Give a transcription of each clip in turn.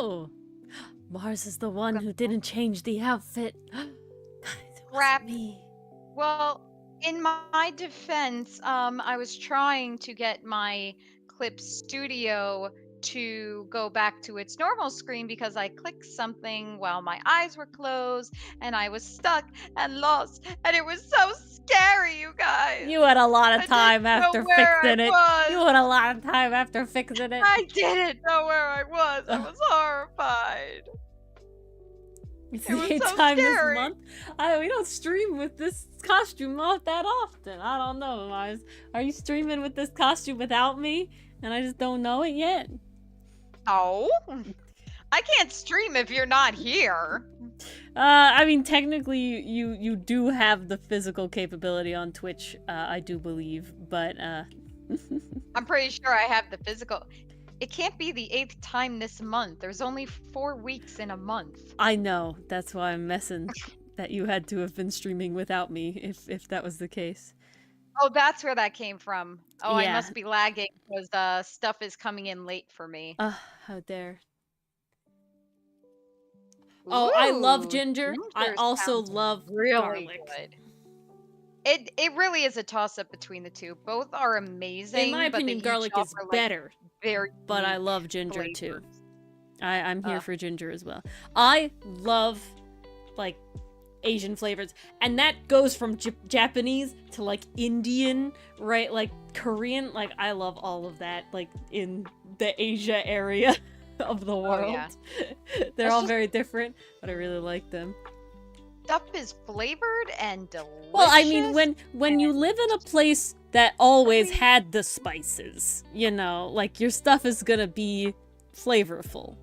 Oh, Mars is the one who didn't change the outfit. Guys, it Crap. wasn't me. Well, in my defense, I was trying to get my Clip Studio to go back to its normal screen because I clicked something while my eyes were closed and I was stuck and lost, and it was so scary, you guys. You had a lot I of didn't time know after where fixing I it. was. You had a lot of time after fixing it. I didn't know where I was. I was horrified. It's It was the so time this scary. month. We don't stream with this costume not that often. I don't know, Mars. Are you streaming with this costume without me? And I just don't know it yet. No. I can't stream if you're not here. I mean, technically, you do have the physical capability on Twitch, I do believe, but, I'm pretty sure I have the physical. It can't be the 8th time this month. There's only 4 weeks in a month. I know. That's why I'm messing that you had to have been streaming without me, if that was the case. Oh, that's where that came from. Oh, Yeah. I must be lagging because stuff is coming in late for me. How dare. Oh, I love Ooh, ginger. I ginger also sounds love really garlic. good. It really is a toss-up between the two. Both are amazing. In my but they opinion, each garlic is offer, like, better, very but I unique love ginger too. flavors. I'm here for ginger as well. I love, like, Asian flavors, and that goes from Japanese to, like, Indian, right? Like, Korean. Like, I love all of that, like, in the Asia area of the world. Oh, yeah. They're That's all just- very different, but I really like them. Stuff is flavored and delicious. Well, I mean, when you live in a place that always had the spices, you know, like, your stuff is gonna be flavorful.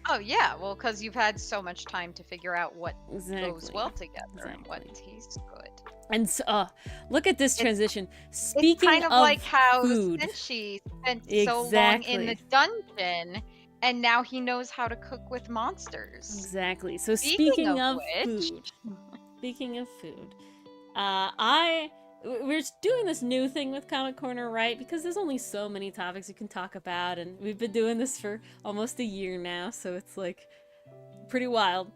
Oh yeah, well, because you've had so much time to figure out what goes Exactly. well together and what Exactly. tastes good. And so, look at this transition. It's Speaking kind of like how food, Senshi spent so long in the Exactly. dungeon, and now he knows how to cook with monsters. exactly. So Speaking speaking of of which- food, speaking of food, we're doing this new thing with Comic Corner, right? Because there's only so many topics you can talk about, and we've been doing this for almost a year now, so it's like pretty wild.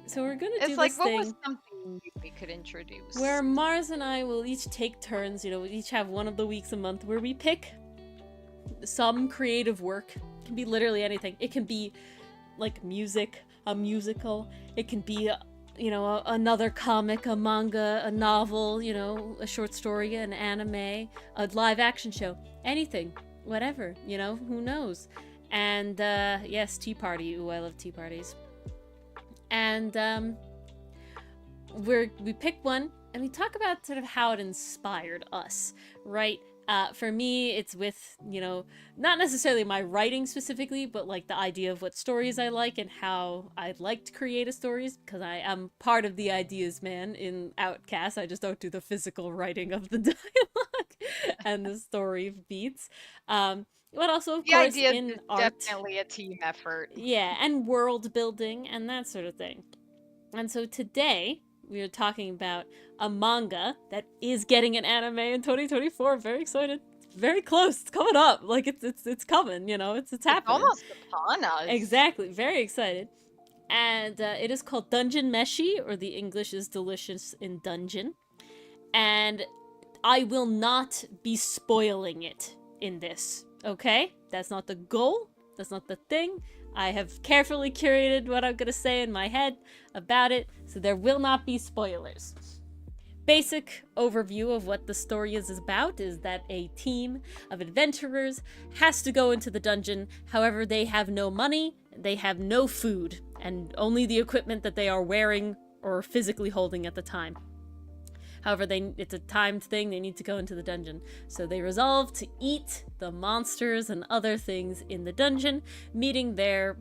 So we're gonna do It's like, this what thing was something we could introduce? where Mars and I will each take turns. You know, we each have one of the weeks a month where we pick some creative work. It can be literally anything. It can be like music, a musical. It can be another comic, a manga, a novel, you know, a short story, an anime, a live action show, anything, whatever, you know, who knows. And yes, tea party. Ooh, I love tea parties. And we pick one and we talk about sort of how it inspired us, right? For me, it's with, you know, not necessarily my writing specifically, but like the idea of what stories I like and how I'd like to create a stories, because I am part of the ideas man in Outcast. I just don't do the physical writing of the dialogue and the story beats. But also, of the course, idea in is art. definitely a team effort. Yeah, and world building and that sort of thing. And so today, we are talking about a manga that is getting an anime in 2024. Very excited. Very close. It's coming up. Like, it's coming, you know? It's happening. It's almost upon us. Exactly. Very excited. And it is called Dungeon Meshi, or the English is Delicious in Dungeon. And I will not be spoiling it in this, okay? That's not the goal. That's not the thing. I have carefully curated what I'm gonna say in my head about it, so there will not be spoilers. Basic overview of what the story is about is that a team of adventurers has to go into the dungeon. However, they have no money, they have no food, and only the equipment that they are wearing or physically holding at the time. However, it's a timed thing, they need to go into the dungeon. So they resolve to eat the monsters and other things in the dungeon, meeting their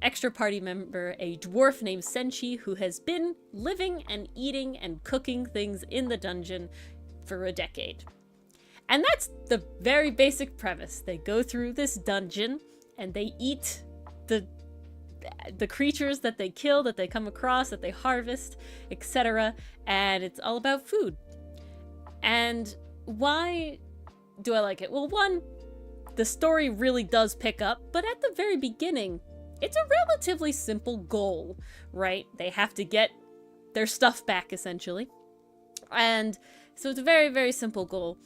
extra party member, a dwarf named Senshi, who has been living and eating and cooking things in the dungeon for a decade. And that's the very basic premise. They go through this dungeon and they eat the creatures that they kill, that they come across, that they harvest, etc. And it's all about food. And why do I like it? Well, one, the story really does pick up, but at the very beginning, it's a relatively simple goal, right? They have to get their stuff back, essentially. And so it's a very, very simple goal.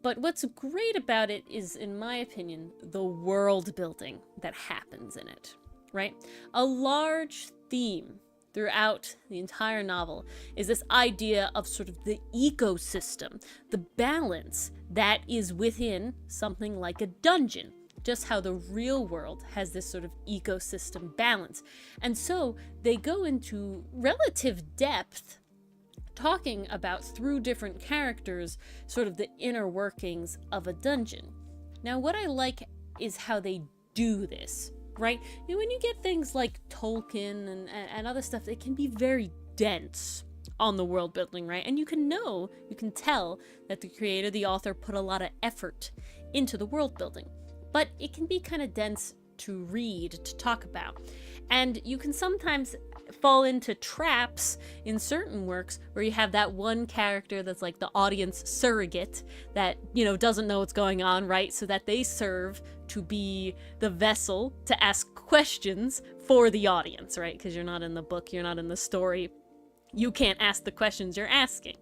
But what's great about it is, in my opinion, the world building that happens in it, right? A large theme throughout the entire novel is this idea of sort of the ecosystem, the balance that is within something like a dungeon. Just how the real world has this sort of ecosystem balance. And so they go into relative depth talking about, through different characters, sort of the inner workings of a dungeon. Now, what I like is how they do this, right? You know, when you get things like Tolkien and other stuff, it can be very dense on the world building, right? And you can tell that the creator, the author, put a lot of effort into the world building. But it can be kind of dense to read, to talk about. And you can sometimes fall into traps in certain works where you have that one character that's like the audience surrogate that, you know, doesn't know what's going on, right? So that they serve to be the vessel to ask questions for the audience, right? Because you're not in the book, you're not in the story. You can't ask the questions you're asking.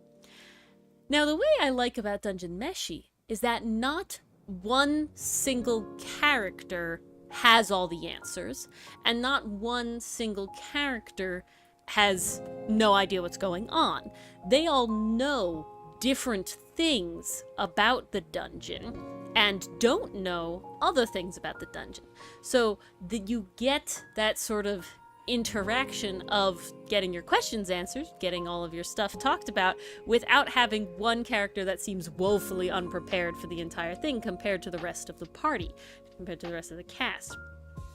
Now, the way I like about Dungeon Meshi is that not one single character has all the answers, and not one single character has no idea what's going on. They all know different things about the dungeon and don't know other things about the dungeon. So that you get that sort of interaction of getting your questions answered, getting all of your stuff talked about, without having one character that seems woefully unprepared for the entire thing compared to the rest of the party, compared to the rest of the cast.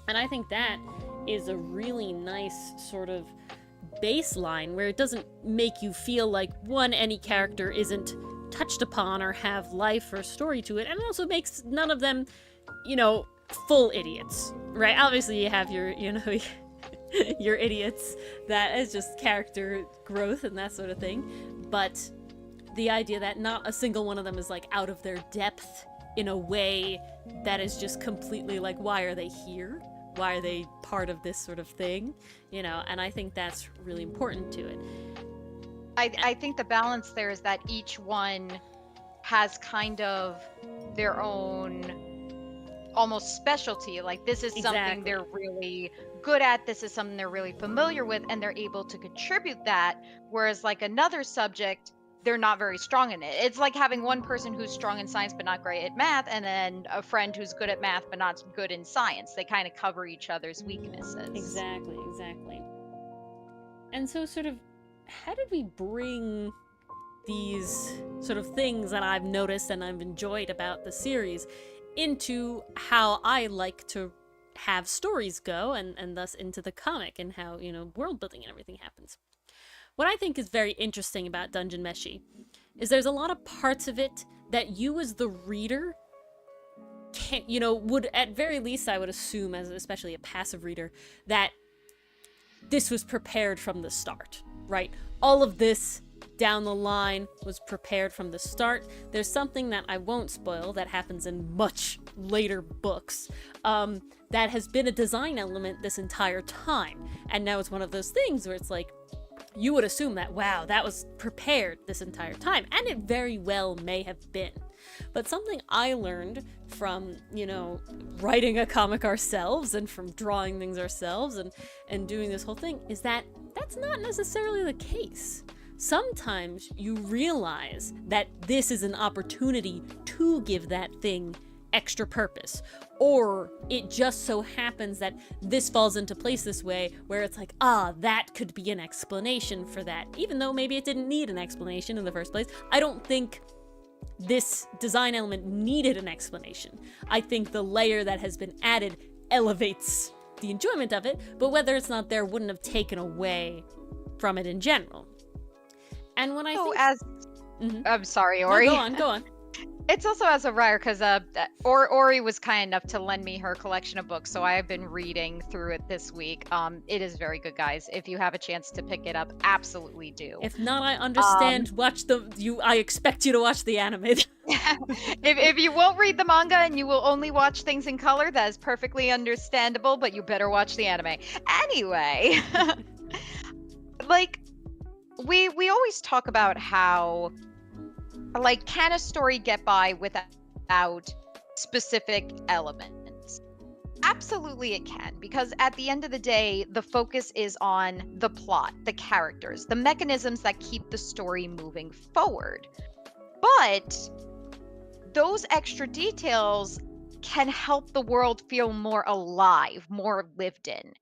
And I think that is a really nice sort of baseline where it doesn't make you feel like, one, any character isn't touched upon or have life or story to it, and it also makes none of them, you know, full idiots, right? Obviously you have your, you know, your idiots that is just character growth and that sort of thing, but the idea that not a single one of them is like out of their depth in a way that is just completely like, why are they here? Why are they part of this sort of thing? You know, and I think that's really important to it. I think the balance there is that each one has kind of their own almost specialty. Like, this is something they're really good at, this is something they're really familiar with, and they're able to contribute that. Whereas like another subject, they're not very strong in it. It's like having one person who's strong in science but not great at math, and then a friend who's good at math but not good in science. They kind of cover each other's weaknesses. Exactly. And so sort of, how did we bring these sort of things that I've noticed and I've enjoyed about the series into how I like to have stories go, and thus into the comic, and how, you know, world building and everything happens? What I think is very interesting about Dungeon Meshi is there's a lot of parts of it that you as the reader can't, you know, would at very least, I would assume, as especially a passive reader, that this was prepared from the start, right? All of this down the line was prepared from the start. There's something that I won't spoil that happens in much later books that has been a design element this entire time. And now it's one of those things where it's like, you would assume that, wow, that was prepared this entire time. And it very well may have been. But something I learned from, you know, writing a comic ourselves and from drawing things ourselves and doing this whole thing is that that's not necessarily the case. Sometimes you realize that this is an opportunity to give that thing extra purpose, or it just so happens that this falls into place this way, where it's like, that could be an explanation for that, even though maybe it didn't need an explanation in the first place. I don't think this design element needed an explanation. I think the layer that has been added elevates the enjoyment of it, but whether it's not there wouldn't have taken away from it in general. And when I think... I'm sorry, Ori. No, go on. It's also as a writer because Ori was kind enough to lend me her collection of books, so I have been reading through it this week. It is very good, guys. If you have a chance to pick it up, absolutely do. If not, I understand. I expect you to watch the anime. if you won't read the manga and you will only watch things in color, that is perfectly understandable, but you better watch the anime. Anyway, like we always talk about how, like, can a story get by without specific elements? Absolutely it can, because at the end of the day, the focus is on the plot, the characters, the mechanisms that keep the story moving forward. But those extra details can help the world feel more alive, more lived in.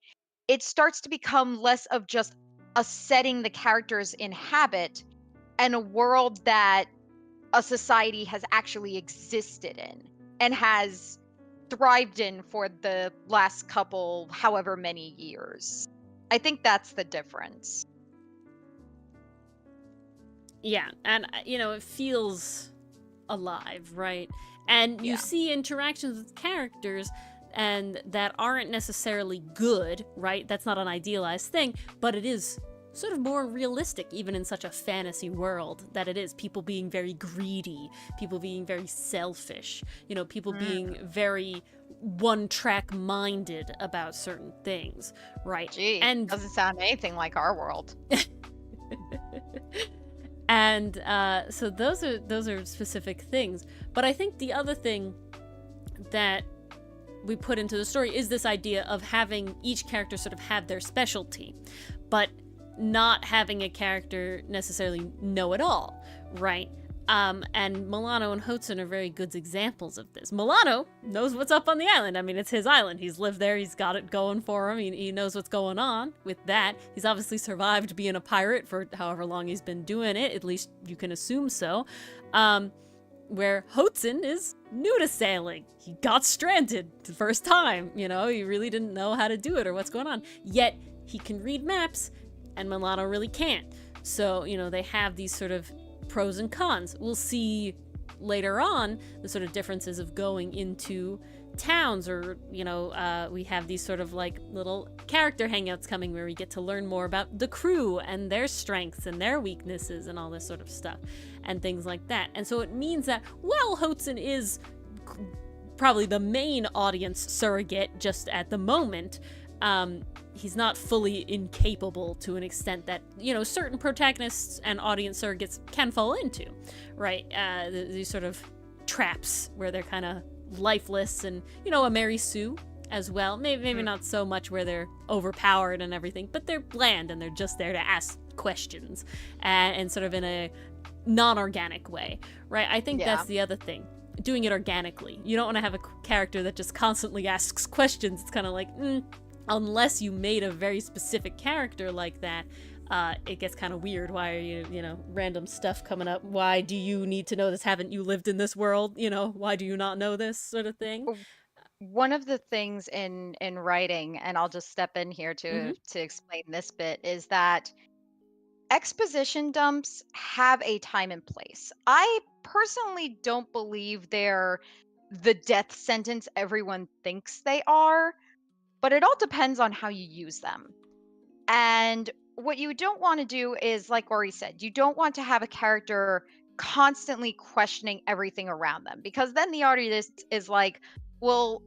It starts to become less of just a setting the characters inhabit and a world that a society has actually existed in and has thrived in for the last couple, however many years. I think that's the difference. Yeah, and it feels alive, right? And you Yeah. see interactions with characters and that aren't necessarily good, right? That's not an idealized thing, but it is sort of more realistic, even in such a fantasy world that it is. People being very greedy, people being very selfish, people being very one-track minded about certain things, right? Gee, And doesn't sound anything like our world. and so those are specific things. But I think the other thing that we put into the story is this idea of having each character sort of have their specialty, but not having a character necessarily know it all, right? And Milano and Hotsun are very good examples of this. Milano knows what's up on the island. I mean, it's his island. He's lived there. He's got it going for him. He knows what's going on with that. He's obviously survived being a pirate for however long he's been doing it. At least you can assume so. Where Hotsun is new to sailing. He got stranded the first time. He really didn't know how to do it or what's going on. Yet he can read maps, and Milano really can't. So, they have these sort of pros and cons. We'll see later on the sort of differences of going into towns, or, we have these sort of like little character hangouts coming where we get to learn more about the crew and their strengths and their weaknesses and all this sort of stuff and things like that. And so it means that, while Hotsun is probably the main audience surrogate just at the moment, he's not fully incapable to an extent that, certain protagonists and audience surrogates can fall into, right? These sort of traps where they're kind of lifeless, and, a Mary Sue as well. Maybe not so much where they're overpowered and everything, but they're bland and they're just there to ask questions and sort of in a non-organic way, right? I think that's the other thing. Doing it organically. You don't want to have a character that just constantly asks questions. It's kind of like, unless you made a very specific character like that, it gets kind of weird. Why are you, random stuff coming up? Why do you need to know this? Haven't you lived in this world? Why do you not know this sort of thing? One of the things in writing, and I'll just step in here to explain this bit, is that exposition dumps have a time and place. I personally don't believe they're the death sentence everyone thinks they are, but it all depends on how you use them. And what you don't want to do is, like Ori said, you don't want to have a character constantly questioning everything around them, because then the audience is like, well,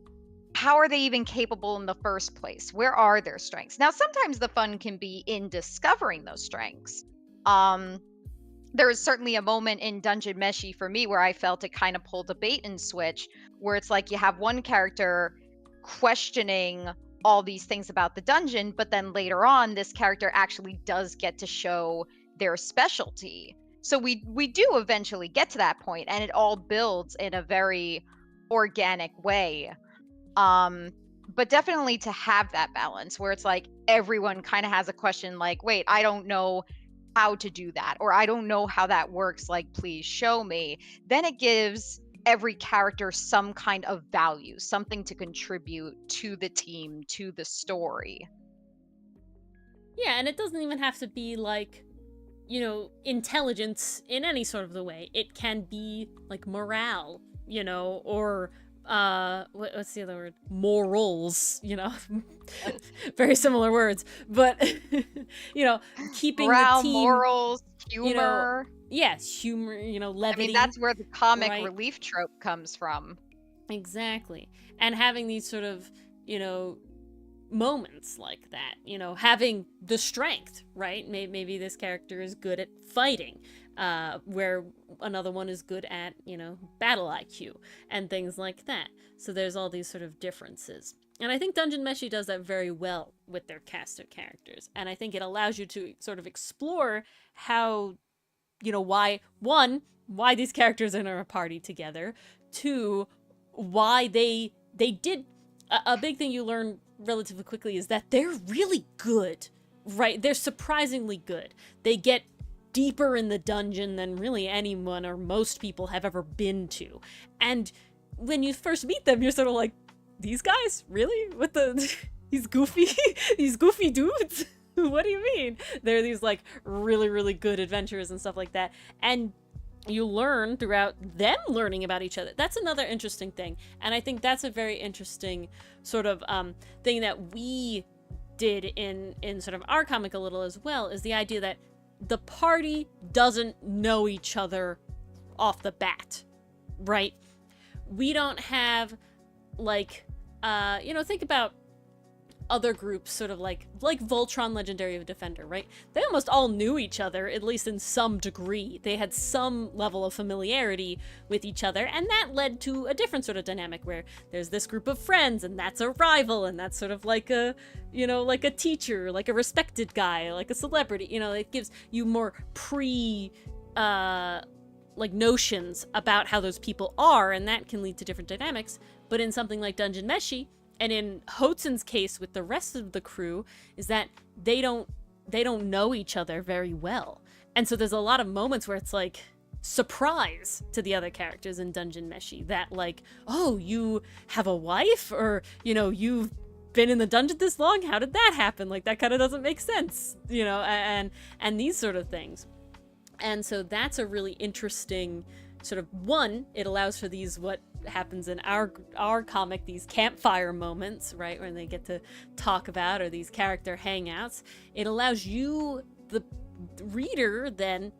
how are they even capable in the first place? Where are their strengths? Now, sometimes the fun can be in discovering those strengths. There is certainly a moment in Dungeon Meshi for me where I felt it kind of pulled a bait and switch, where it's like you have one character questioning all these things about the dungeon, but then later on, this character actually does get to show their specialty. So we do eventually get to that point, and it all builds in a very organic way. But definitely to have that balance where it's like everyone kind of has a question like, wait, I don't know how to do that, or I don't know how that works, like, please show me. Then it gives every character some kind of value, something to contribute to the team, to the story. Yeah, and it doesn't even have to be like you know, intelligence in any sort of the way. It can be like morale, you know, or what's the other word? Morals, you know. Very similar words, but you know, keeping Morale, the team, morals, you know, humor. yes, humor, you know, I levity. mean, that's where the comic right? relief trope comes from. Exactly. And having these sort of, you know, moments like that, you know, having the strength, right? Maybe this character is good at fighting, where another one is good at, you know, battle IQ and things like that. So there's all these sort of differences. And I think Dungeon Meshi does that very well with their cast of characters. And I think it allows you to sort of explore how, you know, why these characters are in a party together, two, why they did a big thing you learn relatively quickly is that they're really good, right? They're surprisingly good. They get deeper in the dungeon than really anyone or most people have ever been to. And when you first meet them, you're sort of like, these guys? Really? What the these goofy dudes? What do you mean? They're these like really, really good adventurers and stuff like that. And you learn throughout them learning about each other. That's another interesting thing. And I think that's a very interesting sort of thing that we did in sort of our comic a little as well, is the idea that the party doesn't know each other off the bat, right? We don't have like, you know, think about other groups, sort of like Voltron Legendary Defender, right? They almost all knew each other, at least in some degree. They had some level of familiarity with each other, and that led to a different sort of dynamic where there's this group of friends, and that's a rival, and that's sort of like a, you know, like a teacher, like a respected guy, like a celebrity. You know, it gives you more like notions about how those people are, and that can lead to different dynamics. But in something like Dungeon Meshi, and in Hotzen's case with the rest of the crew, is that they don't know each other very well. And so there's a lot of moments where it's like surprise to the other characters in Dungeon Meshi, that like, oh, you have a wife, or, you know, you've been in the dungeon this long, how did that happen? Like, that kind of doesn't make sense, you know, and these sort of things. And so that's a really interesting sort of one. It allows for these, what happens in our comic, these campfire moments, right, when they get to talk about, or these character hangouts. It allows you, the reader, then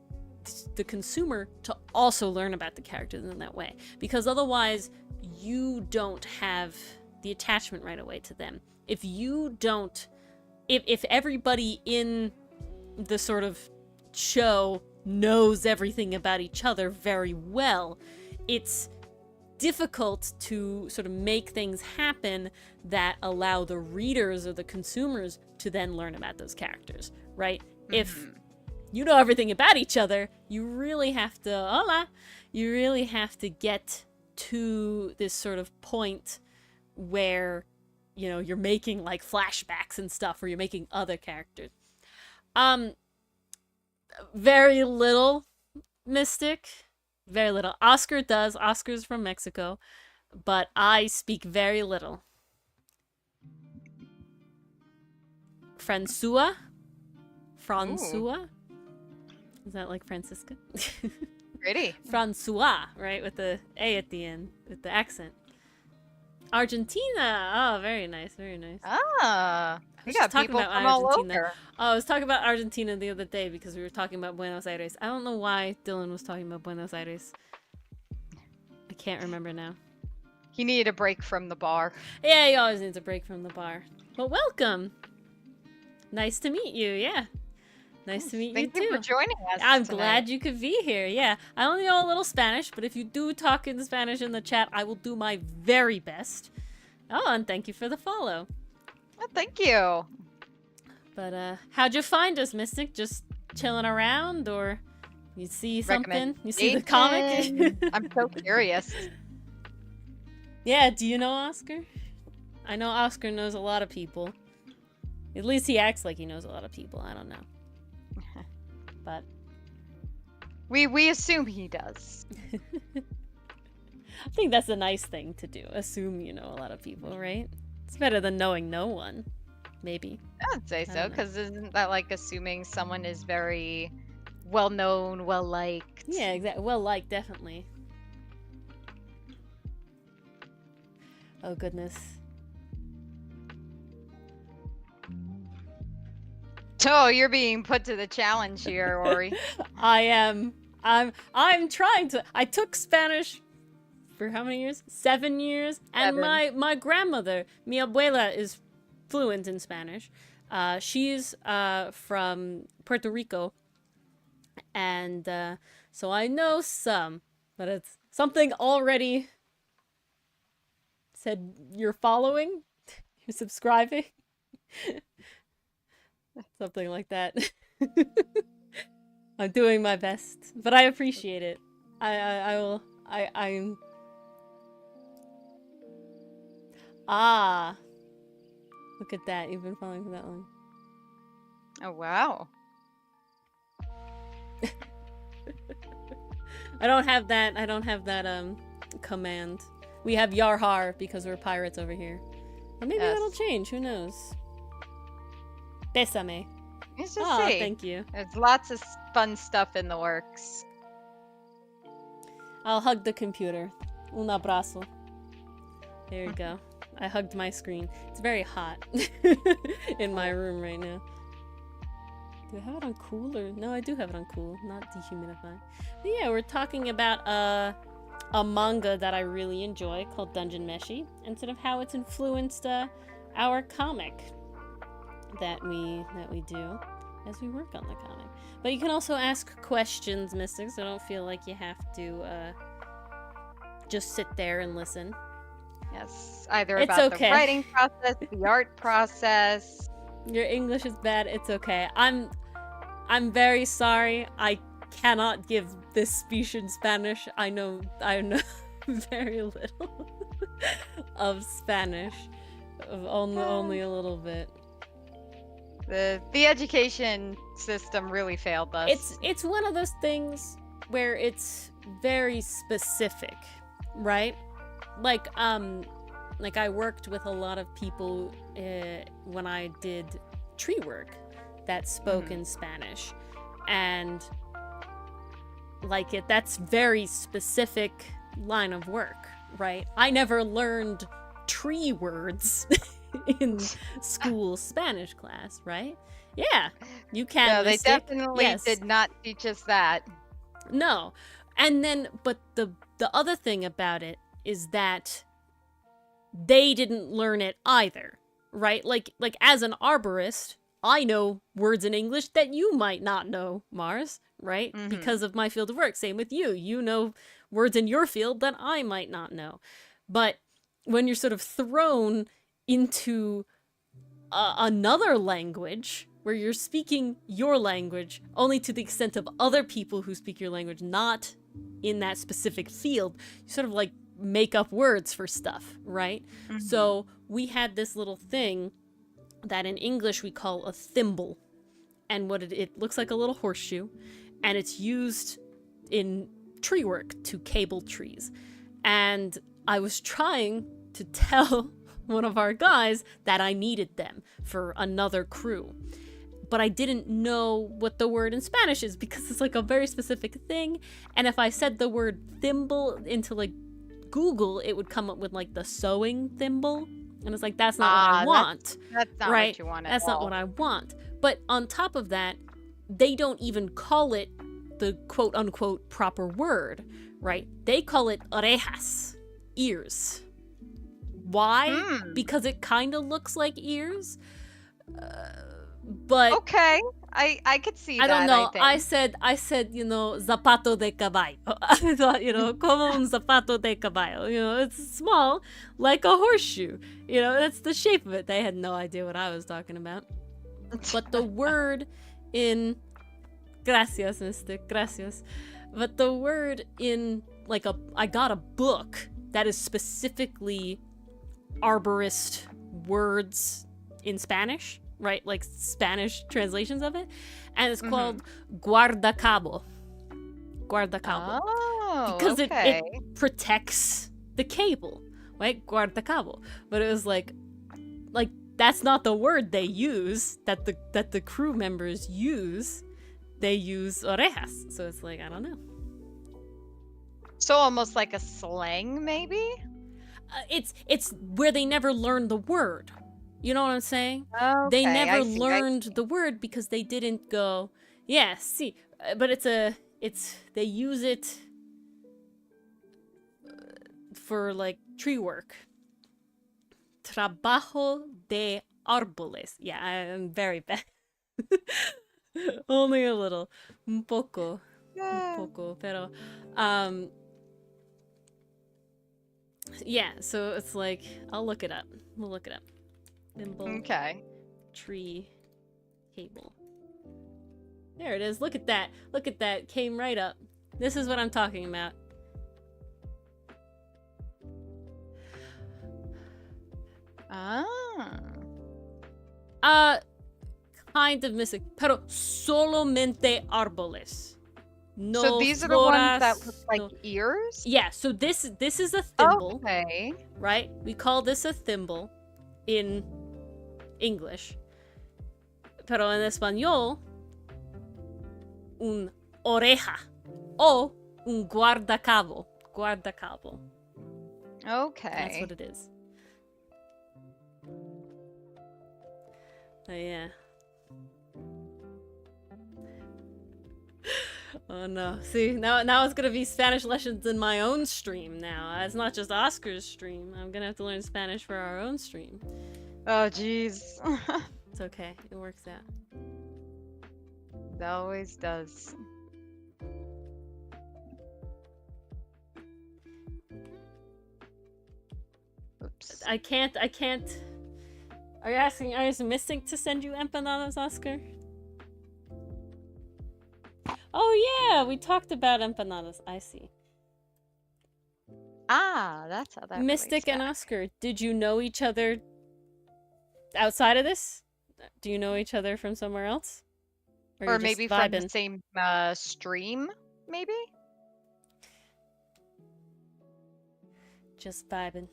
the consumer, to also learn about the characters in that way, because otherwise you don't have the attachment right away to them. If you don't, if everybody in the sort of show knows everything about each other very well, it's difficult to sort of make things happen that allow the readers or the consumers to then learn about those characters, right? Mm-hmm. If you know everything about each other, you really have to, get to this sort of point where, you know, you're making like flashbacks and stuff, or you're making other characters. Very little Mystic. Very little. Oscar does. Oscar's from Mexico. But I speak very little. François? Is that like Francisca? Pretty. François, right? With the A at the end, with the accent. Argentina. Oh, very nice, very nice. Ah, we got people from all over. Oh, I was talking about Argentina the other day because we were talking about Buenos Aires. I don't know why Dylan was talking about Buenos Aires. I can't remember now. He needed a break from the bar. Yeah, he always needs a break from the bar. But welcome. Nice to meet you, yeah. Nice to meet you too. Thank you for joining us. I'm glad you could be here, yeah. I only know a little Spanish, but if you do talk in Spanish in the chat, I will do my very best. Oh, and thank you for the follow. Well, thank you. But how'd you find us, Mystic? Just chilling around, or you see something? You see the comic? I'm so curious. Yeah, do you know Oscar? I know Oscar knows a lot of people. At least he acts like he knows a lot of people. I don't know. But we assume he does. I think that's a nice thing to do. Assume you know a lot of people, right? It's better than knowing no one. Maybe. I'd say so, because isn't that like assuming someone is very well known, well liked. Yeah, exactly. Well, like, definitely. Oh, goodness. Oh, you're being put to the challenge here, Ori. I am. I'm trying to. I took Spanish for how many years? 7 years. And 7. my grandmother, mi abuela, is fluent in Spanish. She's from Puerto Rico. And so I know some, but it's something already said you're following, you're subscribing. Something like that. I'm doing my best, but I appreciate it. I'm look at that. You've been following for that long. Oh, wow. I don't have that command. We have Yarhar because we're pirates over here. Or maybe that'll change, who knows? Bésame. Let's just see. Thank you. There's lots of fun stuff in the works. I'll hug the computer. Un abrazo. There you go. I hugged my screen. It's very hot in my room right now. Do I have it on cool or... No, I do have it on cool, not dehumidify. But yeah, we're talking about a manga that I really enjoy called Dungeon Meshi, and sort of how it's influenced our comic that we do as we work on the comic. But you can also ask questions, Mystic, so don't feel like you have to just sit there and listen. Yes, either It's about okay. the writing process, the art process. Your English is bad. It's okay. I'm very sorry. I cannot give this speech in Spanish. I know very little of Spanish. Only a little bit. The education system really failed us. It's one of those things where it's very specific, right? Like I worked with a lot of people when I did tree work that spoke in Spanish, and that's very specific line of work, right? I never learned tree words in school Spanish class, right? Yeah, you can. No, they Mystic. definitely Yes. did not teach us that. No. And then, but the other thing about it is that they didn't learn it either, right? Like as an arborist, I know words in English that you might not know, Mars, right? Because of my field of work. Same with you. You know words in your field that I might not know. But when you're sort of thrown into another language where you're speaking your language only to the extent of other people who speak your language, not in that specific field, you sort of like make up words for stuff, right? So we had this little thing that in English we call a thimble, and what it looks like a little horseshoe, and it's used in tree work to cable trees. And I was trying to tell one of our guys that I needed them for another crew, but I didn't know what the word in Spanish is because it's like a very specific thing. And if I said the word thimble into like Google, it would come up with like the sewing thimble, and it's like, that's not what I want. That's not right? what you want at That's all. not what I want. But on top of that, they don't even call it the quote unquote proper word, right? They call it orejas, ears. Why? Because it kind of looks like ears. But Okay, I could see that. I don't know. I I said, zapato de caballo. I thought, como un zapato de caballo. It's small, like a horseshoe. That's the shape of it. They had no idea what I was talking about. But the word in... Gracias, Mystic. Gracias. But the word in, I got a book that is specifically arborist words in Spanish, right? Like Spanish translations of it. And it's called guardacabo. Guardacabo. Oh, because okay. it protects the cable, right? Guardacabo. But it was like that's not the word they use, that the crew members use. they use orejas. So it's like, I don't know. So almost like a slang, maybe? It's where they never learned the word. You know what I'm saying? Okay, They never I see. learned the word because they didn't go, yeah, see. But they use it for like tree work. Trabajo de árboles. Yeah, I'm very bad. Only a little. Un poco. Un poco. Pero, yeah, so it's like, I'll look it up. We'll look it up. Thimble. Okay. Tree cable. There it is. Look at that. Look at that. Came right up. This is what I'm talking about. Kind of missing. Pero solamente árboles. No So these are the floras, ones that look like no- ears? Yeah, so this is a thimble, Okay. right? We call this a thimble in English. Pero en español, un oreja o un guardacabo. Guardacabo. Okay. That's what it is. Yeah. Oh no. See, now it's gonna be Spanish lessons in my own stream now. It's not just Oscar's stream. I'm gonna have to learn Spanish for our own stream. Oh, jeez. It's okay. It works out. It always does. Oops. I can't. Are you missing to send you empanadas, Oscar? Oh yeah, we talked about empanadas. I see. Ah, that's how that Mystic relates and back. Oscar, did you know each other outside of this? Do you know each other from somewhere else? Or you're just maybe from the vibing? same stream, maybe? Just vibing.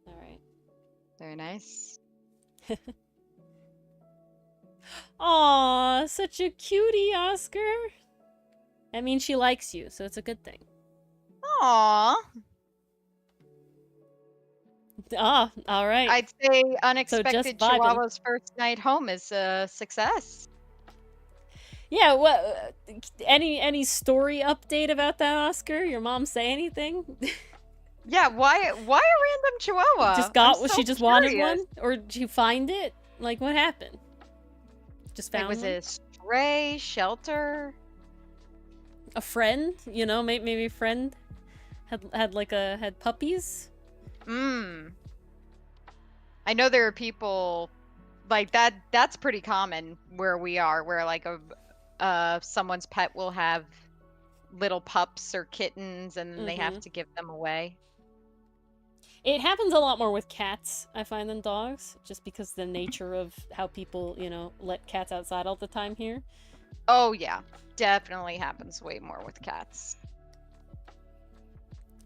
All right. Very nice. Aw, such a cutie, Oscar. That means she likes you, so it's a good thing. Aww. Ah, all right. I'd say unexpected vibing. Chihuahua's first night home is a success. Yeah, what? Any story update about that, Oscar? Your mom say anything? Yeah, why a random Chihuahua? Just got I'm what so she just wanted curious. one, or did you find it? Like, what happened? Just Like, found was one? it a stray, shelter? A friend? You know, maybe a friend had puppies. I know there are people like that. That's pretty common where we are, where like someone's pet will have little pups or kittens, and then they have to give them away. It happens a lot more with cats, I find, than dogs, just because the nature of how people, let cats outside all the time here. Oh yeah, definitely happens way more with cats.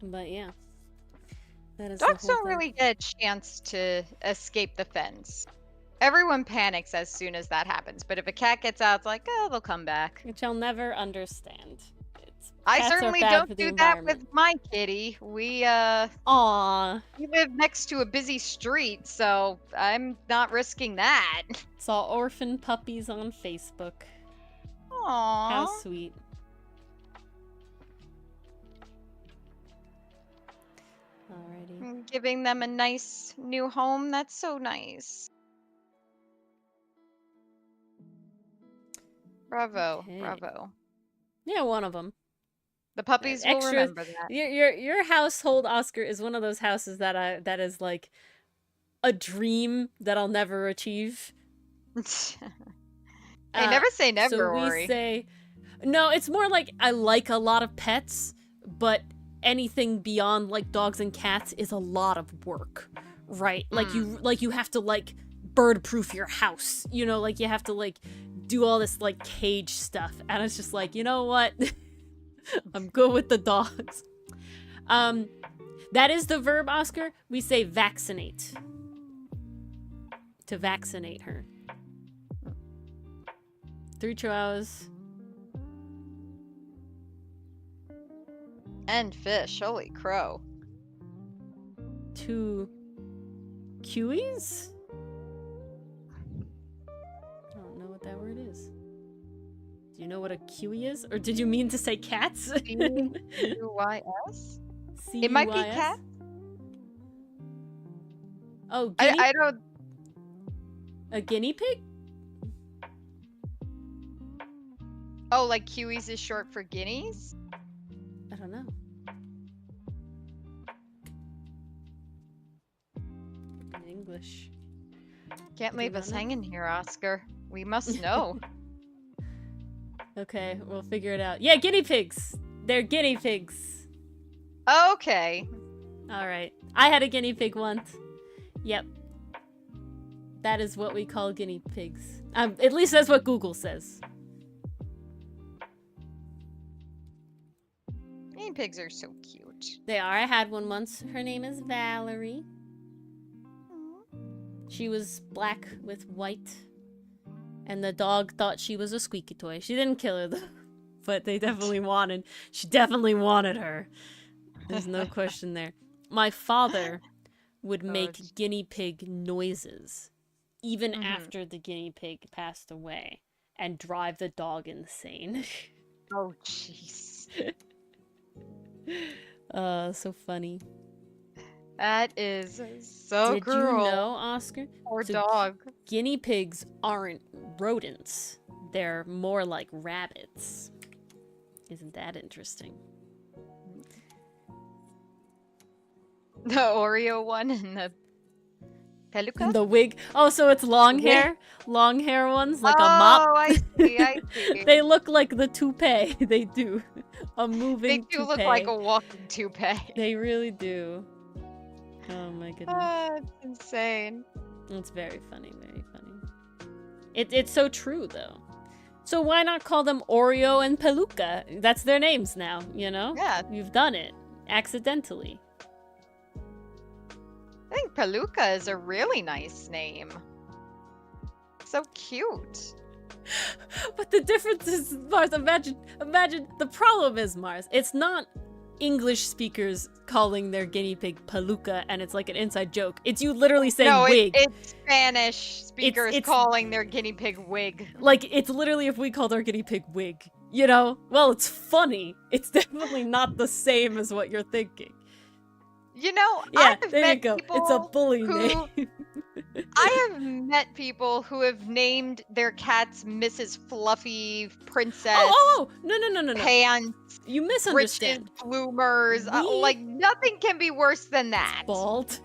But yeah. That is Dogs the whole don't thing. really get a chance to escape the fence. Everyone panics as soon as that happens, but if a cat gets out, it's like, oh, they'll come back. Which I'll never understand. I Cats are certainly bad don't for the do that environment. with my kitty. We Aww. we live next to a busy street, so I'm not risking that. Saw orphan puppies on Facebook. Aww. How sweet. Alrighty. Giving them a nice new home. That's so nice. Bravo. Okay. Bravo. Yeah, one of them. The puppies will remember that. Your household, Oscar, is one of those houses that is like a dream that I'll never achieve. I never say never, so we Ori. say no. It's more like I like a lot of pets, but anything beyond like dogs and cats is a lot of work, right? Like you have to like bird proof your house, like you have to like do all this like cage stuff, and it's just like, you know what? I'm good with the dogs. That is the verb, Oscar. We say vaccinate. To vaccinate her. 3 chihuahuas, And fish. Holy crow. 2 kiwis? I don't know what that word is. Do you know what a kiwi is? Or did you mean to say cats? C-U-Y-S? C-U-I-S? It might be cat. Oh, guinea? I don't... A guinea pig? Oh, like kiwis is short for guineas? I don't know. In English. Can't I do leave not us know. hanging here, Oscar. We must know. Okay, we'll figure it out. Yeah, guinea pigs! They're guinea pigs. Okay. Alright. I had a guinea pig once. Yep. That is what we call guinea pigs. At least that's what Google says. Guinea pigs are so cute. They are. I had one once. Her name is Valerie. She was black with white. And the dog thought she was a squeaky toy. She didn't kill her, though. But they definitely she definitely wanted her. There's no question there. My father would make guinea pig noises, even after the guinea pig passed away, and drive the dog insane. Oh, jeez. So funny. That is so cruel. Did you know, Oscar? Poor dog. Guinea pigs aren't rodents. They're more like rabbits. Isn't that interesting? The Oreo one and the Peluca? And the wig. Oh, so it's long hair? Long hair ones? Like a mop? Oh, I see, I see. They look like the toupee. They do. A moving They do toupee. look like a walking toupee. They really do. Oh my goodness. It's insane. It's very funny, very funny. It's so true, though. So why not call them Oreo and Peluca? That's their names now, you know? Yeah. You've done it. Accidentally. I think Peluca is a really nice name. So cute. But the difference is, Mars, imagine, the problem is, Mars, it's not English speakers calling their guinea pig Peluca and it's like an inside joke. It's you literally saying wig. It's Spanish speakers It's calling their guinea pig wig. Like, it's literally if we called our guinea pig wig, you know? Well, it's funny. It's definitely not the same as what you're thinking. You know, Yeah, I've there met you go. people It's a bully who- name. I have met people who have named their cats Mrs. Fluffy, Princess, No. Pants, You misunderstand. Britches, Bloomers. We- Like, nothing can be worse than that. Bald.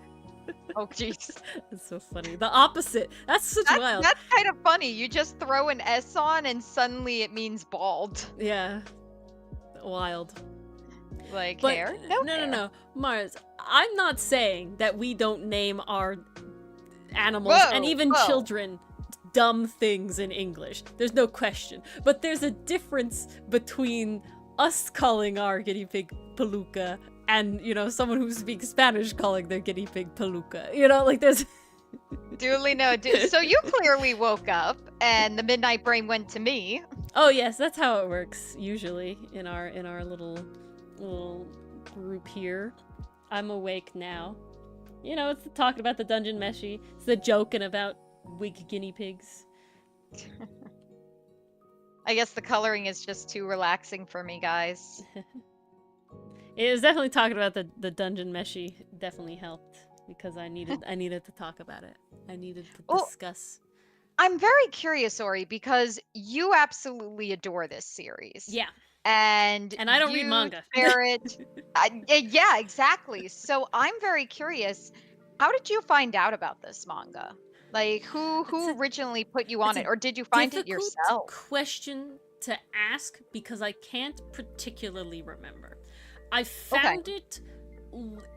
Oh, jeez. That's so funny. The opposite. That's such wild. That's kind of funny. You just throw an S on and suddenly it means bald. Yeah. Wild. Like But hair? no. Mars, I'm not saying that we don't name our animals and even children dumb things in English. There's no question. But there's a difference between us calling our guinea pig Peluca and, you know, someone who speaks Spanish calling their guinea pig Peluca. You know, like there's... Duly noted. So you clearly woke up and the midnight brain went to me. Oh yes, that's how it works usually in our little group here. I'm awake now. You know, it's talking about the Dungeon Meshi. It's the joking about wig guinea pigs. I guess the coloring is just too relaxing for me, guys. It was definitely talking about the Dungeon Meshi. Definitely helped because I needed to talk about it. I needed to discuss. I'm very curious, Ori, because you absolutely adore this series. Yeah. And I don't read manga. Yeah, exactly. So I'm very curious. How did you find out about this manga? Like, who originally put you on it, or did you find it yourself? Question to ask because I can't particularly remember. I found it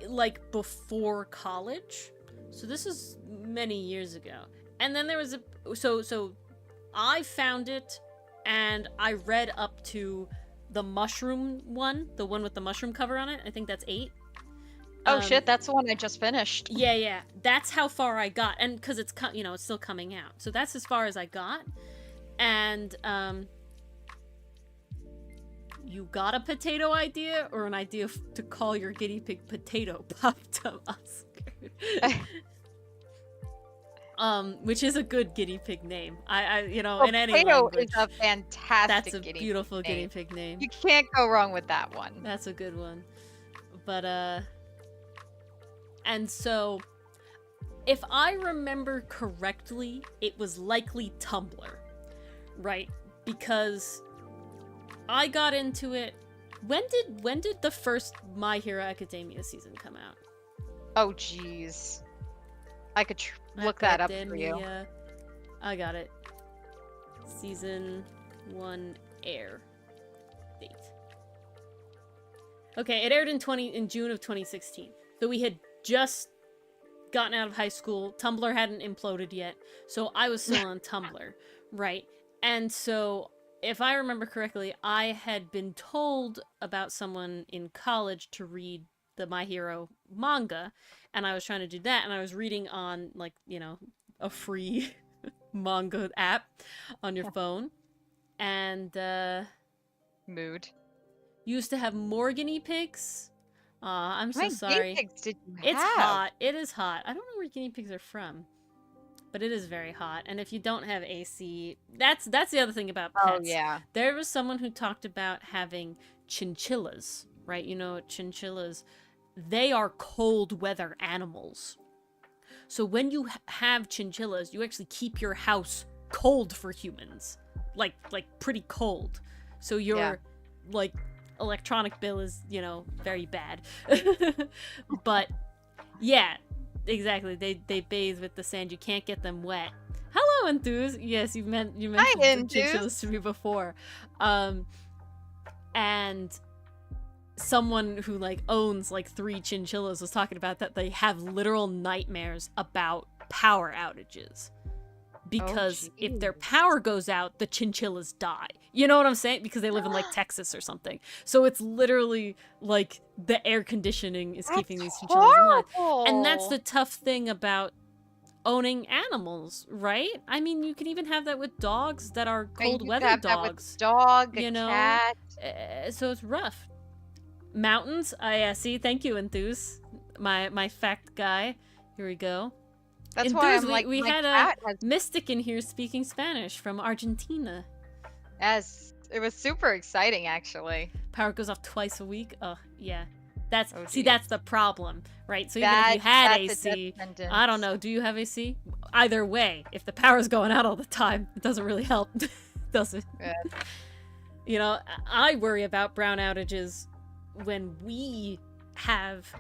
like before college, so this is many years ago. And then there was so I found it, and I read up to the mushroom one, the one with the mushroom cover on it. I think that's 8. Oh shit, that's the one I just finished. Yeah. That's how far I got, and because it's it's still coming out, so that's as far as I got. And you got a potato idea or an idea to call your guinea pig Potato popped up, Oscar. Which is a good guinea pig name. I in any Potato language. is a fantastic That's a guinea beautiful pig guinea name. pig name. You can't go wrong with that one. That's a good one. But and so if I remember correctly, it was likely Tumblr, right? Because I got into it. When did the first My Hero Academia season come out? Oh, jeez. I could look that up for you. I got it. Season 1 air date. Okay, it aired in June of 2016. So we had just gotten out of high school. Tumblr hadn't imploded yet, so I was still on Tumblr, right? And so, if I remember correctly, I had been told about someone in college to read the My Hero manga, and I was trying to do that, and I was reading on, like, a free manga app on your phone, and Mood. used to have more guinea pigs. I'm so How many sorry. guinea pigs did you It's have? hot. It is hot. I don't know where guinea pigs are from, but it is very hot. And if you don't have AC, that's the other thing about pets. Oh, yeah. There was someone who talked about having chinchillas, right? Chinchillas, they are cold weather animals. So when you have chinchillas, you actually keep your house cold for humans. Like pretty cold. So your electronic bill is, very bad. But yeah, exactly. They bathe with the sand. You can't get them wet. Hello, Enthuse. Yes, you mentioned the chinchillas to me before. And someone who owns 3 chinchillas was talking about that they have literal nightmares about power outages. Because if their power goes out, the chinchillas die. You know what I'm saying? Because they live in Texas or something. So it's literally the air conditioning is keeping these chinchillas alive. And that's the tough thing about owning animals, right? I mean, you can even have that with dogs that are cold weather dogs. Dog, cat. So it's rough. Mountains, see, thank you, Enthuse. My fact guy. Here we go. That's why I'm we had a mystic in here speaking Spanish from Argentina. Yes, it was super exciting, actually. Power goes off twice a week. Oh, yeah. That's the problem, right? So even if you had AC, I don't know, do you have AC? Either way, if the power's going out all the time, it doesn't really help, does it? Yeah. I worry about brown outages when we have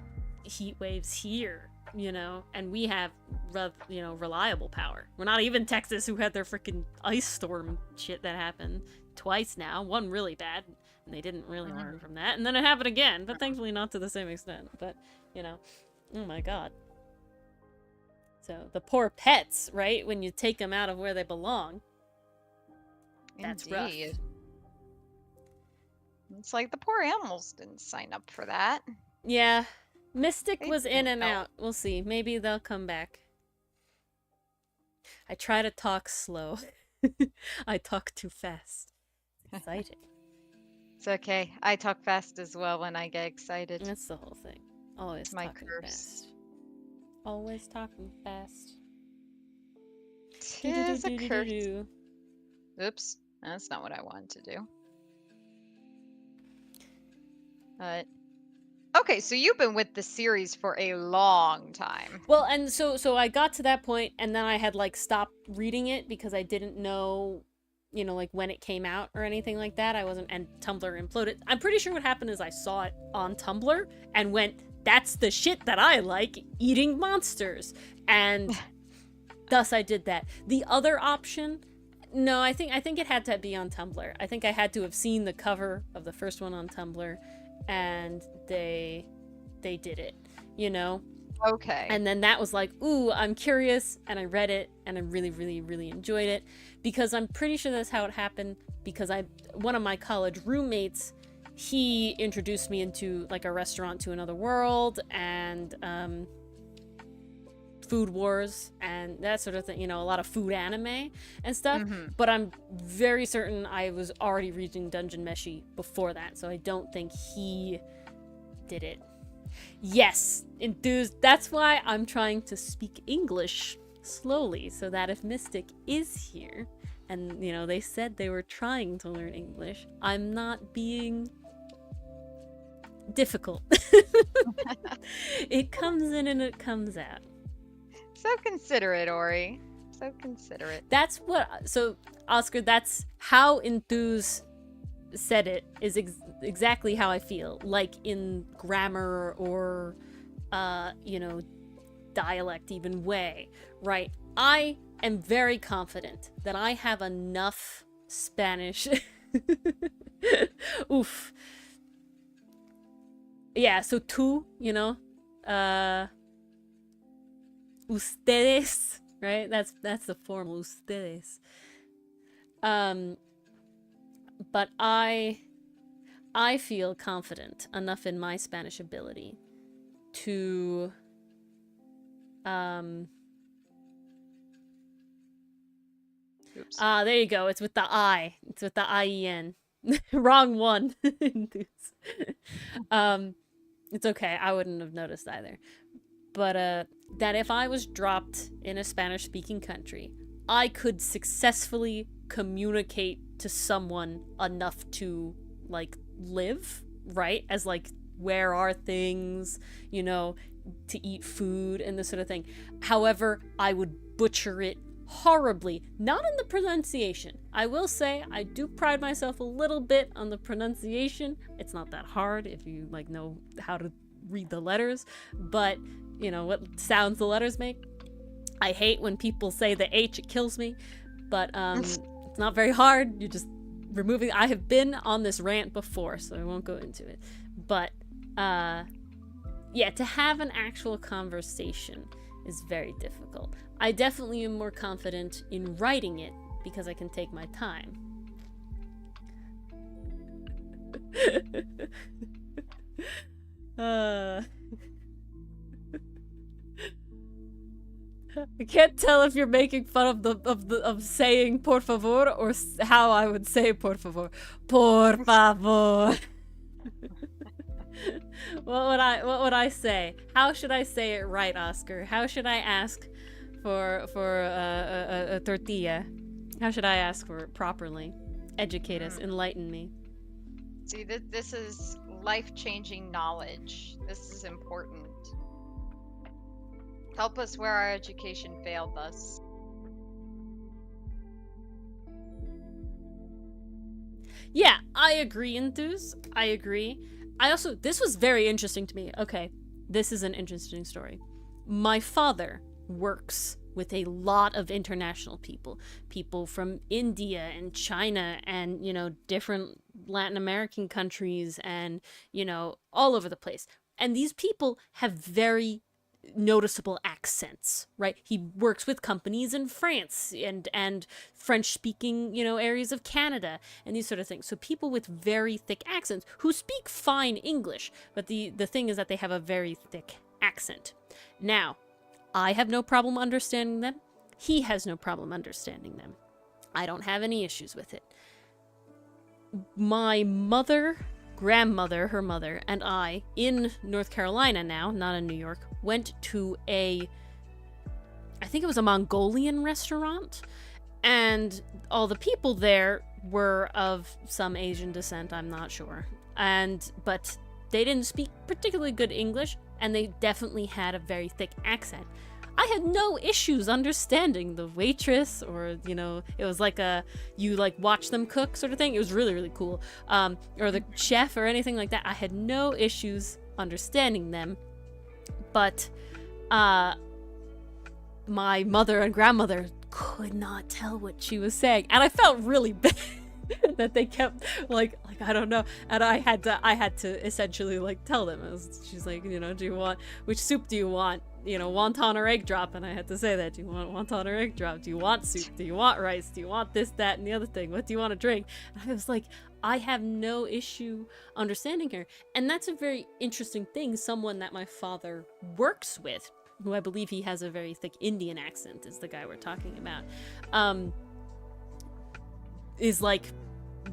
heat waves here. And we have, reliable power. We're not even Texas, who had their freaking ice storm shit that happened twice now. One really bad, and they didn't really learn from that. And then it happened again, but thankfully not to the same extent. But, oh my god. So, the poor pets, right? When you take them out of where they belong. That's rough. It's like the poor animals didn't sign up for that. Yeah. Mystic was in and out. We'll see. Maybe they'll come back. I try to talk slow. I talk too fast. Exciting. It's okay. I talk fast as well when I get excited. That's the whole thing. Always talking fast. Always talking fast. Tis a curse. Oops. That's not what I wanted to do. Okay, so you've been with the series for a long time. Well, and so I got to that point, and then I had stopped reading it because I didn't know, when it came out or anything like that. And Tumblr imploded. I'm pretty sure what happened is I saw it on Tumblr and went, "That's the shit that I like, eating monsters," and thus I did that. The other option. No, I think it had to be on Tumblr. I think I had to have seen the cover of the first one on Tumblr, and they did it, Okay. And then that was like, ooh, I'm curious, and I read it, and I really, really, really enjoyed it, because I'm pretty sure that's how it happened, because one of my college roommates, he introduced me into a restaurant to another world, and Food Wars and that sort of thing, you know, a lot of food anime and stuff. Mm-hmm. But I'm very certain I was already reading Dungeon Meshi before that, so I don't think he did it. Yes, enthused. That's why I'm trying to speak English slowly, so that if Mystic is here, and, you know, they said they were trying to learn English, I'm not being difficult. It comes in and it comes out. So considerate, Ori. So considerate. That's what. So, Oscar, that's how Enthuse said it, is exactly how I feel. Like in grammar or, you know, dialect, even way, right? I am very confident that I have enough Spanish. Oof. Yeah, so tú, you know, ustedes, right? That's the formal ustedes. But I feel confident enough in my Spanish ability to Oops. there you go. It's with the I. It's with the IEN. Wrong one. It's okay. I wouldn't have noticed either. But that if I was dropped in a Spanish-speaking country, I could successfully communicate to someone enough to, like, live, right? As, like, where are things, you know, to eat food and this sort of thing. However, I would butcher it horribly. Not in the pronunciation. I will say I do pride myself a little bit on the pronunciation. It's not that hard if you, like, know how to read the letters, but, you know, what sounds the letters make. I hate when people say the H, it kills me, but it's not very hard. You just removing. I have been on this rant before, so I won't go into it. But yeah, to have an actual conversation is very difficult. I definitely am more confident in writing it because I can take my time. I can't tell if you're making fun of saying por favor or how I would say por favor. Por favor. What would I say? How should I say it right, Oscar? How should I ask for a tortilla? How should I ask for it properly? Educate us, enlighten me. See, this is life-changing knowledge. This is important. Help us where our education failed us. Yeah, I agree, Enthuse. I agree. This was very interesting to me. Okay, this is an interesting story. My father works with a lot of international people from India and China and, you know, different Latin American countries and, you know, all over the place. And these people have very noticeable accents, right? He works with companies in France and French-speaking, you know, areas of Canada and these sort of things. So people with very thick accents who speak fine English, but the thing is that they have a very thick accent. Now, I have no problem understanding them. He has no problem understanding them. I don't have any issues with it. My grandmother, her mother, and I, in North Carolina now, not in New York, went to I think it was a Mongolian restaurant, and all the people there were of some Asian descent, I'm not sure. But they didn't speak particularly good English, and they definitely had a very thick accent. I had no issues understanding the waitress, or, you know, it was like you like watch them cook sort of thing. It was really, really cool. Or the chef or anything like that. I had no issues understanding them. But my mother and grandmother could not tell what she was saying. And I felt really bad that they kept like I don't know. And I had to essentially like tell them. She's like, you know, which soup do you want? You know, wonton or egg drop, and I had to say that. Do you want wonton or egg drop? Do you want soup? Do you want rice? Do you want this, that, and the other thing? What do you want to drink? And I was like, I have no issue understanding her. And that's a very interesting thing, someone that my father works with, who I believe he has a very thick Indian accent, is the guy we're talking about, is like,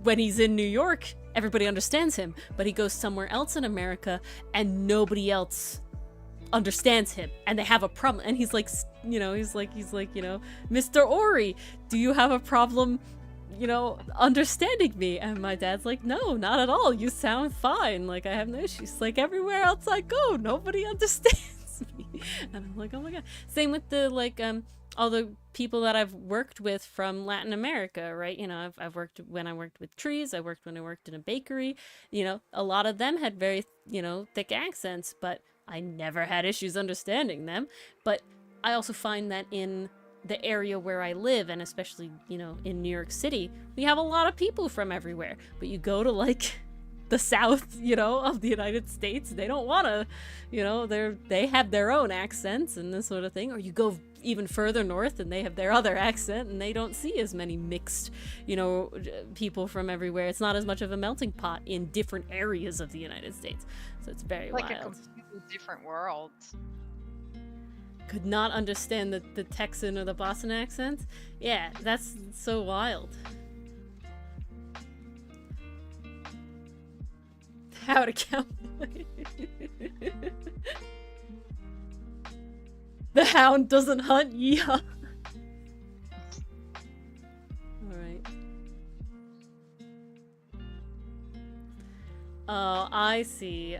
when he's in New York, everybody understands him, but he goes somewhere else in America and nobody else understands him, and they have a problem. And he's like, you know, he's like, you know, Mr. Ori, do you have a problem, you know, understanding me? And my dad's like, no, not at all. You sound fine. Like, I have no issues. Like, everywhere else I go, nobody understands me. And I'm like, oh my god. Same with the, like, all the people that I've worked with from Latin America, right? You know, I've worked when I worked with trees, I worked when I worked in a bakery, you know, a lot of them had very, you know, thick accents, but I never had issues understanding them. But I also find that in the area where I live, and especially, you know, in New York City, we have a lot of people from everywhere. But you go to, like, the South, you know, of the United States, they don't want to, you know, they have their own accents and this sort of thing. Or you go even further north and they have their other accent, and they don't see as many mixed, you know, people from everywhere. It's not as much of a melting pot in different areas of the United States. So it's very like wild. a completely different world. Could not understand the Texan or the Boston accents. Yeah, that's so wild. How to cowboy. The hound doesn't hunt, yeehaw. Alright. Oh, I see.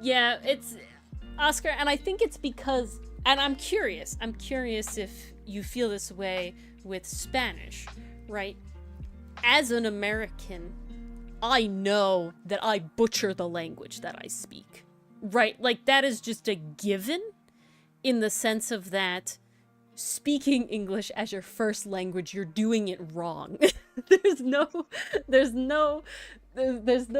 Yeah, it's Oscar, and I think it's because, and I'm curious if you feel this way with Spanish, right? As an American, I know that I butcher the language that I speak, right? Like, that is just a given, in the sense of that speaking English as your first language, you're doing it wrong. There's no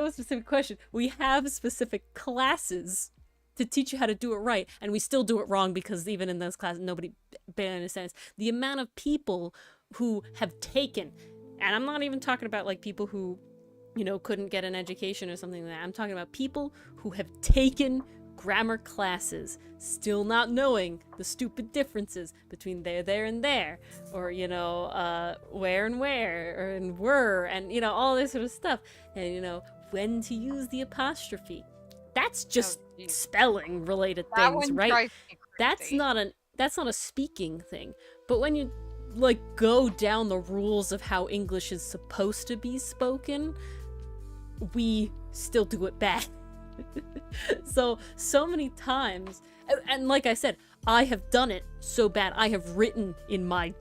specific question. We have specific classes to teach you how to do it right, and we still do it wrong because even in those classes, nobody barely understands. The amount of people who have taken, and I'm not even talking about like people who, you know, couldn't get an education or something like that. I'm talking about people who have taken grammar classes, still not knowing the stupid differences between there, and there, or, you know, where and where, or and were, and, you know, all this sort of stuff, and, you know, when to use the apostrophe. That's just spelling related things, right? That's not a speaking thing. But when you, like, go down the rules of how English is supposed to be spoken, we still do it bad. so many times, and like I said, I have done it so bad. I have written in my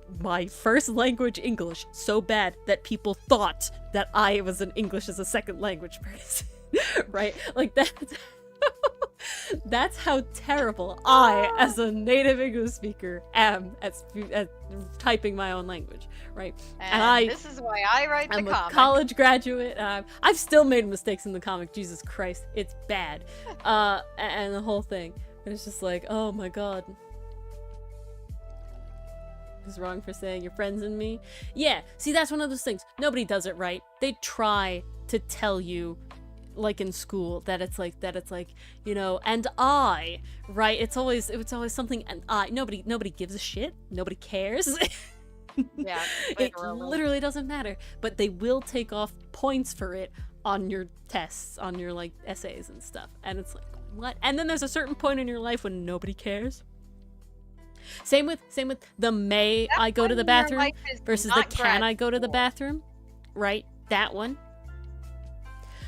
first language English so bad that people thought that I was an English as a second language person. Right? Like, that's how terrible I, as a native English speaker, am at typing my own language, right? And this is why I write the comic. I'm a college graduate, and I've still made mistakes in the comic. Jesus Christ, it's bad. And the whole thing. And it's just like, oh my god. Is wrong for saying your friends and me? Yeah, see, that's one of those things. Nobody does it right. They try to tell you, like in school, that it's like, you know, and I, right? It's always something, and I. Nobody gives a shit. Nobody cares. Yeah, it literally doesn't matter. But they will take off points for it on your tests, on your, like, essays and stuff. And it's like, what? And then there's a certain point in your life when nobody cares. Same with the may I go to the bathroom versus the can I go to the bathroom, right? That one.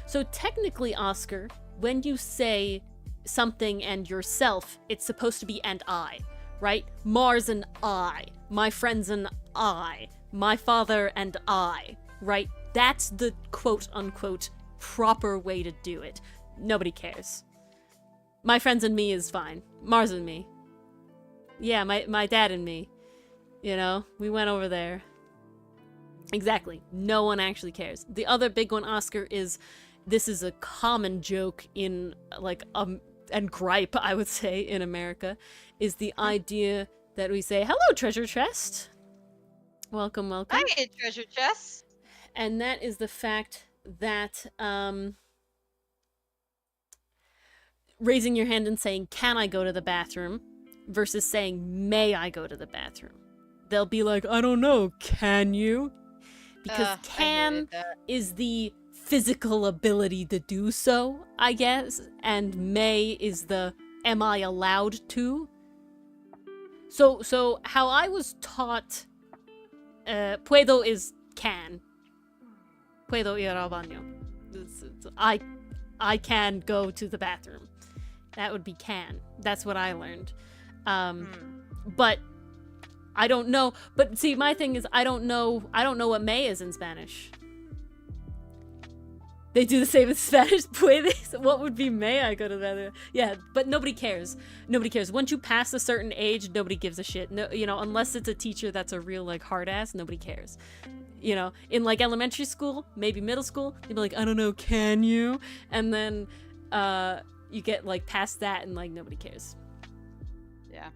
So technically, Oscar, when you say something and yourself, it's supposed to be and I, right? Mars and I, my friends and I, my father and I, right? That's the quote-unquote proper way to do it. Nobody cares. My friends and me is fine. Mars and me. Yeah, my dad and me. You know, we went over there. Exactly. No one actually cares. The other big one, Oscar, is this is a common joke in, like, and gripe, I would say, in America, is the idea that we say, hello, treasure chest. Welcome, welcome. Hi, treasure chest. And that is the fact that raising your hand and saying, "Can I go to the bathroom?" versus saying, "May I go to the bathroom?" They'll be like, "I don't know, can you?" Because can is the physical ability to do so, I guess, and may is the am I allowed to? So how I was taught, puedo is can. Puedo ir al baño. I can go to the bathroom. That would be can. That's what I learned. But I don't know. But see, my thing is I don't know what may is in Spanish. They do the same in Spanish. Puedes. What would be may I go to the bathroom? Yeah, but nobody cares. Nobody cares. Once you pass a certain age, nobody gives a shit. No, you know, unless it's a teacher that's a real like hard ass, nobody cares. You know, in like elementary school, maybe middle school, they'd be like, I don't know, can you? And then you get like past that and like nobody cares. Yeah.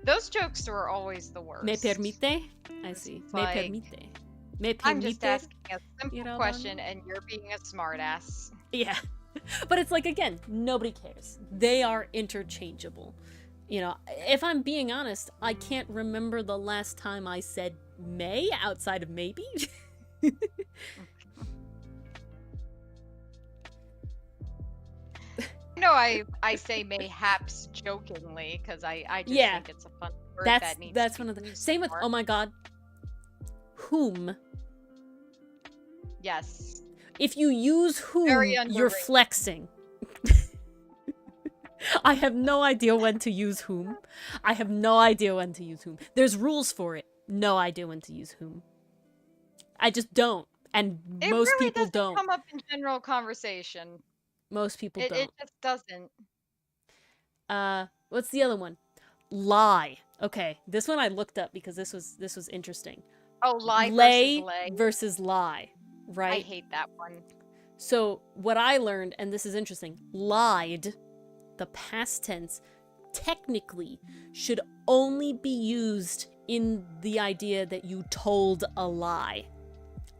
Those jokes were always the worst. Me permite? I see. Me Like, permite. Me permite. I'm just asking a simple question and you're being a smartass. Yeah. But it's like, again, nobody cares. They are interchangeable. You know, if I'm being honest, I can't remember the last time I said may outside of maybe. No, I say mayhaps jokingly because I just think it's a fun word that needs that's to one of the be used same with more. oh my god. Whom? Yes. If you use whom, Very you're underrated. flexing. I have no idea when to use whom. I have no idea when to use whom. There's rules for it. No idea when to use whom. I just don't. And It most really people doesn't don't. come up in general conversation. Most people It don't. just doesn't. What's the other one? Lie. Okay, this one I looked up because this was interesting. Oh, lie Lay versus lay. versus lie, right? I hate that one. So what I learned, and this is interesting, lied, the past tense, technically should only be used in the idea that you told a lie.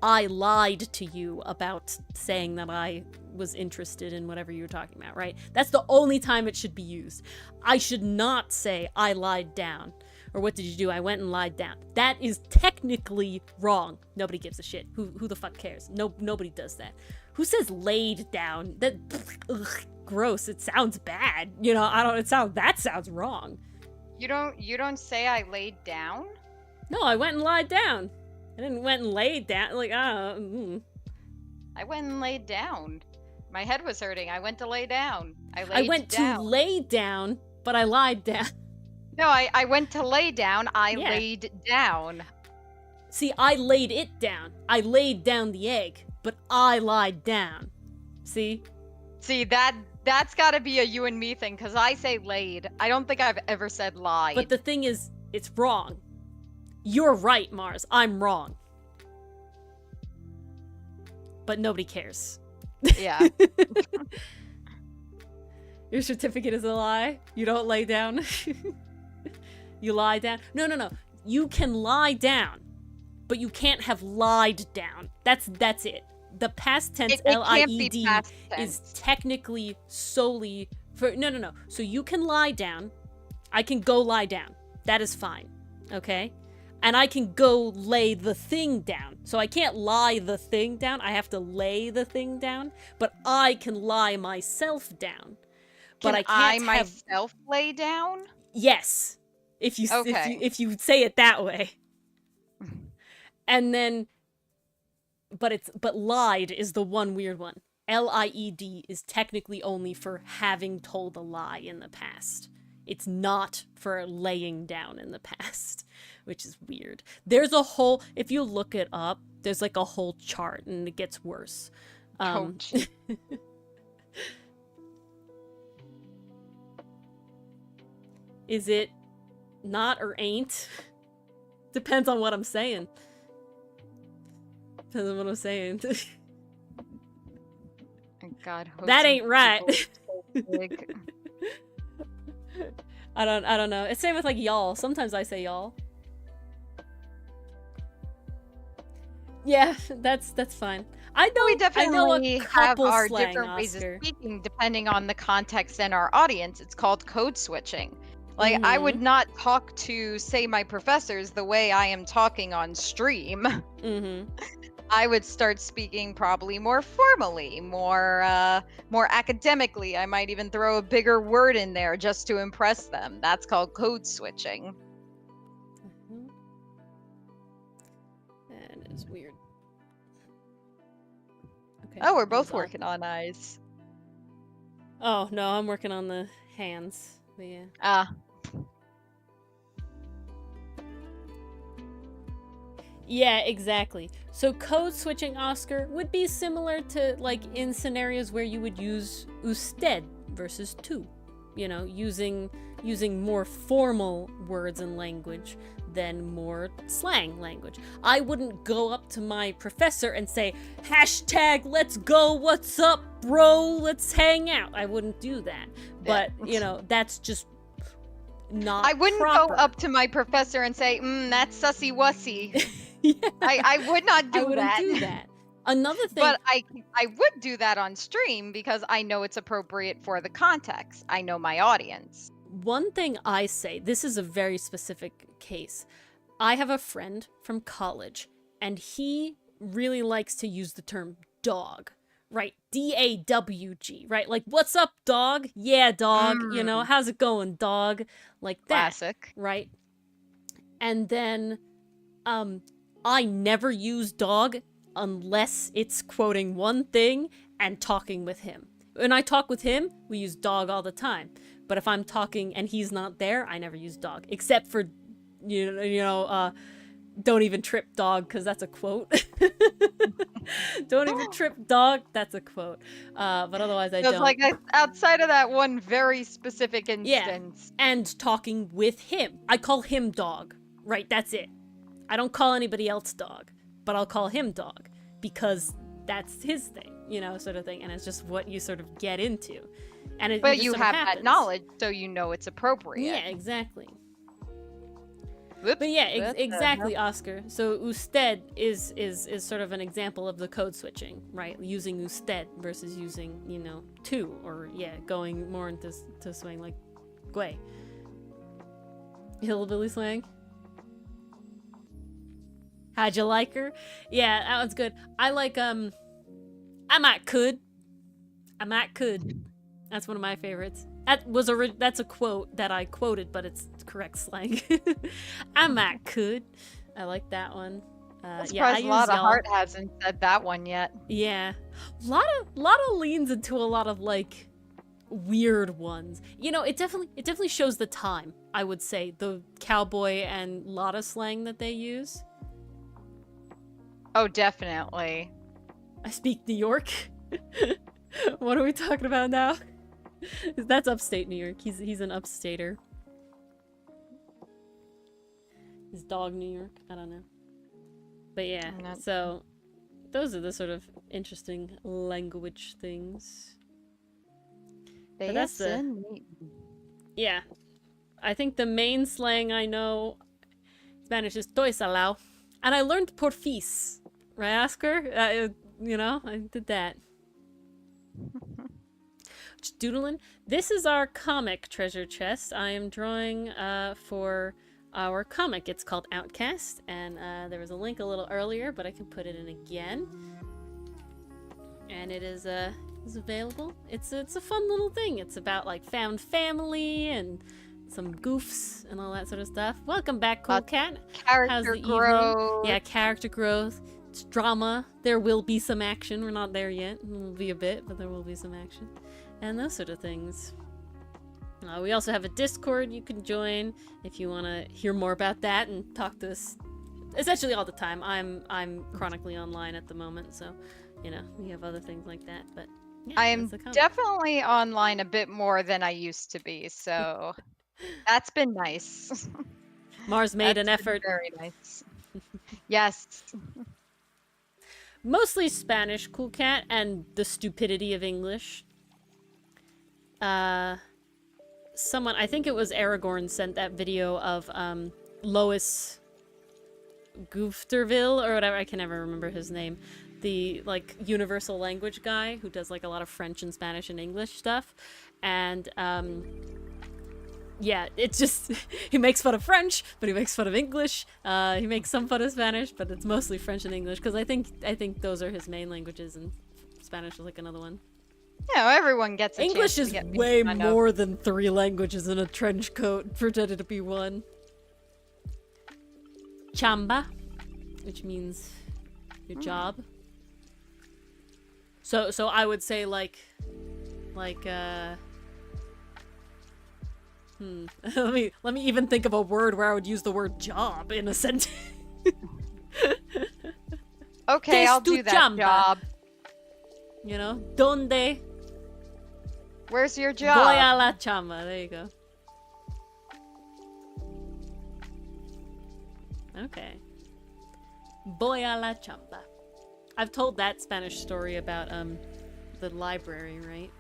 I lied to you about saying that I was interested in whatever you were talking about, right? That's the only time it should be used. I should not say I lied down. Or what did you do? I went and lied down. That is technically wrong. Nobody gives a shit. Who the fuck cares? Nobody does that. Who says laid down? That ugh, gross. It sounds bad. You know, that sounds wrong. You don't say I laid down? No, I went and lied down. I didn't went and laid down. Like, I went and laid down. My head was hurting. I went to lay down. I went to lay down, but I lied down. No, I went to lay down. I Yeah. laid down. See, I laid it down. I laid down the egg, but I lied down. See? See, that's got to be a you and me thing, because I say laid. I don't think I've ever said lied. But the thing is, it's wrong. You're right, Mars. I'm wrong. But nobody cares. Yeah. Your certificate is a lie? You don't lay down? You lie down? No. You can lie down, but you can't have lied down. That's it. The past tense, It can't be L-I-E-D, past is tense. technically solely for... No. So you can lie down. I can go lie down. That is fine. Okay? And I can go lay the thing down. So I can't lie the thing down. I have to lay the thing down. But I can lie myself down. But I can't myself lay down? Yes. If you say it that way. And then but lied is the one weird one. L-I-E-D is technically only for having told a lie in the past. It's not for laying down in the past, which is weird. There's a whole, if you look it up, there's like a whole chart and it gets worse. Ouch. Is it not or ain't? Depends on what I'm saying. Depends on what I'm saying. God, that ain't right. So big. I don't know. It's same with like y'all. Sometimes I say y'all. Yeah, that's fine. I We know a definitely have couple our slang, different ways of Oscar. speaking depending on the context and our audience. It's called code switching. Like, I would Mm-hmm. not talk to, say, my professors the way I am talking on stream. Mm-hmm. I would start speaking probably more formally, more academically. I might even throw a bigger word in there just to impress them. That's called code switching. That is weird. Okay. Oh, we're that was both odd. working on eyes. Oh no, I'm working on the hands. But yeah. Ah, Yeah, exactly. So code switching, Oscar, would be similar to like in scenarios where you would use usted versus tu. You know, using more formal words and language than more slang language. I wouldn't go up to my professor and say, hashtag let's go, what's up, bro, let's hang out. I wouldn't do that. But, you know, that's just not I wouldn't proper. go up to my professor and say, that's sussy wussy. Yeah, I would not do I wouldn't that. do that. Another thing, But I would do that on stream because I know it's appropriate for the context. I know my audience. one thing I say, this is a very specific case. I have a friend from college, and he really likes to use the term dog, right? DAWG, right? Like, what's up, dog? Yeah, dog. You know, how's it going, dog? Like that, Classic. right? And then, I never use dog unless it's quoting one thing and talking with him. When I talk with him, we use dog all the time. But if I'm talking and he's not there, I never use dog, except for don't even trip dog, because that's a quote. Don't even trip dog, that's a quote. But otherwise I don't. Like outside of that one very specific instance. Yeah, and talking with him. I call him dog, right? That's it. I don't call anybody else dog, but I'll call him dog because that's his thing, you know, sort of thing. And it's just what you sort of get into. And it But just you sort of have happens. that knowledge, so you know it's appropriate. Yeah, exactly. Whoops, But yeah, what the exactly, hell? Oscar. So usted is sort of an example of the code switching, right? Using usted versus using, you know, tu, or yeah, going more into swing like gui. Hillbilly slang. How'd you like her? Yeah, that one's good. I like I might could. That's one of my favorites. That's a quote that I quoted, but it's correct slang. I might could. I like that one. I'm Yeah, I surprised use a lot of y'all. heart hasn't said that one yet. Yeah, lot of leans into a lot of like weird ones. You know, it definitely shows the time. I would say the cowboy and Lotta slang that they use. Oh, definitely. I speak New York. What are we talking about now? That's upstate New York. He's an upstater. His dog New York. I don't know. But yeah, so those are the sort of interesting language things. But that's yeah. I think the main slang I know Spanish is "Estoy salao," and I learned porfis. Right, Oscar? You know, I did that. Just doodling. This is our comic treasure chest. I am drawing for our comic. It's called Outcast, and there was a link a little earlier, but I can put it in again. And it is available. It's a fun little thing. It's about like found family and some goofs and all that sort of stuff. Welcome back, Cool Cat. Character growth. Yeah, character growth. It's drama. There will be some action. We're not there yet. It will be a bit, but there will be some action. And those sort of things. We also have a Discord you can join if you want to hear more about that and talk to us essentially all the time. I'm chronically online at the moment, so you know we have other things like that. But yeah, I am definitely online a bit more than I used to be, so that's been nice. Mars made an effort. Very nice. Yes. Mostly Spanish, Cool Cat, and the stupidity of English. Someone, I think it was Aragorn, sent that video of Lois Goofterville or whatever. I can never remember his name. The like universal language guy who does like a lot of French and Spanish and English stuff, and yeah, it's just he makes fun of French, but he makes fun of English. He makes some fun of Spanish, but it's mostly French and English because I think those are his main languages, and Spanish is like another one. Yeah, everyone gets a English chance is to get way kind of- more than 3 languages in a trench coat pretended to be one. Chamba, which means your job. So I would say like let me even think of a word where I would use the word job in a sentence. Okay, I'll do that chamba? job. You know, donde Where's your voy job? a la chamba. There you go. Okay. Voy a la chamba. I've told that Spanish story about the library, right?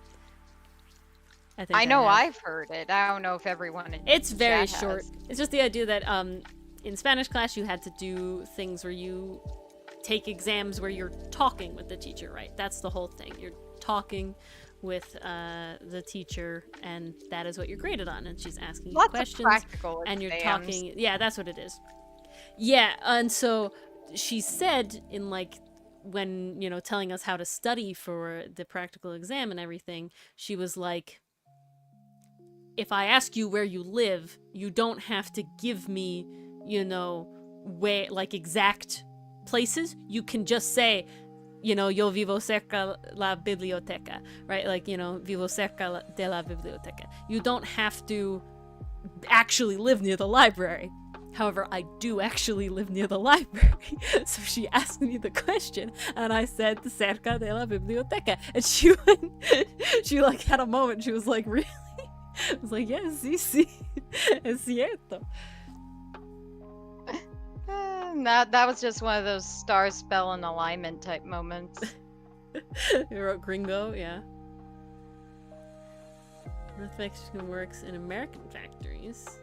I know have. I've heard it. I don't know if everyone in It's very chat short. has. It's just the idea that in Spanish class you had to do things where you take exams where you're talking with the teacher, right? That's the whole thing. You're talking with the teacher, and that is what you're graded on. And she's asking you Lots questions, of practical and you're exams. talking. Yeah, that's what it is. Yeah, and so she said in like when telling us how to study for the practical exam and everything, she was like, if I ask you where you live, you don't have to give me, where, like, exact places. You can just say, yo vivo cerca la biblioteca, right? Like, vivo cerca de la biblioteca. You don't have to actually live near the library. However, I do actually live near the library. So she asked me the question, and I said cerca de la biblioteca. And she like had a moment. She was like, really? I was like, yes, sí, es cierto. That was just one of those star spell and alignment type moments. You wrote gringo, yeah. North Mexican works in American factories.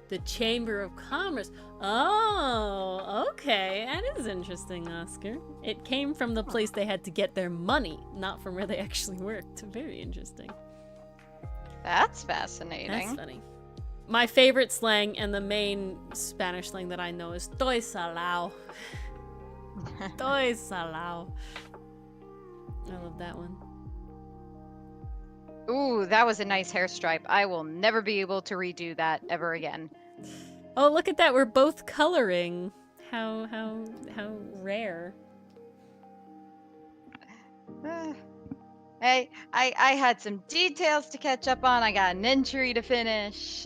The Chamber of Commerce. Oh, okay. That is interesting, Oscar. It came from the place they had to get their money, not from where they actually worked. Very interesting. That's fascinating. That's funny. My favorite slang and the main Spanish slang that I know is "Estoy salao." Estoy salao. I love that one. Ooh, that was a nice hair stripe. I will never be able to redo that ever again. Oh, look at that. We're both coloring. How rare. Hey, I had some details to catch up on. I got an entry to finish.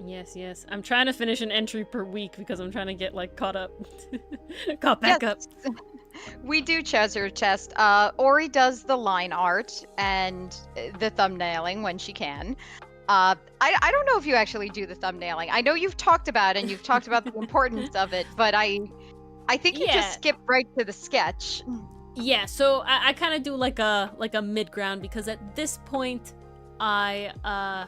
Yes. I'm trying to finish an entry per week because I'm trying to get like caught up. Caught back up. We do treasure chest. Ori does the line art and the thumbnailing when she can. I don't know if you actually do the thumbnailing. I know you've talked about it and you've talked about the importance of it, but I think you just skip right to the sketch. Yeah, so I kind of do like a mid ground because at this point I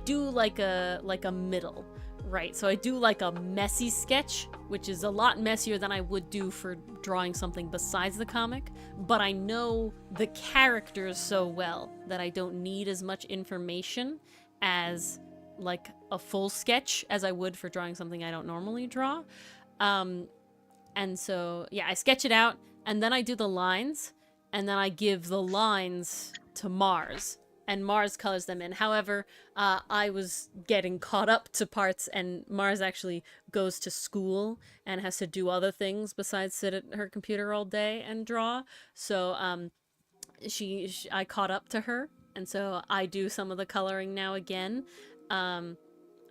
do like a middle, right? So I do like a messy sketch, which is a lot messier than I would do for drawing something besides the comic, but I know the characters so well that I don't need as much information as like a full sketch as I would for drawing something I don't normally draw. And so, yeah, I sketch it out, and then I do the lines, and then I give the lines to Mars, and Mars colors them in. However, I was getting caught up to parts, and Mars actually goes to school and has to do other things besides sit at her computer all day and draw. So I caught up to her, and so I do some of the coloring now again. I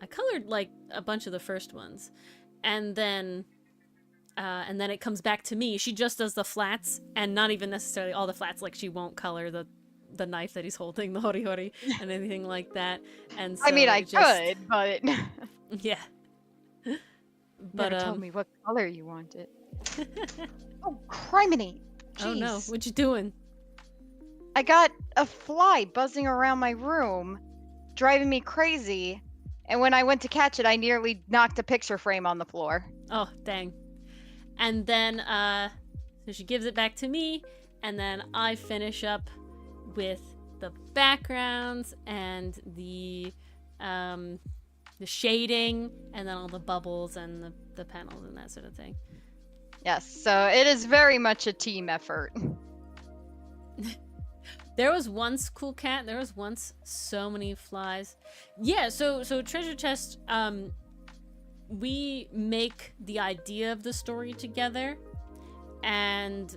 colored like a bunch of the first ones, and then it comes back to me. She just does the flats, and not even necessarily all the flats. Like, she won't color the knife that he's holding, the hori hori, and anything like that. And so I mean, I could, but yeah. But never told me what color you wanted. Oh, criminy! Jeez. Oh no, what you doing? I got a fly buzzing around my room, driving me crazy, And when I went to catch it, I nearly knocked a picture frame on the floor. Oh, dang. And then, so she gives it back to me, and then I finish up with the backgrounds and the shading, and then all the bubbles and the panels and that sort of thing. Yes, so it is very much a team effort. There was once Cool Cat. There was once so many flies. Yeah. So treasure chest. We make the idea of the story together, and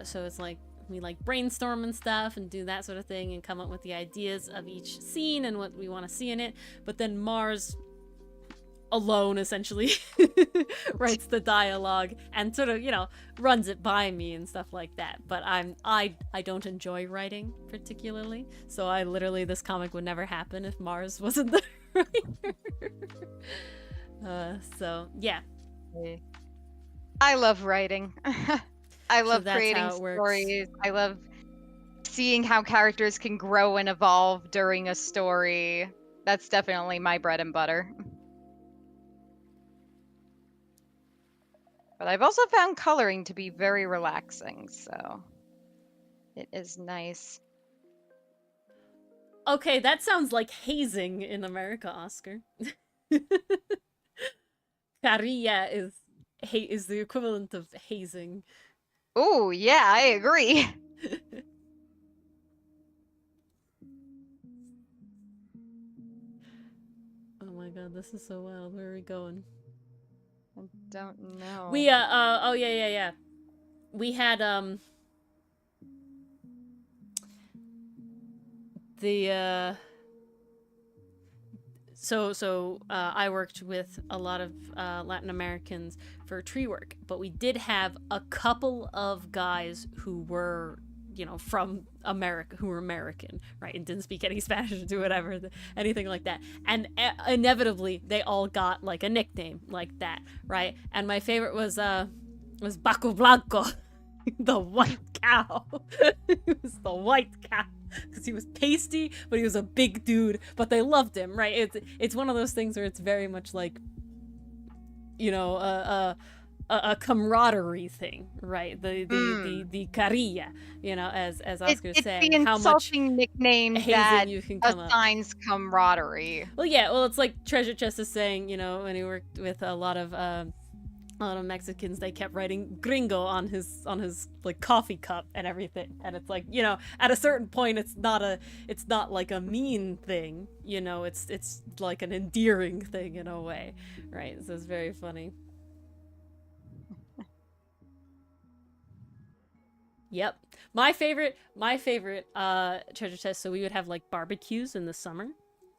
so it's like we like brainstorm and stuff and do that sort of thing and come up with the ideas of each scene and what we want to see in it. But then Mars alone essentially writes the dialogue and sort of, you know, runs it by me and stuff like that. But I don't enjoy writing particularly, so I literally, this comic would never happen if Mars wasn't the writer. So yeah, I love writing. I love that's creating how it works. stories. I love seeing how characters can grow and evolve during a story. That's definitely my bread and butter. But I've also found coloring to be very relaxing, so it is nice. Okay, that sounds like hazing in America, Oscar. Carilla is the equivalent of hazing. Oh, yeah, I agree. Oh my god, this is so wild. Where are we going? I don't know. We oh yeah. We had the so I worked with a lot of Latin Americans for tree work, but we did have a couple of guys who were, you know, from America, who were American, right, and didn't speak any Spanish or do whatever, anything like that. And inevitably, they all got like a nickname like that, right? And my favorite was Baco Blanco, the white cow. He was the white cow because he was pasty, but he was a big dude. But they loved him, right? It's one of those things where it's very much like, you know, a camaraderie thing, right? The carilla, you know, as Oscar it's saying, the how much insulting nickname hazing that you can come up. assigns camaraderie. Well, yeah, well, it's like Treasure Chest is saying, you know, when he worked with a lot of Mexicans, they kept writing gringo on his like coffee cup and everything, and it's like, you know, at a certain point it's not like a mean thing, you know, it's like an endearing thing in a way, right? So it's very funny. Yep. My favorite treasure chest, so we would have like barbecues in the summer,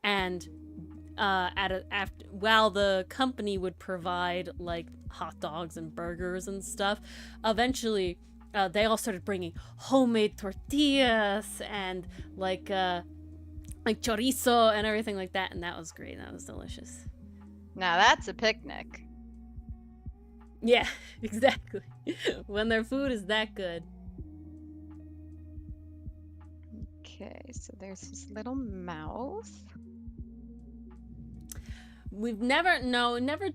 and while the company would provide like hot dogs and burgers and stuff, eventually they all started bringing homemade tortillas and like chorizo and everything like that, and that was great. That was delicious. Now that's a picnic. Yeah, exactly. When their food is that good. Okay, so there's this little mouth. We've never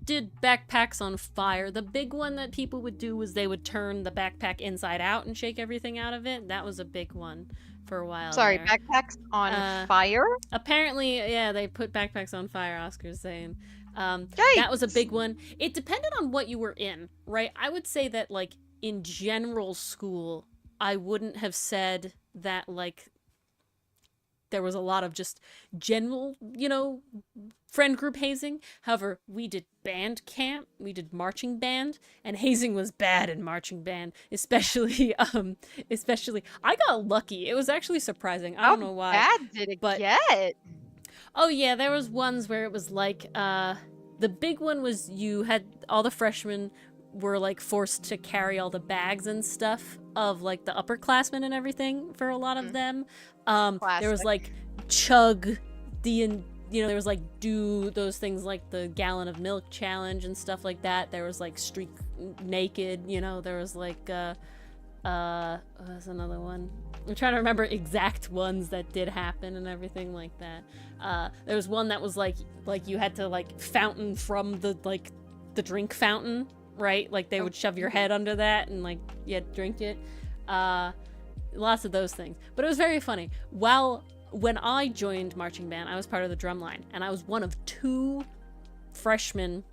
did backpacks on fire. The big one that people would do was they would turn the backpack inside out and shake everything out of it. That was a big one for a while. Sorry, there. backpacks on fire? Apparently, yeah, they put backpacks on fire, Oscar's saying. Yikes. That was a big one. It depended on what you were in, right? I would say that, like, in general school, I wouldn't have said that, like, there was a lot of just general, you know, friend group hazing. However, we did band camp, we did marching band, and hazing was bad in marching band, especially I got lucky. It was actually surprising. I don't know why. How bad did it get? Oh yeah, there was ones where it was like the big one was you had all the freshmen were like forced to carry all the bags and stuff of like the upperclassmen and everything for a lot of them. There was like chug you know, there was like do those things like the gallon of milk challenge and stuff like that. There was like streak naked, you know, there was like what was another one? I'm trying to remember exact ones that did happen and everything like that. There was one that was like you had to like fountain from the drink fountain, right? Like they would shove your head under that and like you had to drink it. Lots of those things. But it was very funny. When I joined marching band, I was part of the drum line, and I was one of 2 freshmen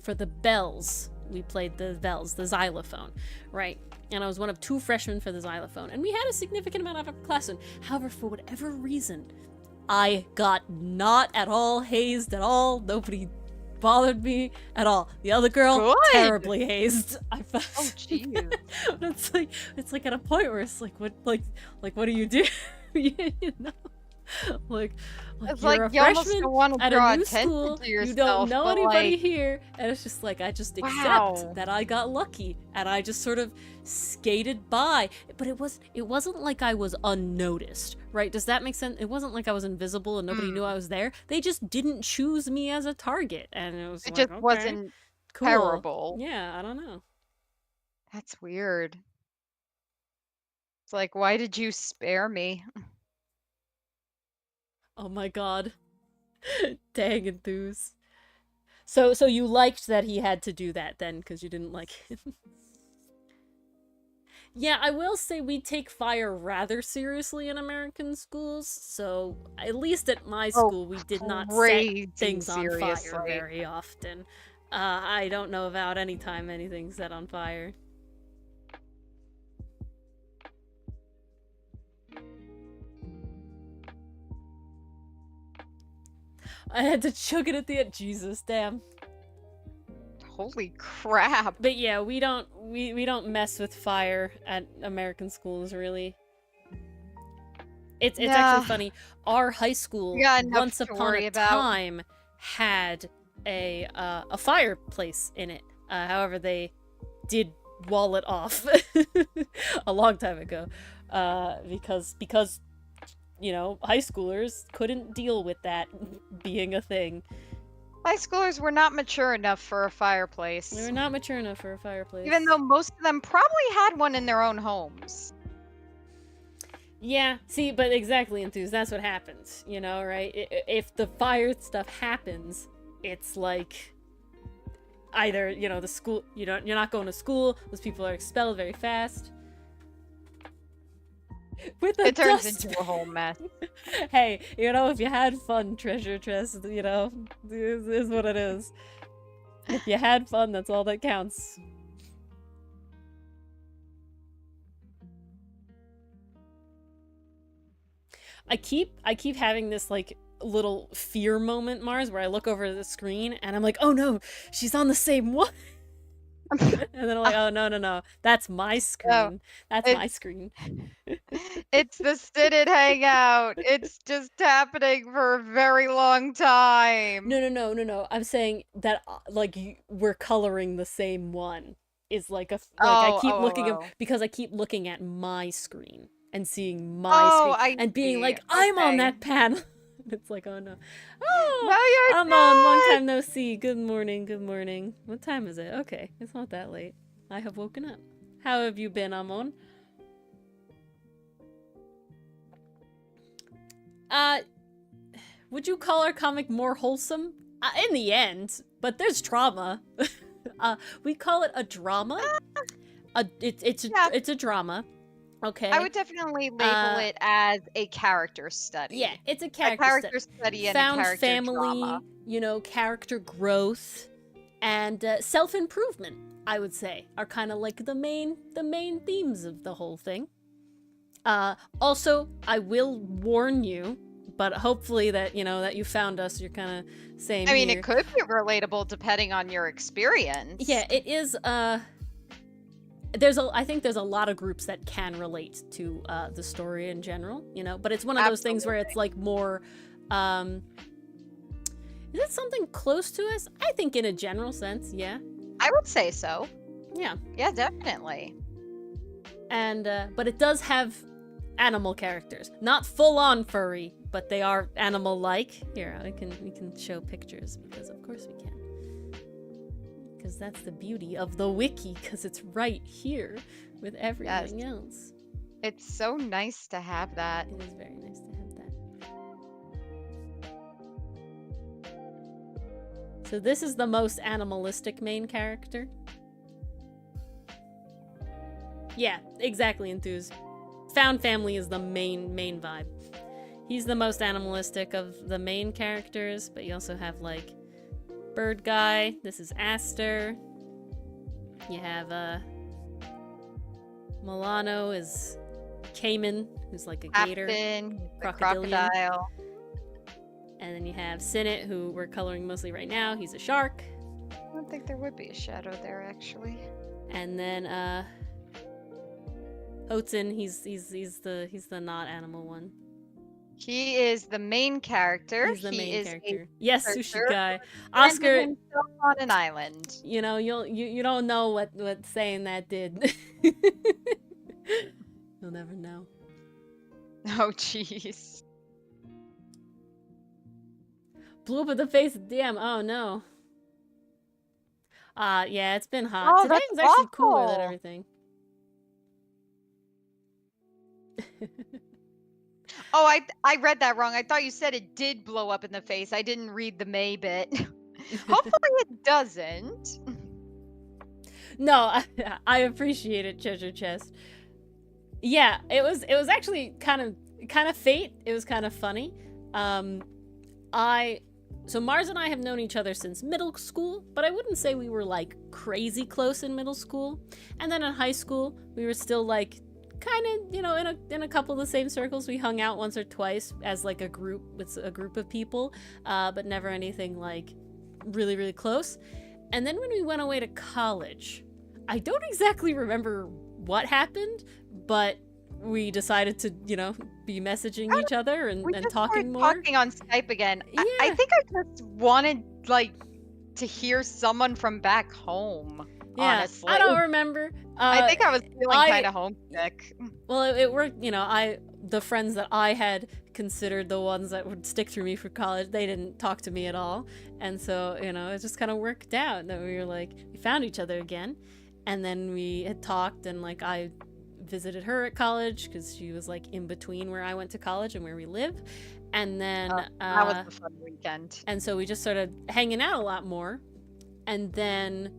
for the bells. We played the bells, the xylophone, right? And I was one of 2 freshmen for the xylophone, and we had a significant amount of our class. And however, for whatever reason, I got not at all hazed at all. Nobody bothered me at all. The other girl, Good. terribly hazed. I felt. Oh, jeez. it's like at a point where it's like, what do you do? You know, like It's you're like a you almost freshman don't want to at draw a new attention school. to yourself. You don't know but, anybody like, here, and it's just like I just accept Wow. that I got lucky, and I just sort of skated by. But it wasn't like I was unnoticed, right? Does that make sense? It wasn't like I was invisible and nobody knew I was there. They just didn't choose me as a target, and it was It like, just okay, wasn't cool. terrible. Yeah, I don't know. That's weird. It's like, why did you spare me? Oh my god. Dang enthuse. So you liked that he had to do that then, because you didn't like him. Yeah, I will say we take fire rather seriously in American schools, so at least at my school we did not set Crazy things on fire seriously. very often. I don't know about any time anything's set on fire. I had to chug it at the end. Jesus, damn. Holy crap. But yeah, we don't mess with fire at American schools, really. It's actually funny. Our high school once upon a time had a fireplace in it. However, they did wall it off a long time ago, because you know, high schoolers couldn't deal with that being a thing. High schoolers were not mature enough for a fireplace. They were not mature enough for a fireplace. Even though most of them probably had one in their own homes. Yeah, see, but exactly, Enthuse, that's what happens, you know, right? If the fire stuff happens, it's like either, you know, the school, you're not going to school, those people are expelled very fast. With it turns into a whole mess. Hey, you know, if you had fun, treasure chest, you know, this is what it is. If you had fun, that's all that counts. I keep having this like little fear moment, Mars, where I look over the screen and I'm like, oh no, she's on the same one. And then I'm like, oh no, that's my screen. That's my screen. It's the Sided Hangout. It's just happening for a very long time. No. I'm saying that like we're coloring the same one. Is like I keep looking because I keep looking at my screen and seeing my screen and being like, I'm on that panel. It's like, oh no. Oh, no, you're I'm not. on. Long time no see. Good morning. What time is it? Okay, it's not that late. I have woken up. How have you been, Amon? Would you call our comic more wholesome? In the end, but there's trauma. We call it a drama. It's a drama. Okay. I would definitely label it as a character study. Yeah, it's a character study and found a character family, drama. You know, character growth, and self-improvement, I would say, are kind of like the main themes of the whole thing. Also, I will warn you, but hopefully that, you know, that you found us, you're kind of same I mean, here. it could be relatable depending on your experience. Yeah, it is, I think there's a lot of groups that can relate to the story in general, you know, but it's one of those things where it's like more, is it something close to us? I think in a general sense, yeah. I would say so. Yeah. Yeah, definitely. And, but it does have animal characters. Not full-on furry, but they are animal-like. Here, we can show pictures, because of course we can. Because that's the beauty of the wiki, because it's right here with everything else. It's so nice to have that. It is very nice to have that. So this is the most animalistic main character. Yeah, exactly, Enthuse. Found family is the main vibe. He's the most animalistic of the main characters, but you also have, like, Bird Guy. This is Aster. You have, Milano is Cayman, who's like a gator. Captain, the crocodilian. crocodile. And then you have Sinnit, who we're coloring mostly right now. He's a shark. I don't think there would be a shadow there, actually. And then, Hotsun, he's the not animal one. He is the main character. He's the he main is character. A Yes, searcher Sushi Guy. who landed Oscar, himself on an island. you know, you don't know what saying that did. You'll never know. Oh, jeez. Blew up in the face of DM. Oh no. Yeah, it's been hot. Oh, Today's that's actually cooler than awful. everything. Oh, I read that wrong. I thought you said it did blow up in the face. I didn't read the May bit. Hopefully it doesn't. No, I appreciate it, Treasure Chest. Yeah, it was actually kind of fate. It was kind of funny. So Mars and I have known each other since middle school, but I wouldn't say we were like crazy close in middle school. And then in high school, we were still like kind of, you know, in a couple of the same circles. We hung out once or twice as like a group with a group of people, but never anything like really, really close. And then when we went away to college, I don't exactly remember what happened, but we decided to, you know, be messaging each other and We just talking started more. talking on Skype again. I Yeah. think I just wanted, like, to hear someone from back home, Yeah, honestly. I don't remember. I think I was feeling I- kind of homesick. Well, it worked, you know, the friends that I had considered the ones that would stick through me for college, they didn't talk to me at all. And so, you know, it just kind of worked out that we were like, we found each other again. And then we had talked, and like I visited her at college because she was like in between where I went to college and where we live. And then, That was a fun weekend. and so we just started hanging out a lot more. And then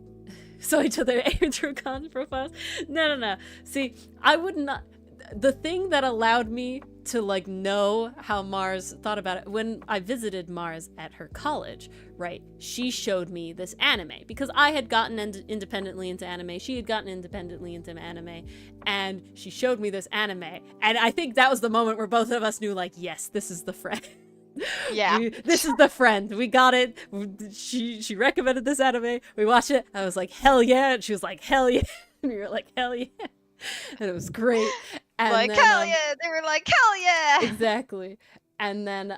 saw each other through con profiles. No. See, I would not. The thing that allowed me to like know how Mars thought about it, when I visited Mars at her college, right? She showed me this anime because I had gotten independently into anime. She had gotten independently into anime, and she showed me this anime. And I think that was the moment where both of us knew, like, yes, this is the friend. Yeah. This is the friend. We got it. She recommended this anime. We watched it. I was like, hell yeah. And she was like, hell yeah. And we were like, hell yeah. And it was great. And Like, then, hell yeah! They were like, hell yeah! Exactly. And then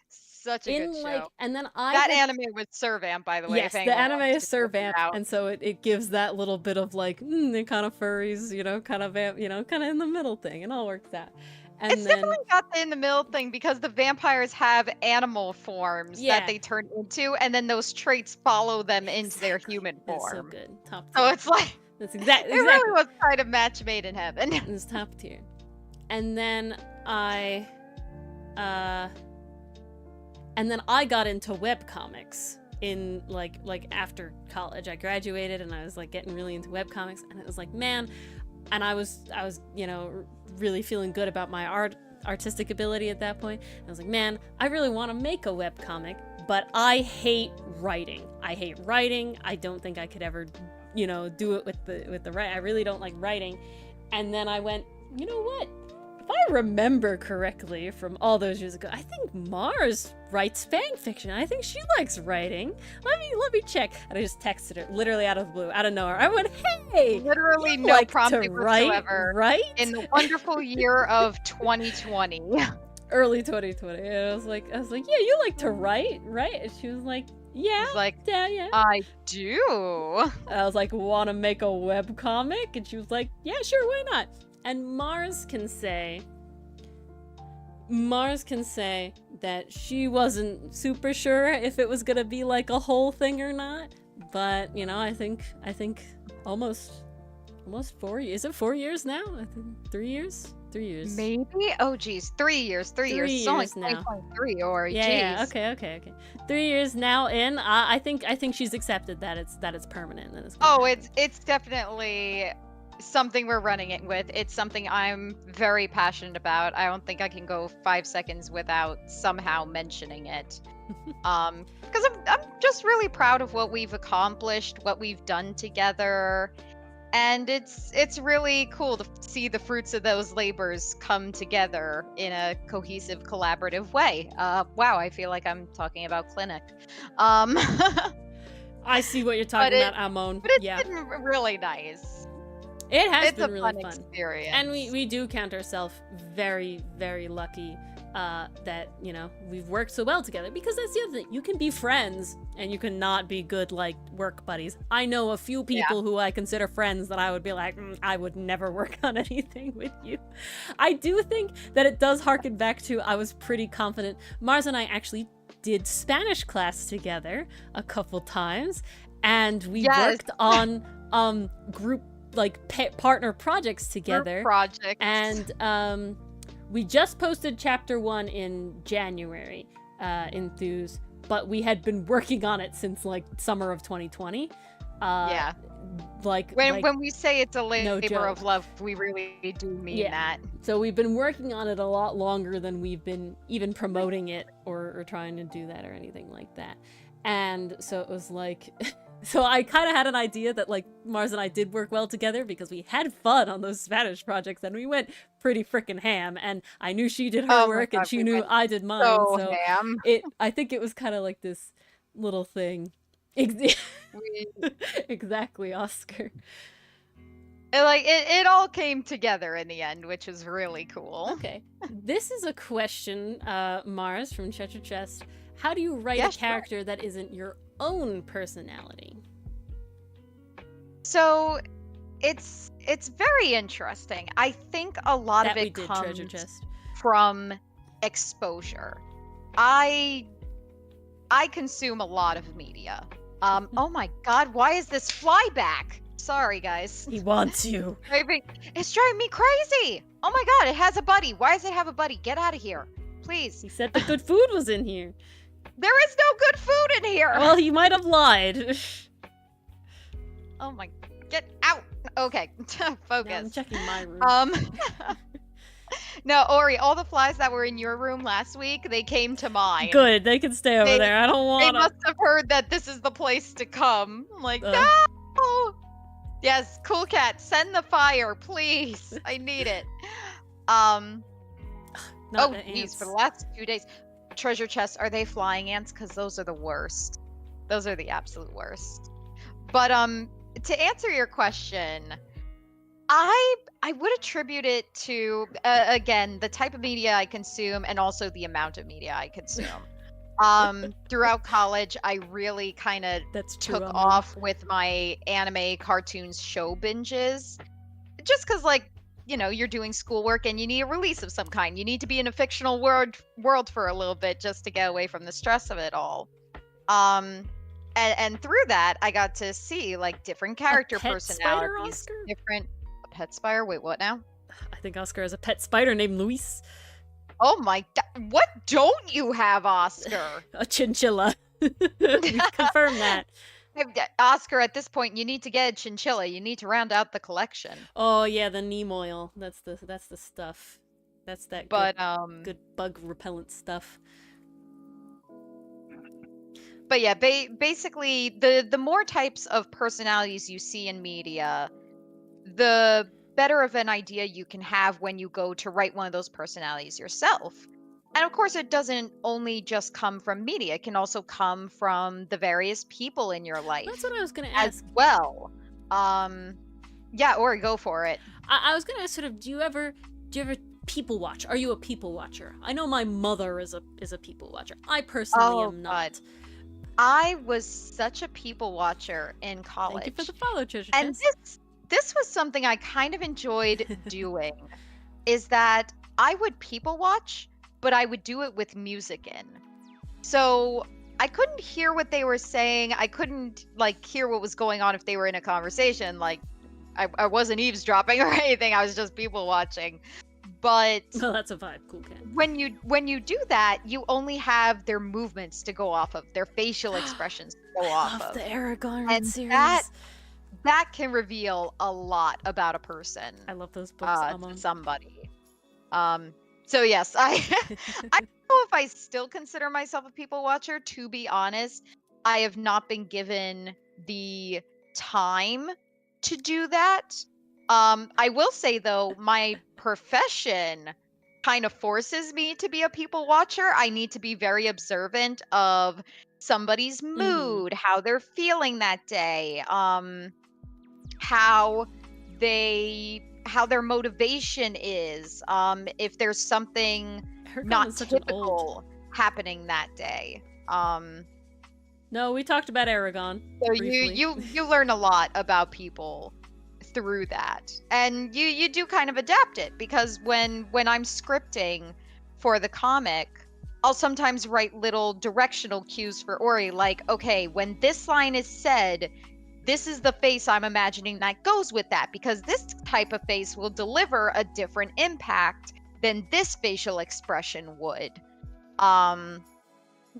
Such a good show. and then That anime was Servamp, by the way. Yes, if the anyone anime wants is to check it Servamp, out. and so it gives that little bit of like, they're kind of furries, you know, kind of in the middle thing. It all works out. And It's then definitely got the in the middle thing because the vampires have animal forms Yeah. that they turn into, and then those traits follow them into their human it's so form. good. Top So tier. it's like That's it exactly. really was kind of match made in heaven. It's top tier. And then I got into webcomics in like after college. I graduated and I was like getting really into webcomics, and it was like, man, and I was you know, really feeling good about my artistic ability at that point. I was like, man, I really want to make a webcomic, but I hate writing. I don't think I could ever, you know, do it with the write. I really don't like writing. And then I went, you know what? If I remember correctly from all those years ago, I think Mars writes fan fiction. I think she likes writing. Let me check. And I just texted her, literally out of the blue, out of nowhere. I went, hey, Literally you no like prompting to write, whatsoever. right? In the wonderful year of 2020. Early 2020. And I was like, yeah, you like to write, right? And she was like, yeah, It's like, yeah. I do. And I was like, want to make a webcomic? And she was like, yeah, sure, why not? And Mars can say that she wasn't super sure if it was gonna be like a whole thing or not, but you know, I think almost almost 4 years. Is it 4 years now? I think 3 years. 3 years. Maybe? Oh, geez. 3 years. 3 years. It's only years now. 2023, or Yeah. geez. Okay. 3 years now in. I think she's accepted that it's permanent and it's. Oh, it's definitely something we're running it with. It's something I'm very passionate about. I don't think I can go 5 seconds without somehow mentioning it. Because I'm just really proud of what we've accomplished, what we've done together. And it's really cool to see the fruits of those labors come together in a cohesive, collaborative way. Wow, I feel like I'm talking about clinic. I see what you're talking about, Amon. But it's been really nice. It has It's been a really fun fun. experience. And we do count ourselves very, very lucky that, you know, we've worked so well together. Because that's the other thing. You can be friends and you can not be good, like, work buddies. I know a few people who I consider friends that I would be like, I would never work on anything with you. I do think that it does harken back to, I was pretty confident. Mars and I actually did Spanish class together a couple times. And we worked on group, like, partner projects together. Group projects. And we just posted chapter 1 in January, Enthuse, but we had been working on it since, like, summer of 2020. Like when we say it's a labor of joke. love, we really do mean that. So we've been working on it a lot longer than we've been even promoting it or trying to do that or anything like that. And so it was like, so I kind of had an idea that, like, Mars and I did work well together because we had fun on those Spanish projects and we went pretty freaking ham. And I knew she did her work and she knew I did mine. So ham. I think it was kind of like this little thing. Exactly, Oscar. It all came together in the end, which is really cool. Okay. This is a question, Mars from Treasure Chest. How do you write a character that isn't your own personality? So it's very interesting. I think a lot of it comes from exposure. I consume a lot of media. Oh my god, why is this fly back? Sorry, guys. He wants you. It's driving me crazy. Oh my god, it has a buddy. Why does it have a buddy? Get out of here, please. He said the good food was in here. There is no good food in here. Well, he might have lied. Oh my, get out. Okay, focus. Now I'm checking my room. No, Ori, all the flies that were in your room last week, they came to mine. Good, they can stay over there. I don't want They must have heard that this is the place to come. I'm like, no! Yes, Cool Cat, send the fire, please. I need it. Geez, for the last 2 days. Treasure chests, are they flying ants? Because those are the worst. Those are the absolute worst. But to answer your question, I would attribute it to again the type of media I consume and also the amount of media I consume. Throughout college, I really kind of took off with my anime, cartoons, show binges, just because, like, you know, you're doing schoolwork and you need a release of some kind. You need to be in a fictional world for a little bit just to get away from the stress of it all. And through that, I got to see, like, different character personalities, different pet spider. Wait, what now? I think Oscar has a pet spider named Luis. Oh my god! What don't you have, Oscar? A chinchilla. We've confirmed that. Oscar, at this point, you need to get a chinchilla. You need to round out the collection. Oh yeah, the neem oil. That's the stuff. That's that. Good bug repellent stuff. But yeah, basically, the more types of personalities you see in media, the better of an idea you can have when you go to write one of those personalities yourself. And of course, it doesn't only just come from media. It can also come from the various people in your life. That's what I was going to ask. As well. Yeah, or go for it. I was going to ask, sort of, do you ever people watch? Are you a people watcher? I know my mother is a people watcher. I personally am not. God. I was such a people watcher in college. Thank you for the follow, Treasure And this was something I kind of enjoyed doing, is that I would people watch, but I would do it with music in. So I couldn't hear what they were saying. I couldn't, like, hear what was going on if they were in a conversation, like, I wasn't eavesdropping or anything. I was just people watching. But Oh, that's a vibe. Cool cat. when you do that, you only have their movements to go off of, their facial expressions to go I off love of. the Aragon And series. that can reveal a lot about a person. I love those books. To somebody. So yes, I I don't know if I still consider myself a people watcher. To be honest, I have not been given the time to do that. I will say though, my profession kind of forces me to be a people watcher. I need to be very observant of somebody's mood, how they're feeling that day, how their motivation is, if there's something Aragon not is such an typical happening that day. No, we talked about Aragon. So briefly. you learn a lot about people through that, and you do kind of adapt it, because when I'm scripting for the comic, I'll sometimes write little directional cues for Ori, like, okay, when this line is said, this is the face I'm imagining that goes with that, because this type of face will deliver a different impact than this facial expression would.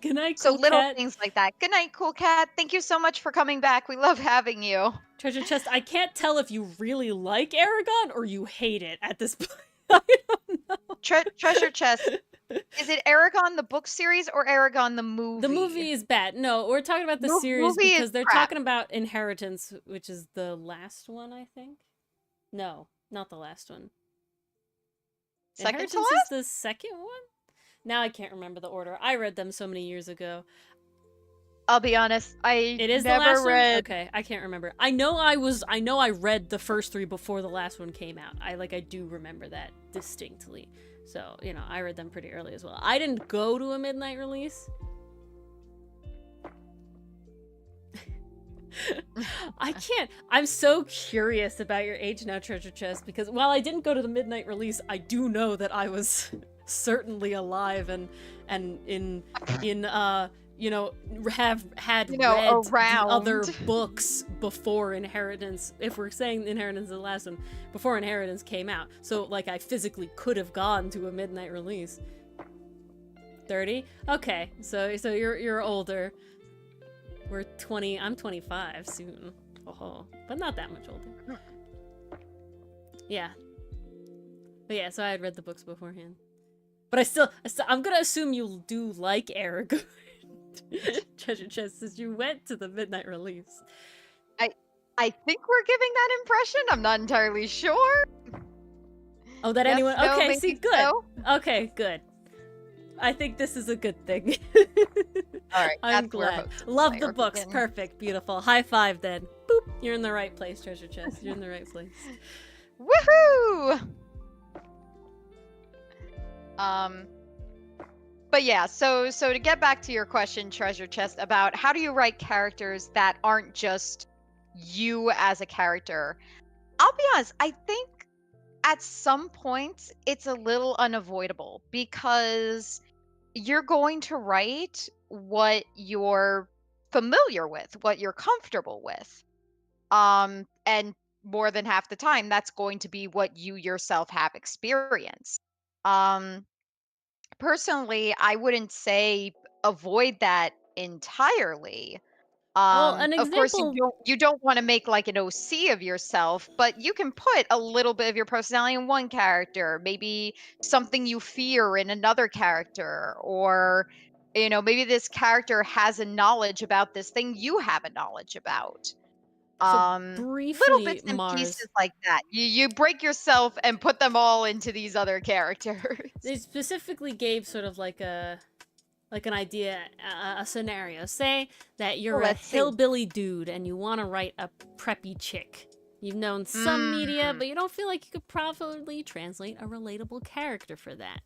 Good night, So cool little cat. things like that. Good night, cool cat. Thank you so much for coming back. We love having you. Treasure chest. I can't tell if you really like Aragon or you hate it at this point. I don't know. Treasure chest. Is it Aragon the book series or Aragon the movie? The movie is bad. No, we're talking about the series movie because is they're crap. talking about Inheritance, which is the last one, I think. No, not the last one. Second to Inheritance last? is the second one? Now I can't remember the order. I read them so many years ago. I'll be honest, It is never the last read. one? Okay, I can't remember. I know I read the first 3 before the last one came out. I do remember that distinctly. So, I read them pretty early as well. I didn't go to a midnight release. I can't. I'm so curious about your age now, Treasure Chest, because while I didn't go to the midnight release, I do know that I was certainly alive and have had read around the other books before Inheritance. If we're saying Inheritance is the last one, before Inheritance came out, so I physically could have gone to a midnight release. 30? Okay, so you're older. We're 20. I'm 25 soon. Oh, but not that much older. Yeah. But yeah, so I had read the books beforehand. But I'm gonna assume you do like Aragorn. Treasure Chest, since you went to the midnight release. I think we're giving that impression. I'm not entirely sure. Oh, that Yes, anyone? no, Okay, maybe see, good. so. Okay, good. I think this is a good thing. All right, I'm that's where glad. hopes Love lie, the or books. begin. Perfect. Beautiful. High five then. Boop. You're in the right place, Treasure Chest. You're in the right place. Woohoo! But yeah, so to get back to your question, Treasure Chest, about how do you write characters that aren't just you as a character, I'll be honest, I think at some points it's a little unavoidable, because you're going to write what you're familiar with, what you're comfortable with. And more than half the time, that's going to be what you yourself have experienced. Personally, I wouldn't say avoid that entirely. Well, an Of course, example. you don't want to make like an OC of yourself, but you can put a little bit of your personality in one character, maybe something you fear in another character, or maybe this character has a knowledge about this thing you have a knowledge about. So Little briefly, bits and Mars. pieces like that. You break yourself and put them all into these other characters. They specifically gave sort of like an idea, a scenario. Say that you're a let's see. hillbilly dude and you want to write a preppy chick. You've known some media, but you don't feel like you could properly translate a relatable character for that.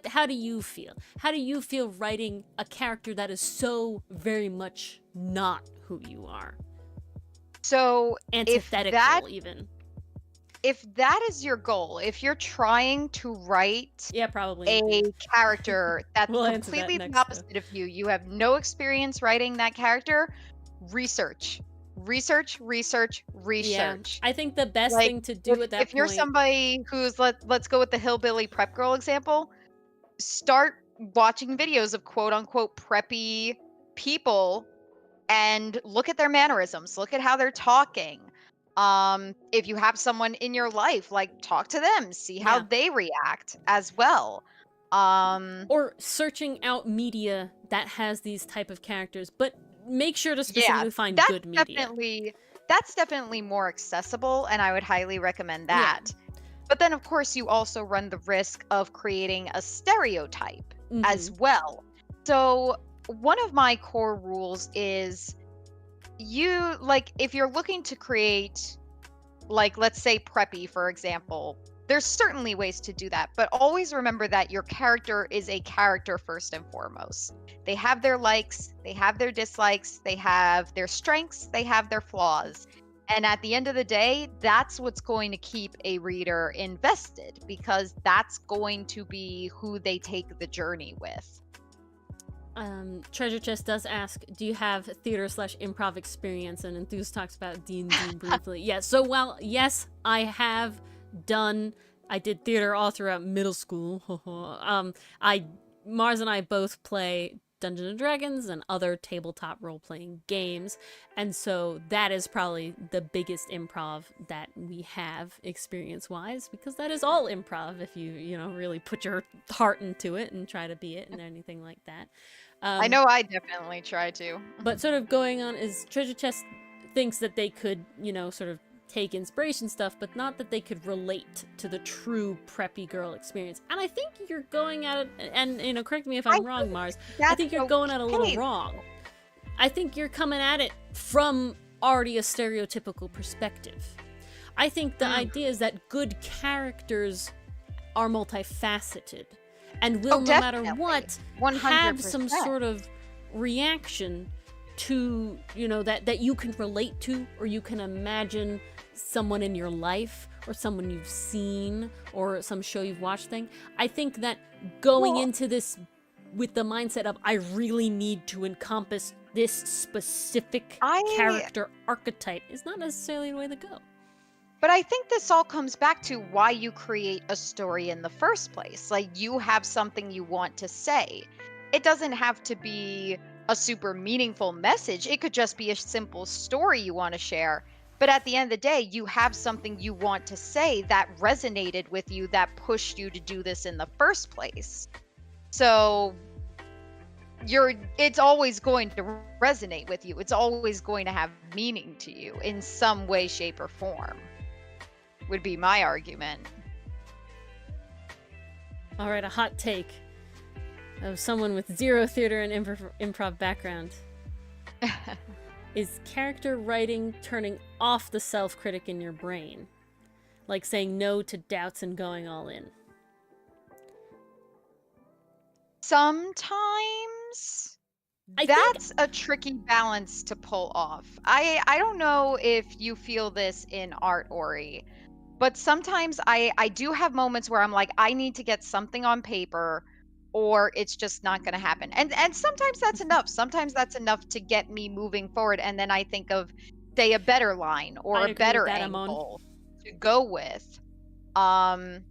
How do you feel? How do you feel writing a character that is so very much not who you are? So Antithetical, even. If that is your goal, if you're trying to write probably a character that's We'll answer that completely next, the opposite of you have no experience writing that character, research. research, research, Yeah. research. I think the best Like, thing to do at that if you're point. somebody who's let's go with the hillbilly prep girl example, start watching videos of quote unquote preppy people and look at their mannerisms, look at how they're talking. If you have someone in your life, like talk to them, see how Yeah. they react as well. Or searching out media that has these type of characters, but make sure to specifically find good media. That's definitely more accessible, and I would highly recommend Yeah. that. But then, of course, you also run the risk of creating a stereotype as well. So, one of my core rules is if you're looking to create, like, let's say preppy, for example, there's certainly ways to do that, but always remember that your character is a character first and foremost. They have their likes, they have their dislikes, they have their strengths, they have their flaws. And at the end of the day, that's what's going to keep a reader invested, because that's going to be who they take the journey with. Treasure Chest does ask, do you have theater/improv experience? And Enthuse talks about D&D briefly. Yeah, so yes, I have done. I did theater all throughout middle school. Mars and I both play Dungeons and Dragons and other tabletop role-playing games, and so that is probably the biggest improv that we have experience-wise, because that is all improv if you really put your heart into it and try to be it and anything like that. I know I definitely try to. But sort of going on is Treasure Chest thinks that they could, sort of take inspiration stuff, but not that they could relate to the true preppy girl experience. And I think you're going at it, and correct me if I'm wrong, Mars. I think you're going at it a little wrong. I think you're coming at it from already a stereotypical perspective. I think the idea is that good characters are multifaceted and will, no matter what, 100%. have some sort of reaction to, that you can relate to, or you can imagine someone in your life or someone you've seen or some show you've watched thing. I think that going into this with the mindset of I really need to encompass this specific character archetype is not necessarily the way to go. But I think this all comes back to why you create a story in the first place. Like, you have something you want to say. It doesn't have to be a super meaningful message. It could just be a simple story you want to share. But at the end of the day, you have something you want to say that resonated with you, that pushed you to do this in the first place. So it's always going to resonate with you. It's always going to have meaning to you in some way, shape, or form, would be my argument. All right, a hot take of someone with zero theater and improv background. Is character writing turning off the self-critic in your brain? Like saying no to doubts and going all in? Sometimes. That's a tricky balance to pull off. I don't know if you feel this in art, Ori, but sometimes I do have moments where I'm like, I need to get something on paper or it's just not going to happen. And sometimes that's enough. Sometimes that's enough to get me moving forward. And then I think of, say, a better line or a better angle to go with. But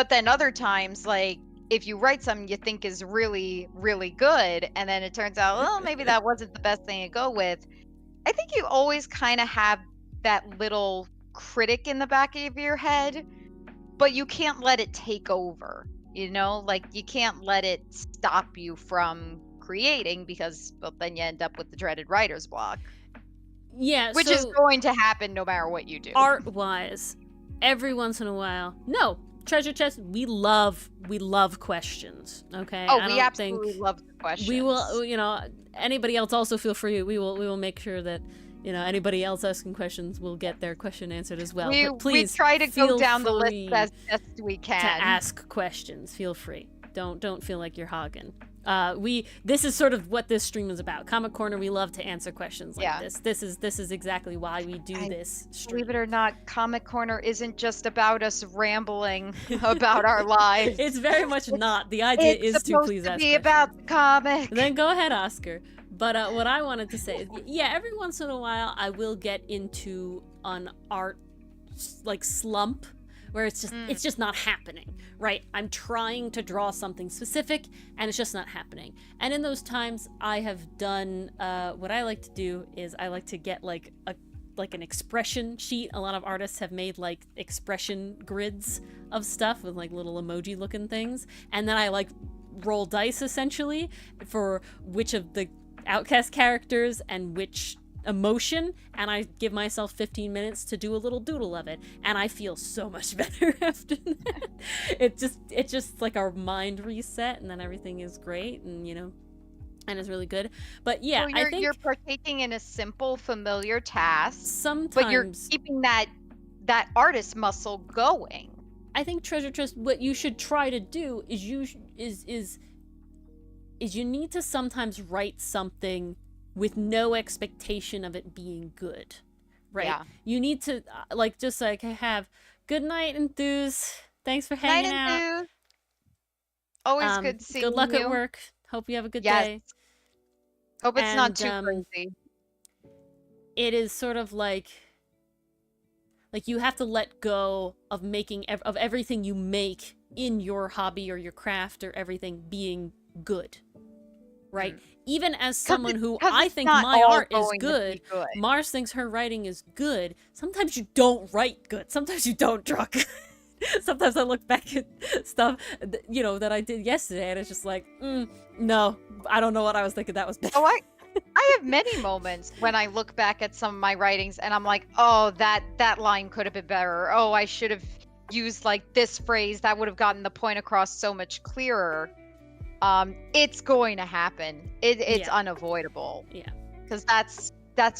then other times, like, if you write something you think is really, really good, and then it turns out, well, maybe that wasn't the best thing to go with, I think you always kind of have that little critic in the back of your head, but you can't let it take over, like you can't let it stop you from creating, because then you end up with the dreaded writer's block. Yeah, which is going to happen no matter what you do. Art-wise, every once in a while. No, Treasure Chest, we love questions, okay? Oh, we absolutely love the questions. We will, anybody else also feel free. We will make sure that, anybody else asking questions will get their question answered as well. But please, we try to go down the list as best we can. To ask questions, feel free. Don't feel like you're hogging. This is sort of what this stream is about. Comic Corner, we love to answer questions like Yeah. this. This is exactly why we do this stream. Believe it or not, Comic Corner isn't just about us rambling about our lives. It's very much not. The idea is to please us. It's supposed to be about the comic. Then go ahead, Oscar. But what I wanted to say is, yeah, every once in a while I will get into an art like slump where it's just not happening, right? I'm trying to draw something specific and it's just not happening. And in those times I have done what I like to do is I like to get like an expression sheet. A lot of artists have made like expression grids of stuff with like little emoji looking things, and then I like roll dice essentially for which of the Outcast characters and which emotion, and I give myself 15 minutes to do a little doodle of it, and I feel so much better after that. It's just like our mind reset, and then everything is great, and and it's really good. But yeah, so I think you're partaking in a simple, familiar task, sometimes, but you're keeping that artist muscle going. I think Treasure Trust, what you should try to do is you need to sometimes write something with no expectation of it being good, right? Yeah. You need to just have good night, enthuse. Thanks for hanging out. Enthuse. Always good seeing you. Good luck at work. Hope you have a good day. Hope it's not too crazy. It is sort of like you have to let go of making of everything you make in your hobby or your craft or everything being good, right? Even as someone who I think my art is good, Mars thinks her writing is good. Sometimes you don't write good. Sometimes you don't draw good. Sometimes I look back at stuff, that I did yesterday, and it's just like, no, I don't know what I was thinking. That was bad. Oh, I have many moments when I look back at some of my writings, and I'm like, oh, that line could have been better. Oh, I should have used like this phrase. That would have gotten the point across so much clearer. It's going to happen. It's unavoidable. Yeah. Because that's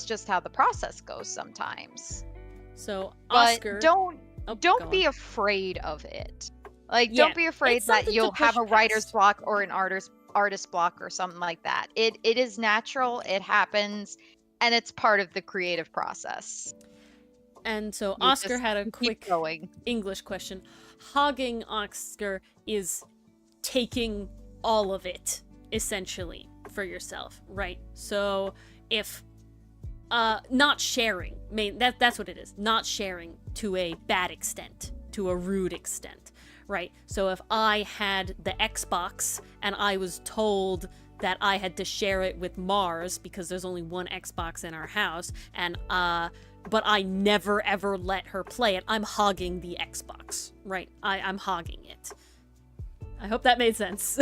just how the process goes sometimes. So Oscar, but don't be afraid of it. Like, don't be afraid that you'll have a writer's block or an artist block or something like that. It is natural. It happens, and it's part of the creative process. And so Oscar had a quick English question. Hogging, Oscar, is taking all of it, essentially, for yourself, right? So if not sharing, that's what it is. Not sharing to a bad extent, to a rude extent, right? So if I had the Xbox and I was told that I had to share it with Mars because there's only one Xbox in our house, and but I never ever let her play it, I'm hogging the Xbox, right? I'm hogging it. I hope that made sense.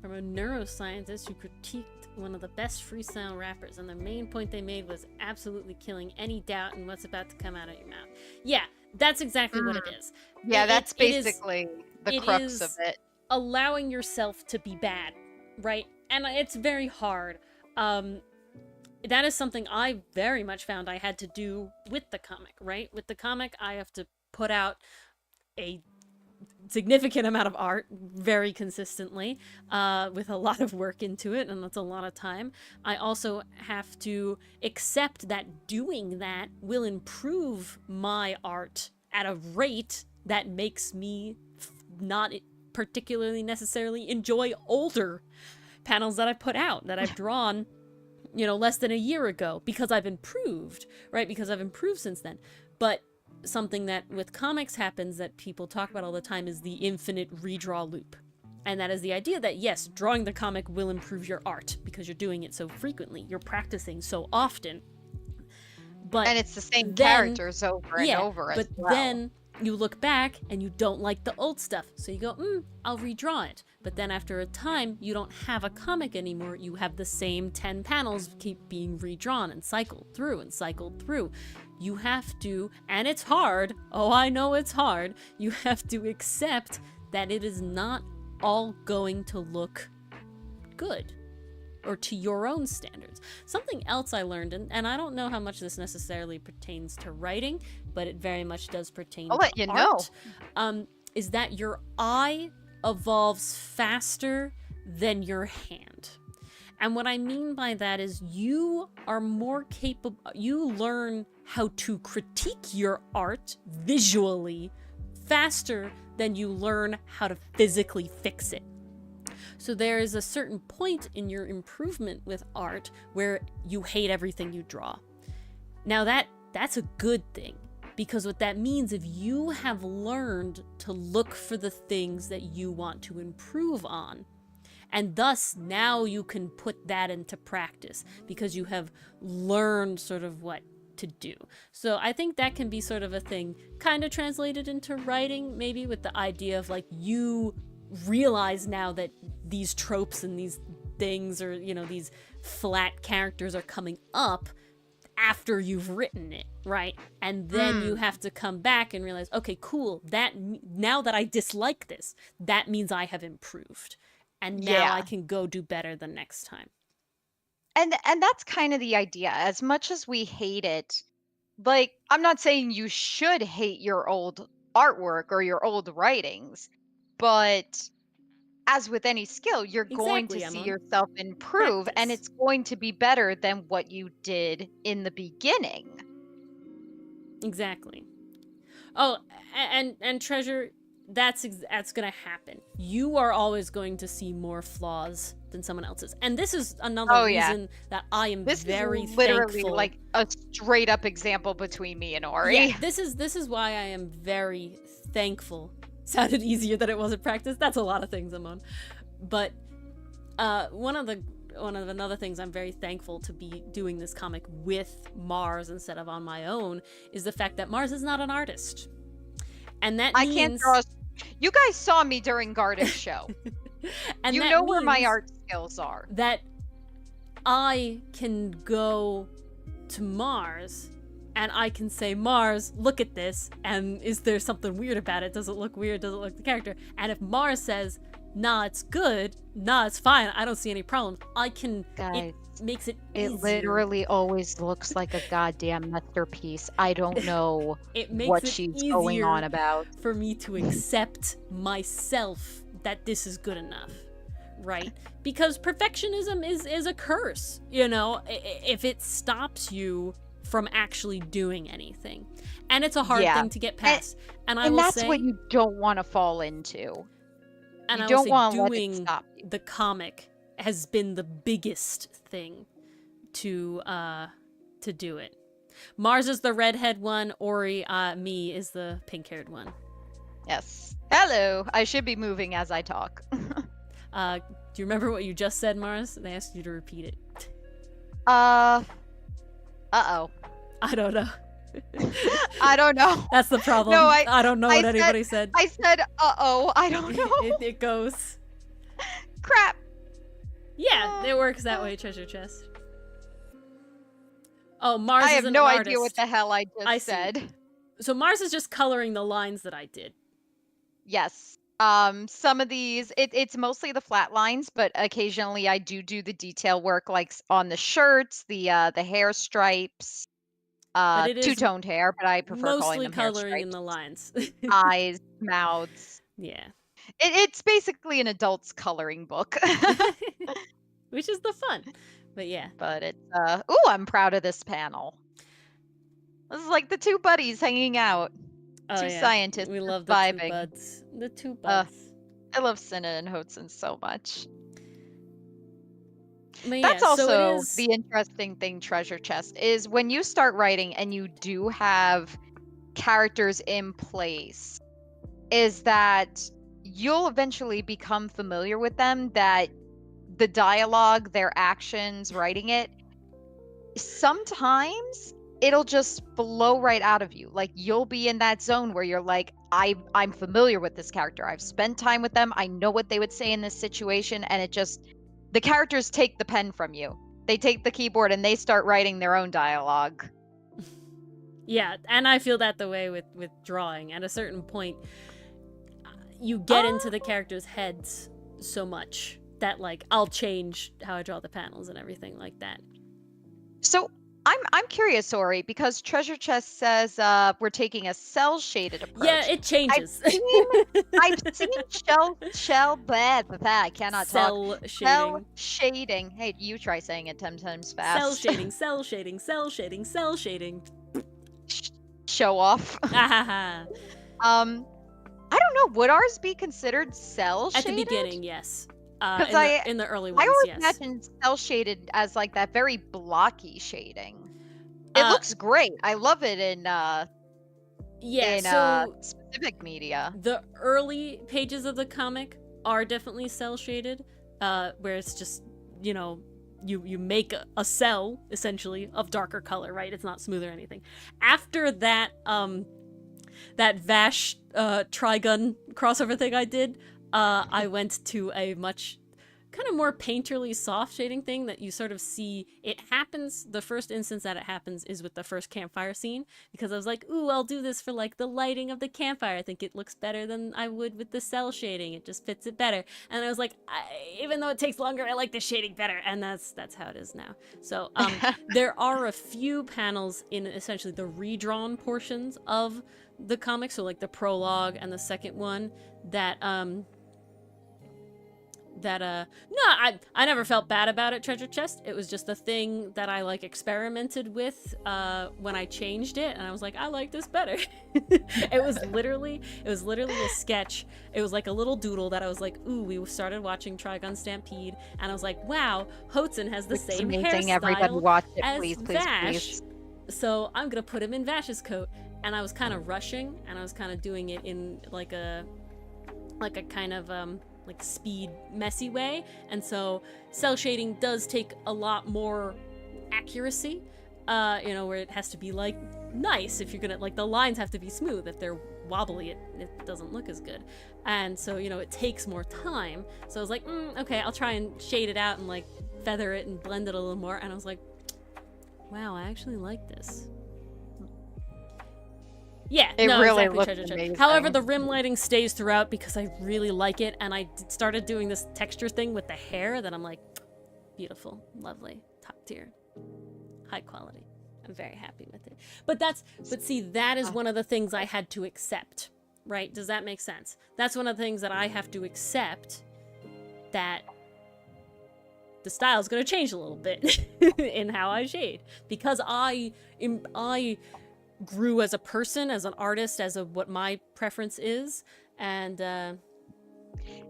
From a neuroscientist who critiqued one of the best freestyle rappers, and the main point they made was absolutely killing any doubt in what's about to come out of your mouth. Yeah, that's exactly what it is. Yeah, that's basically the crux of it. Allowing yourself to be bad, right? And it's very hard. That is something I very much found I had to do with the comic, right? With the comic, I have to put out a significant amount of art very consistently, with a lot of work into it, and that's a lot of time. I also have to accept that doing that will improve my art at a rate that makes me not particularly necessarily enjoy older panels that I put out, that I've drawn less than a year ago, because I've improved, right? Because I've improved since then. But something that with comics happens that people talk about all the time is the infinite redraw loop. And that is the idea that, yes, drawing the comic will improve your art because you're doing it so frequently. You're practicing so often. And it's the same characters over and over as well. But then you look back and you don't like the old stuff. So you go, I'll redraw it. But then after a time, you don't have a comic anymore. You have the same 10 panels keep being redrawn and cycled through and cycled through. You have to, and it's hard. Oh, I know it's hard. You have to accept that it is not all going to look good. or to your own standards. Something else I learned, and I don't know how much this necessarily pertains to writing, but it very much does pertain I'll to let you art, know. is that your eye evolves faster than your hand. And what I mean by that is you are more capable, you learn how to critique your art visually faster than you learn how to physically fix it. So there is a certain point in your improvement with art where you hate everything you draw. Now that's a good thing, because what that means, if you have learned to look for the things that you want to improve on, and thus now you can put that into practice because you have learned sort of what to do. So I think that can be sort of a thing kind of translated into writing, maybe with the idea of like you realize now that these tropes and these things, or these flat characters are coming up after you've written it, right? And then you have to come back and realize, okay, cool, that now that I dislike this, that means I have improved, and now I can go do better the next time. And that's kind of the idea. As much as we hate it, like, I'm not saying you should hate your old artwork or your old writings, but as with any skill, you're going to Exactly, see Emma. yourself improve, and Practice. it's going to be better than what you did in the beginning. Exactly. Oh, and Treasure, that's gonna happen. You are always going to see more flaws than someone else's, and this is another reason that I am This very is literally thankful. like a straight up example between me and Ori. Yeah, this is why I am very thankful. Sounded easier than it was in practice. That's a lot of things, Amon. But one of another things I'm very thankful to be doing this comic with Mars instead of on my own is the fact that Mars is not an artist. And that means... I can't draw. You guys saw me during Garda's show. And you know where my art skills are. That I can go to Mars and I can say, Mars, look at this, and is there something weird about it? Does it look weird? Does it look the character? And if Mars says, nah, it's good, nah, it's fine, I don't see any problems, I can... Guys, it makes it easier. It literally always looks like a goddamn masterpiece. I don't know it makes what it she's going on about. For me to accept myself that this is good enough, right? Because perfectionism is a curse, if it stops you from actually doing anything. And it's a hard thing to get past. And that's what you don't want to fall into. And you I don't want want to let it stop you. The comic has been the biggest thing to do it. Mars is the redhead one, Ori, me is the pink-haired one. Yes. Hello. I should be moving as I talk. Do you remember what you just said, Mars? They asked you to repeat it. Uh-oh. I don't know. I don't know. That's the problem. No, I don't know what anybody said. I said, uh-oh. I don't know. It goes. Crap. Yeah, it works that way, Treasure Chest. Oh, Mars is an artist. I have no idea what the hell I just said. So Mars is just coloring the lines that I did. Yes. Some of these, it's mostly the flat lines, but occasionally I do the detail work, like on the shirts, the hair stripes, two-toned hair, but I prefer calling them hair stripes. Mostly coloring in the lines. Eyes, mouths. Yeah. It's basically an adult's coloring book. Which is the fun. But yeah. But it's, ooh, I'm proud of this panel. This is like the two buddies hanging out. Oh, two scientists. We love the vibing. two buds. The two buds. I love Cinna and Hudson so much. But That's yeah, also the interesting thing, Treasure Chest, is when you start writing and you do have characters in place, is that you'll eventually become familiar with them, that the dialogue, their actions, writing it, sometimes it'll just flow right out of you. Like, you'll be in that zone where you're like, I'm familiar with this character. I've spent time with them. I know what they would say in this situation. And it just, the characters take the pen from you. They take the keyboard and they start writing their own dialogue. Yeah, and I feel that the way with drawing. At a certain point, you get into the characters' heads so much that like I'll change how I draw the panels and everything like that. So I'm curious, Ori, because Treasure Chest says we're taking a cell shaded approach. Yeah, it I've changes. seen shell blah, blah, blah, I cannot Cell talk. shading. Cell shading. Hey, you try saying it 10 times fast. Cell shading, cell shading, cell shading, cell shading. Show off. I don't know. Would ours be considered cell shaded? At the beginning, yes. In the early ones, I always yes. imagine cell shaded as like that very blocky shading. It looks great. I love it in specific media. The early pages of the comic are definitely cell shaded, where it's just, you know, you make a cell essentially of darker color, right? It's not smooth or anything. After that that Vash Trigun crossover thing I did, I went to a much kind of more painterly soft shading thing that you sort of see. It happens, the first instance that it happens is with the first campfire scene, because I was like, ooh, I'll do this for like the lighting of the campfire. I think it looks better than I would with the cell shading. It just fits it better. And I was like, even though it takes longer, I like the shading better. And that's how it is now. So there are a few panels in essentially the redrawn portions of the comic, so like the prologue and the second one, that I never felt bad about it, Treasure Chest. It was just a thing that I like experimented with when I changed it, and I was like, I like this better. It was literally a sketch. It was like a little doodle that I was like, ooh, we started watching Trigun Stampede, and I was like, wow, Hotsun has the same hairstyle Everybody watch it, as please, Vash, so I'm gonna put him in Vash's coat. And I was kind of rushing, and I was kind of doing it in like a kind of like speed messy way, and so cell shading does take a lot more accuracy, you know, where it has to be like nice. If you're gonna, like, the lines have to be smooth. If they're wobbly, it doesn't look as good. And so, you know, it takes more time. So I was like, okay, I'll try and shade it out and like feather it and blend it a little more. And I was like, wow, I actually like this. Yeah, it no, really exactly, looks amazing. However, the rim lighting stays throughout because I really like it, and I started doing this texture thing with the hair that I'm like, beautiful, lovely, top tier, high quality. I'm very happy with it. But see, that is one of the things I had to accept, right? Does that make sense? That's one of the things that I have to accept, that the style is going to change a little bit in how I shade, because I grew as a person, as an artist, as what my preference is, and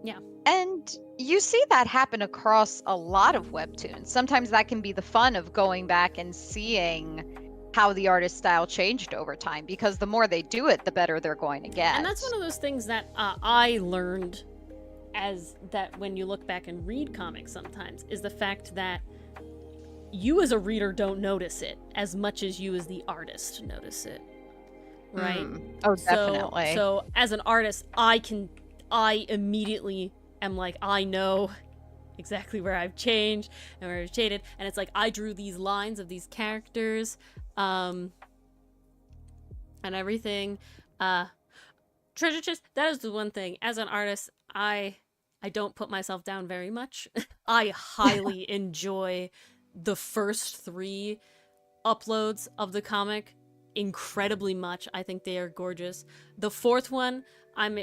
yeah. And you see that happen across a lot of webtoons. Sometimes that can be the fun of going back and seeing how the artist style changed over time, because the more they do it, the better they're going to get. And that's one of those things that I learned, as that when you look back and read comics sometimes, is the fact that you as a reader don't notice it as much as you as the artist notice it, right? Oh, definitely. So as an artist, I immediately am like, I know exactly where I've changed and where I've shaded, and it's like I drew these lines of these characters, and everything. Treasure Chest, that is the one thing. As an artist, I don't put myself down very much. I highly enjoy the first 3 uploads of the comic incredibly much. I think they are gorgeous. The 4th one I'm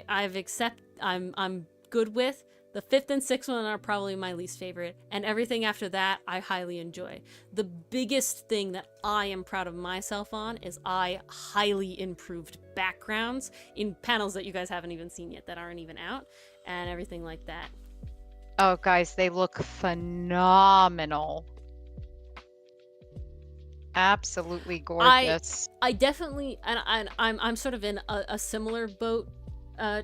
good with. The 5th and 6th one are probably my least favorite, and everything after that I highly enjoy. The biggest thing that I am proud of myself on is I highly improved backgrounds in panels that you guys haven't even seen yet, that aren't even out, and everything like that. Oh, guys, they look phenomenal. Absolutely gorgeous. I definitely, and I'm sort of in a similar boat,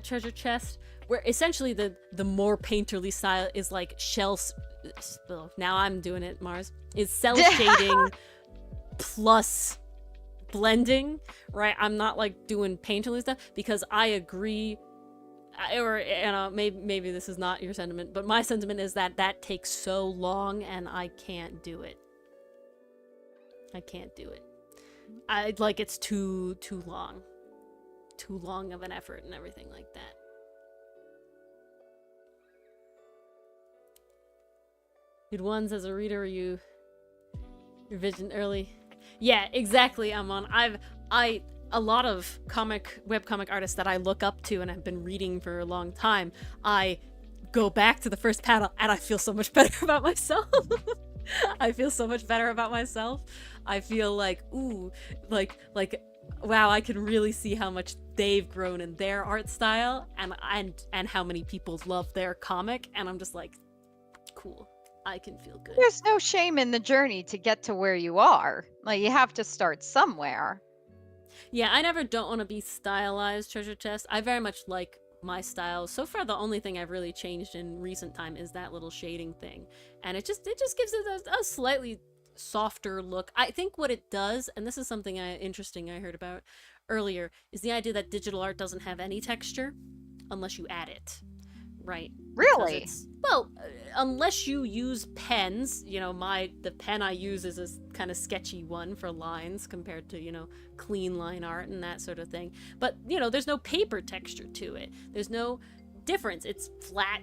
Treasure Chest, where essentially the more painterly style is like now I'm doing it, Mars, is cell shading plus blending, right? I'm not like doing painterly stuff, because I agree, or you know, maybe this is not your sentiment, but my sentiment is that takes so long, and I can't do it. I can't do it. It's too long of an effort and everything like that. Good ones as a reader, you revision early. Yeah, exactly. A lot of webcomic artists that I look up to and have been reading for a long time, I go back to the first panel and I feel so much better about myself. I feel so much better about myself. I feel like, ooh, like wow, I can really see how much they've grown in their art style and how many people love their comic, and I'm just like, cool. I can feel good. There's no shame in the journey to get to where you are. Like, you have to start somewhere. Yeah, I never don't want to be stylized, Treasure Chest. I very much like my style. So far, the only thing I've really changed in recent time is that little shading thing, and it just gives it a slightly softer look. I think what it does, and this is something interesting I heard about earlier, is the idea that digital art doesn't have any texture unless you add it, right? Really? Well, unless you use pens, you know, the pen I use is a kind of sketchy one for lines compared to, you know, clean line art and that sort of thing. But, you know, there's no paper texture to it. There's no difference. It's flat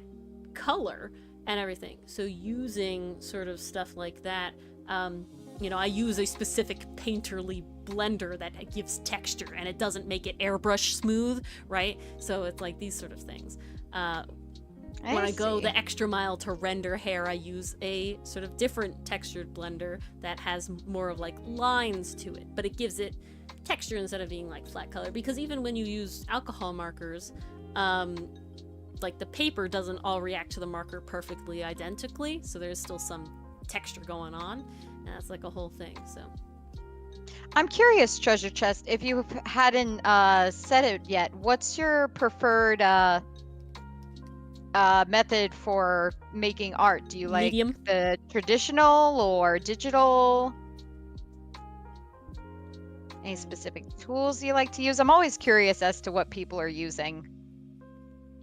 color and everything. So using sort of stuff like that, you know, I use a specific painterly blender that gives texture and it doesn't make it airbrush smooth, right? So it's like these sort of things. When I go the extra mile to render hair, I use a sort of different textured blender that has more of like lines to it, but it gives it texture instead of being like flat color. Because even when you use alcohol markers, like the paper doesn't all react to the marker perfectly identically, so there's still some texture going on, and that's like a whole thing. So I'm curious, Treasure Chest, if you hadn't said it yet, what's your preferred method for making art? Do you like medium, the traditional or digital? Any specific tools you like to use? I'm always curious as to what people are using.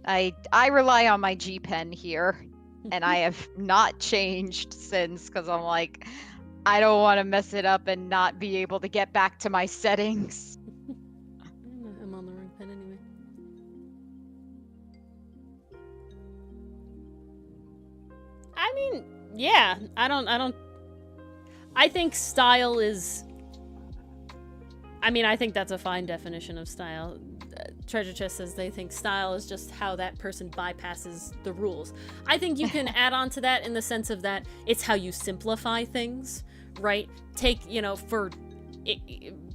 I rely on my G pen here, and I have not changed since, because I'm like, I don't want to mess it up and not be able to get back to my settings. I'm on the wrong pen anyway. I mean, yeah, I think style is, I mean, I think that's a fine definition of style. Treasure Chest says they think style is just how that person bypasses the rules. I think you can add on to that in the sense of that it's how you simplify things, right? Take, you know, for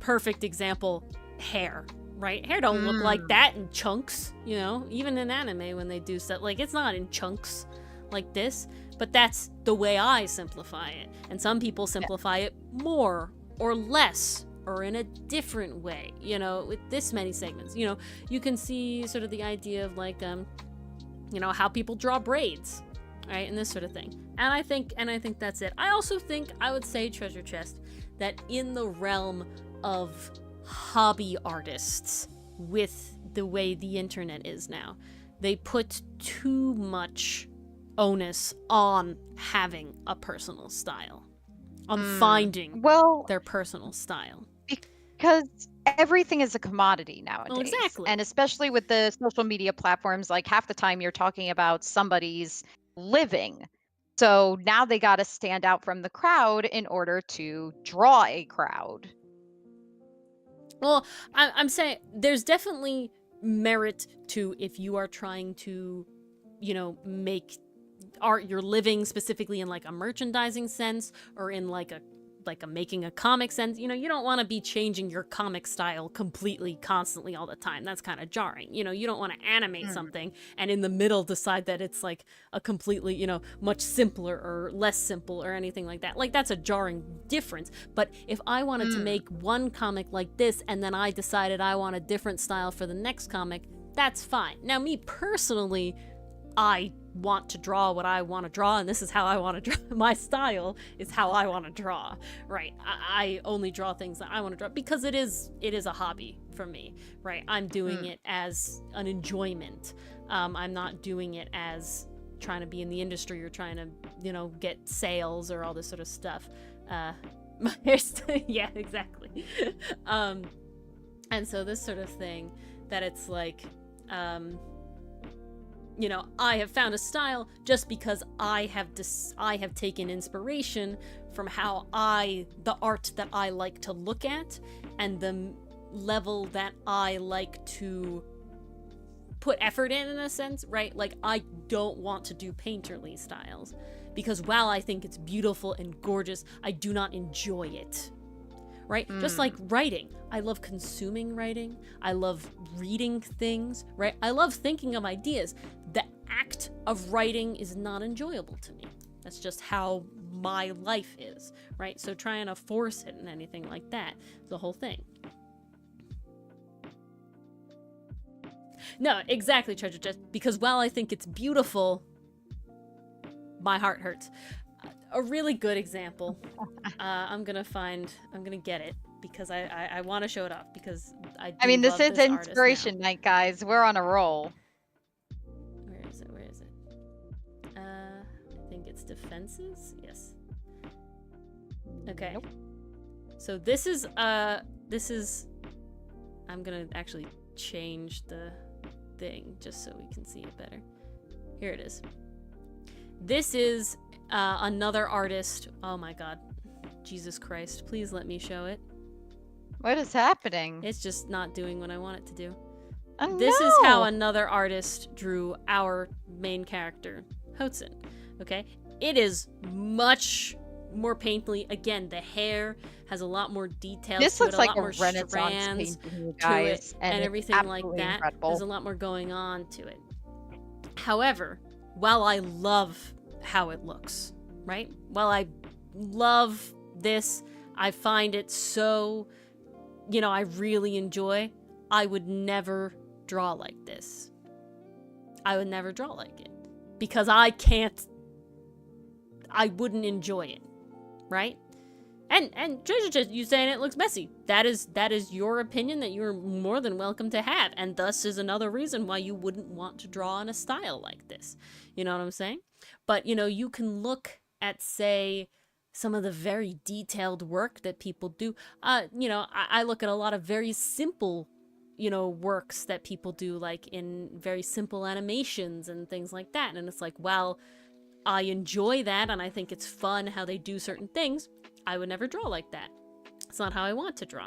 perfect example, hair, right? Hair don't look like that in chunks, you know? Even in anime when they do stuff, like, it's not in chunks like this, but that's the way I simplify it. And some people simplify it more or less, or in a different way, you know, with this many segments. You know, you can see sort of the idea of like, you know, how people draw braids, right, and this sort of thing. And I think that's it. I also think, I would say, Treasure Chest, that in the realm of hobby artists, with the way the internet is now, they put too much onus on having a personal style, on finding their personal style. Because everything is a commodity nowadays. Well, exactly. And especially with the social media platforms, like half the time you're talking about somebody's living. So now they got to stand out from the crowd in order to draw a crowd. Well, I'm saying there's definitely merit to, if you are trying to, you know, make art your living, specifically in like a merchandising sense, or in like a making a comic sense. You know, you don't want to be changing your comic style completely constantly all the time. That's kind of jarring. You know, you don't want to animate something and in the middle decide that it's like a completely, you know, much simpler or less simple or anything like that. Like, that's a jarring difference. But if I wanted to make one comic like this and then I decided I want a different style for the next comic, that's fine. Now, me personally, I want to draw what I want to draw, and this is how I want to draw. My style is how I want to draw, right? I only draw things that I want to draw because it is a hobby for me, right? I'm doing it as an enjoyment. I'm not doing it as trying to be in the industry or trying to, you know, get sales or all this sort of stuff. My hairstyle, yeah, exactly. And so this sort of thing, that it's like, you know, I have found a style just because I have taken inspiration from the art that I like to look at and the level that I like to put effort in a sense, right? Like, I don't want to do painterly styles because while I think it's beautiful and gorgeous, I do not enjoy it. Right? Just like writing. I love consuming writing. I love reading things, right? I love thinking of ideas. The act of writing is not enjoyable to me. That's just how my life is, right? So trying to force it and anything like that is the whole thing. No, exactly, Treasure Chest. Because while I think it's beautiful, my heart hurts. A really good example. I'm gonna get it because I want to show it off because I do I mean, this love is this artist inspiration now. night, guys. We're on a roll. Where is it? I think it's defenses. Yes. Okay. Nope. So this is I'm gonna actually change the thing just so we can see it better. Here it is. This is another artist. Oh my god. Jesus Christ. Please let me show it. What is happening? It's just not doing what I want it to do. Oh, This no. is how another artist drew our main character, Hotsun. Okay? It is much more painterly. Again, the hair has a lot more details This to looks it, like lot a more Renaissance strands painting, you to guys, it, and it's everything like absolutely that. incredible. There's a lot more going on to it. However, while I love how it looks, right? While I love this, I find it so, you know, I really enjoy, I would never draw like this. I would never draw like it. Because I wouldn't enjoy it, right? And Treasure Chest, you saying it looks messy. That is your opinion that you're more than welcome to have, and thus is another reason why you wouldn't want to draw in a style like this. You know what I'm saying? But, you know, you can look at, say, some of the very detailed work that people do. You know, I look at a lot of very simple, you know, works that people do, like in very simple animations and things like that. And it's like, well, I enjoy that and I think it's fun how they do certain things. I would never draw like that. It's not how I want to draw.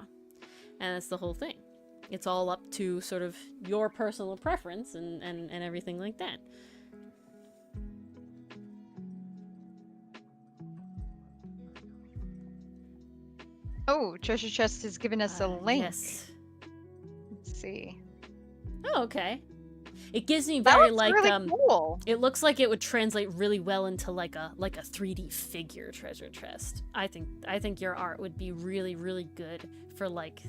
And that's the whole thing. It's all up to sort of your personal preference and everything like that. Oh, Treasure Chest has given us a link. Yes. Let's see. Oh, okay. It gives me That very looks like really cool. It looks like it would translate really well into like a 3D figure Treasure Chest. I think your art would be really, really good for like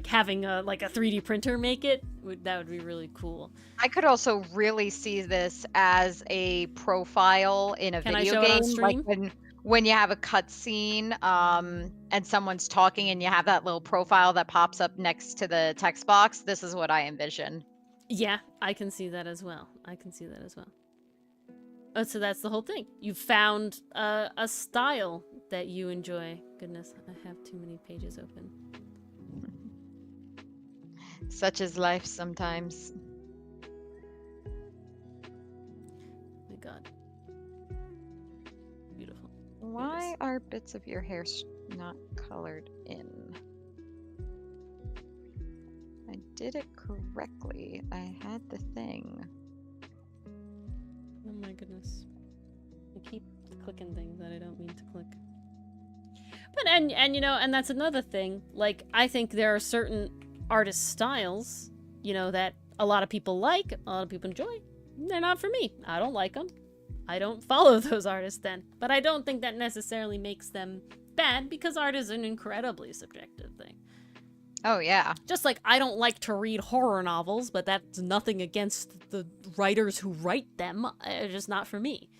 having a 3D printer make it. That would be really cool. I could also really see this as a profile in a Can I video show it on game, stream? like when you have a cutscene, and someone's talking and you have that little profile that pops up next to the text box. This is what I envision. Yeah, I can see that as well. Oh, so that's the whole thing. You found a style that you enjoy. Goodness, I have too many pages open. Such is life sometimes. My god. Beautiful. Why are bits of your hair not colored in? I did it correctly. I had the thing. Oh my goodness. I keep clicking things that I don't mean to click. But and you know, and that's another thing. Like, I think there are certain artist styles, you know, that a lot of people like, a lot of people enjoy. They're not for me. I don't like them. I don't follow those artists then. But I don't think that necessarily makes them bad because art is an incredibly subjective thing. Oh, yeah. Just like I don't like to read horror novels, but that's nothing against the writers who write them. It's just not for me.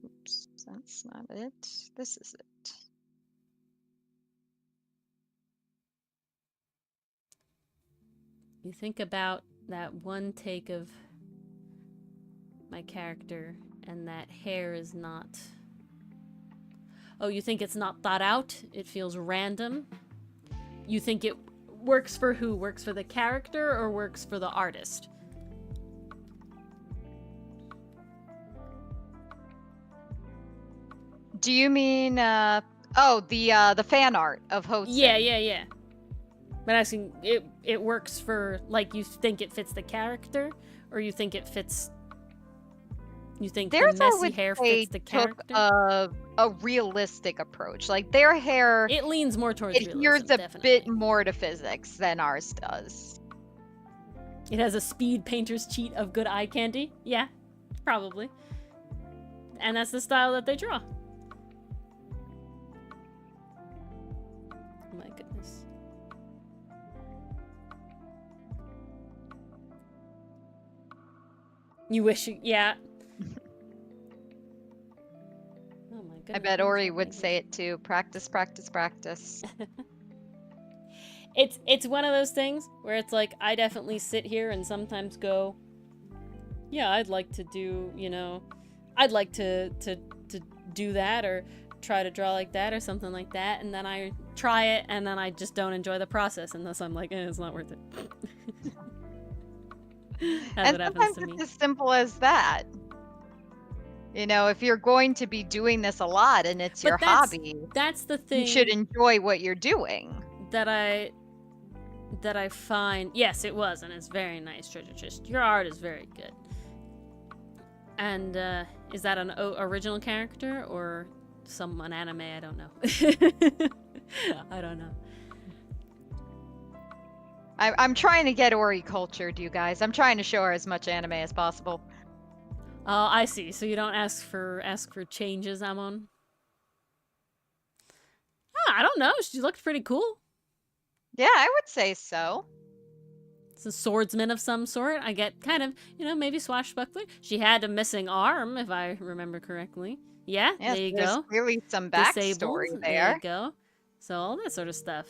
Oops, that's not it. This is it. You think about that one take of my character, and that hair is not... Oh, you think it's not thought out? It feels random? You think it works for who? Works for the character or works for the artist? Do you mean the fan art of Hotsun? Yeah. But asking, it works for, like, you think it fits the character, or you think it fits? You think the messy hair fits the character? Took a realistic approach. Like, their hair, it leans more towards realism. Adheres a definitely. bit more to physics than ours does. It has a speed painter's cheat of good eye candy. Yeah, probably. And that's the style that they draw. Oh my goodness. You wish you, yeah. Oh my goodness. I bet Ori would say it too. Practice, practice, practice. It's one of those things where it's like, I definitely sit here and sometimes go, yeah, I'd like to do, you know, I'd like to do that, or try to draw like that or something like that, and then I try it and then I just don't enjoy the process, and thus I'm like, it's not worth it. That's And what happens sometimes to me. it's as simple as that. You know, if you're going to be doing this a lot and it's your hobby, that's the thing. You should enjoy what you're doing. That I find, yes, it was, and it's very nice, Treasure Chest. Your art is very good. And is that an original character or an anime? I don't know. I don't know. I'm trying to get Ori cultured, you guys. I'm trying to show her as much anime as possible. Oh, I see. So you don't ask for changes, Amon? Oh, I don't know. She looked pretty cool. Yeah, I would say so. It's a swordsman of some sort. I get kind of, maybe swashbuckler. She had a missing arm, if I remember correctly. Yeah, yes, there you there's go. Clearly some backstory there. There you go. So all that sort of stuff.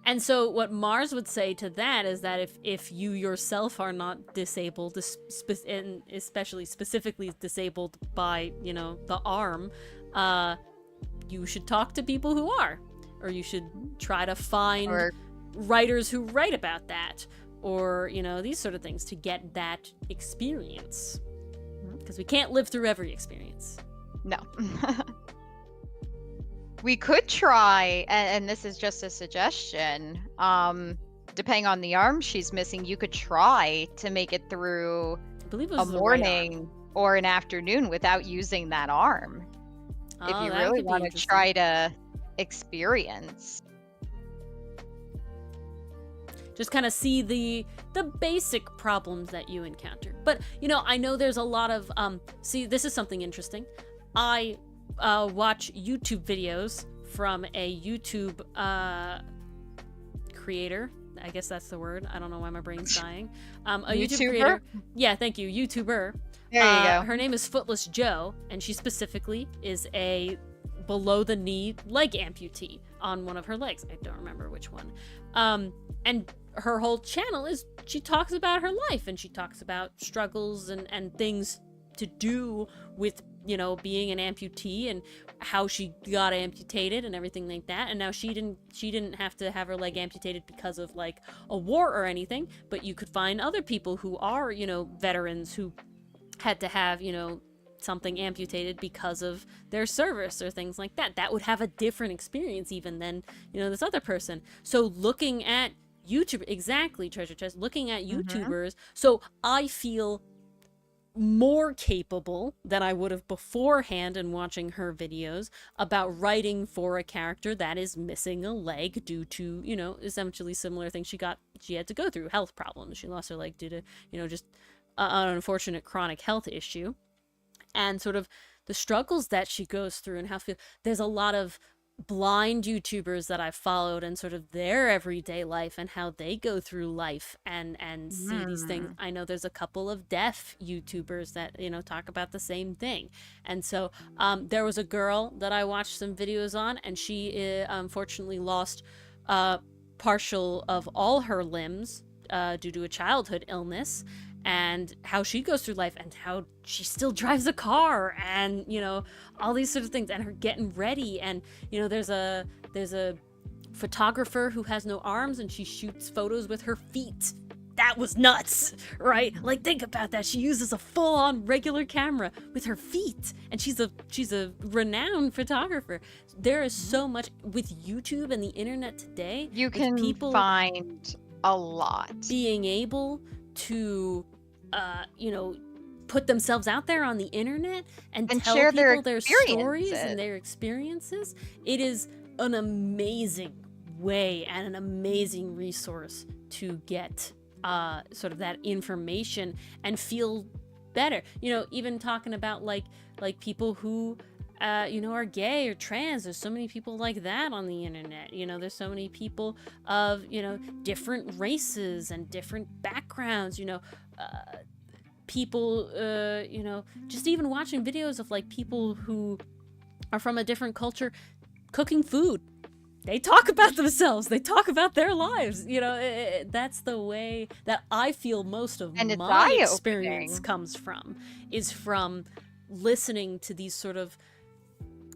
And so what Mars would say to that is that if you yourself are not disabled, and especially specifically disabled by, the arm, you should talk to people who are. Or you should try to find writers who write about that. Or, these sort of things to get that experience. Because we can't live through every experience. No. We could try, and this is just a suggestion, depending on the arm she's missing, you could try to make it through a morning or an afternoon without using that arm. If you really want to try to experience. Just kind of see the basic problems that you encounter. But, I know there's a lot of, see, this is something interesting. I watch YouTube videos from a YouTube creator. I guess that's the word. I don't know why my brain's dying. A YouTube creator. Yeah, thank you. YouTuber. There you go. Her name is Footless Joe, and she specifically is a below-the-knee leg amputee on one of her legs. I don't remember which one. And her whole channel is, she talks about her life, and she talks about struggles and things to do with being an amputee and how she got amputated and everything like that. And now she didn't have to have her leg amputated because of like a war or anything, but you could find other people who are, veterans who had to have, something amputated because of their service or things like that. That would have a different experience even than, this other person. So looking at YouTube, exactly, Treasure Chest, looking at YouTubers, so I feel more capable than I would have beforehand in watching her videos about writing for a character that is missing a leg due to, essentially similar things she had to go through, health problems. She lost her leg due to, just an unfortunate chronic health issue. And sort of the struggles that she goes through and how there's a lot of blind YouTubers that I've followed and sort of their everyday life and how they go through life and see these things. I know there's a couple of deaf YouTubers that, talk about the same thing. And so there was a girl that I watched some videos on, and she unfortunately lost partial of all her limbs due to a childhood illness, and how she goes through life and how she still drives a car and, all these sort of things, and her getting ready. And, there's a photographer who has no arms and she shoots photos with her feet. That was nuts, right? Like, think about that. She uses a full-on regular camera with her feet, and she's a renowned photographer. There is so much with YouTube and the internet today. You can people find a lot. Being able to, put themselves out there on the internet and tell share people their stories and their experiences. It is an amazing way and an amazing resource to get sort of that information and feel better. Even talking about like people who are gay or trans. There's so many people like that on the internet. There's so many people of different races and different backgrounds. People just even watching videos of like people who are from a different culture cooking food. They talk about themselves. They talk about their lives. That's the way that I feel most of my experience comes from, is from listening to these sort of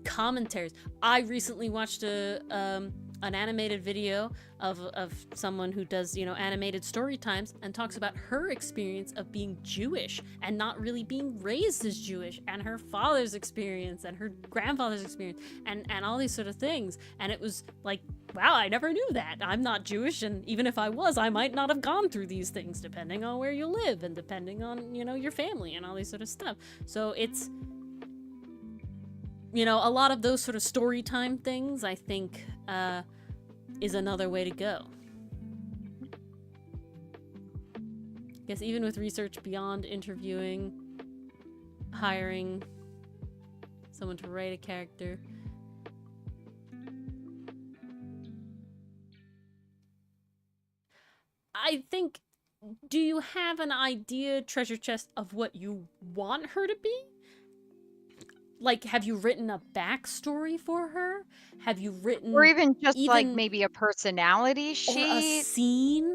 commentaries. I recently watched an animated video of someone who does animated story times and talks about her experience of being Jewish and not really being raised as Jewish, and her father's experience and her grandfather's experience and all these sort of things. And it was like, wow, I never knew that. I'm not Jewish, and even if I was, I might not have gone through these things, depending on where you live and depending on your family and all these sort of stuff. So it's a lot of those sort of story time things, I think, is another way to go. I guess even with research beyond interviewing, hiring someone to write a character. I think, do you have an idea, Treasure Chest, of what you want her to be? Like, have you written a backstory for her? Have you written, or even just like maybe a personality sheet, or a scene,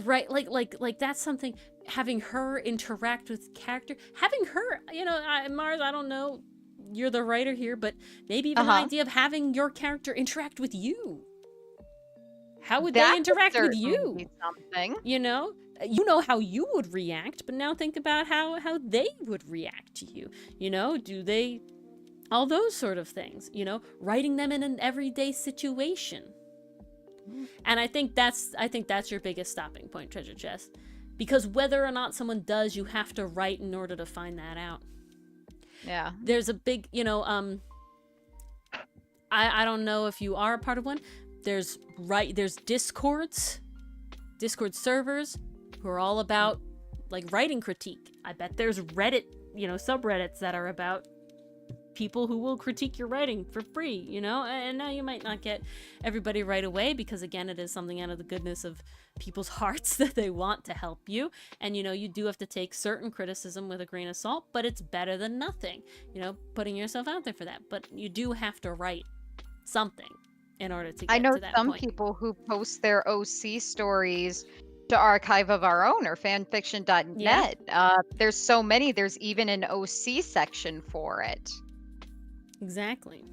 right? Like that's something. Having her interact with character, having her, Mars. I don't know. You're the writer here, but maybe even an idea of having your character interact with you. How would they interact with you? Something. You know how you would react, but now think about how they would react to you. Do they, all those sort of things, writing them in an everyday situation. And I think that's your biggest stopping point, Treasure Chest, because whether or not someone does, you have to write in order to find that out. Yeah. There's a big, I don't know if you are a part of one. There's Discord servers who are all about like writing critique. I bet there's Reddit, subreddits that are about people who will critique your writing for free, and now you might not get everybody right away, because again, it is something out of the goodness of people's hearts that they want to help you, and you do have to take certain criticism with a grain of salt, but it's better than nothing, putting yourself out there for that. But you do have to write something in order to get to that point. I know some people who post their OC stories to Archive of Our Own or fanfiction.net. There's so many. There's even an OC section for it. Exactly.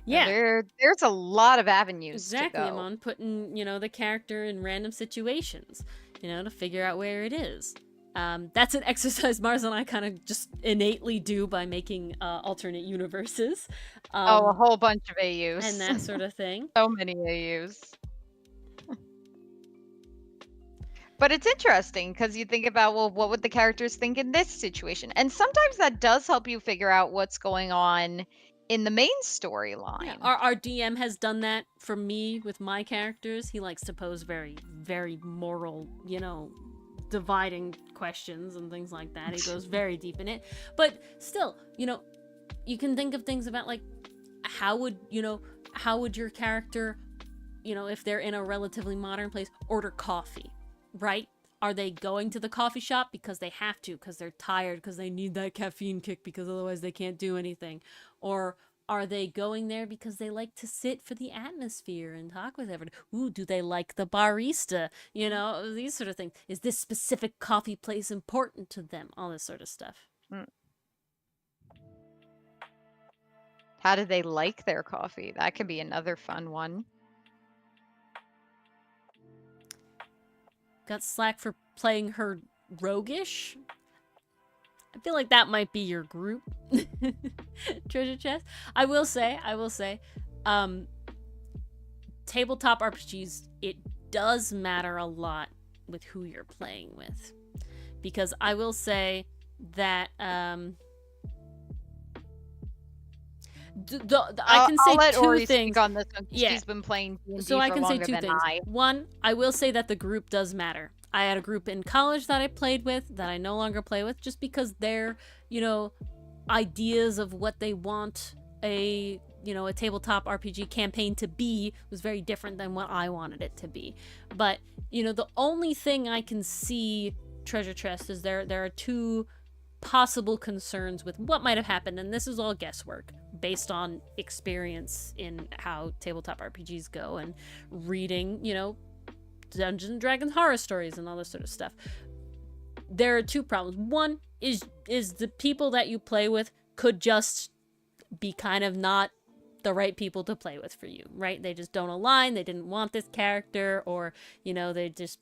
Yeah. There's a lot of avenues to go. I'm on putting, the character in random situations, to figure out where it is. That's an exercise Mars and I kind of just innately do by making alternate universes. A whole bunch of AUs. And that sort of thing. So many AUs. But it's interesting because you think about, well, what would the characters think in this situation? And sometimes that does help you figure out what's going on in the main storyline. Yeah, our DM has done that for me with my characters. He likes to pose very, very moral, dividing questions and things like that. He goes very deep in it. But still, you can think of things about like, how would your character, if they're in a relatively modern place, order coffee? Right? Are they going to the coffee shop because they have to, because they're tired, because they need that caffeine kick, because otherwise they can't do anything? Or are they going there because they like to sit for the atmosphere and talk with everyone? Ooh, do they like the barista? These sort of things. Is this specific coffee place important to them? All this sort of stuff. How do they like their coffee? That could be another fun one. Got slack for playing her roguish? I feel like that might be your group. Treasure chest. I will say, tabletop RPGs, it does matter a lot with who you're playing with. Because I will say that I can say I'll let two Ori things. speak on this one. Yeah. She's been playing D&D So I for can say longer two than things. I. One, I will say that the group does matter. I had a group in college that I played with that I no longer play with just because their, ideas of what they want a tabletop RPG campaign to be was very different than what I wanted it to be. But, the only thing I can see Treasure Chest is there are two possible concerns with what might have happened, and this is all guesswork based on experience in how tabletop RPGs go and reading, Dungeons and Dragons horror stories and all this sort of stuff. There are two problems. One is the people that you play with could just be kind of not the right people to play with for you, right? They just don't align. They didn't want this character, or they just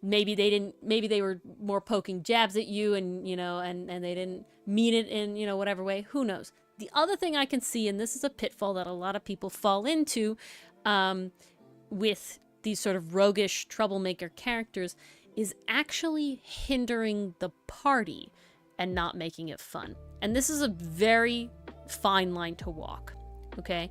maybe they were more poking jabs at you, and and they didn't mean it in whatever way. Who knows? The other thing I can see, and this is a pitfall that a lot of people fall into, with these sort of roguish troublemaker characters, is actually hindering the party and not making it fun. And this is a very fine line to walk, okay?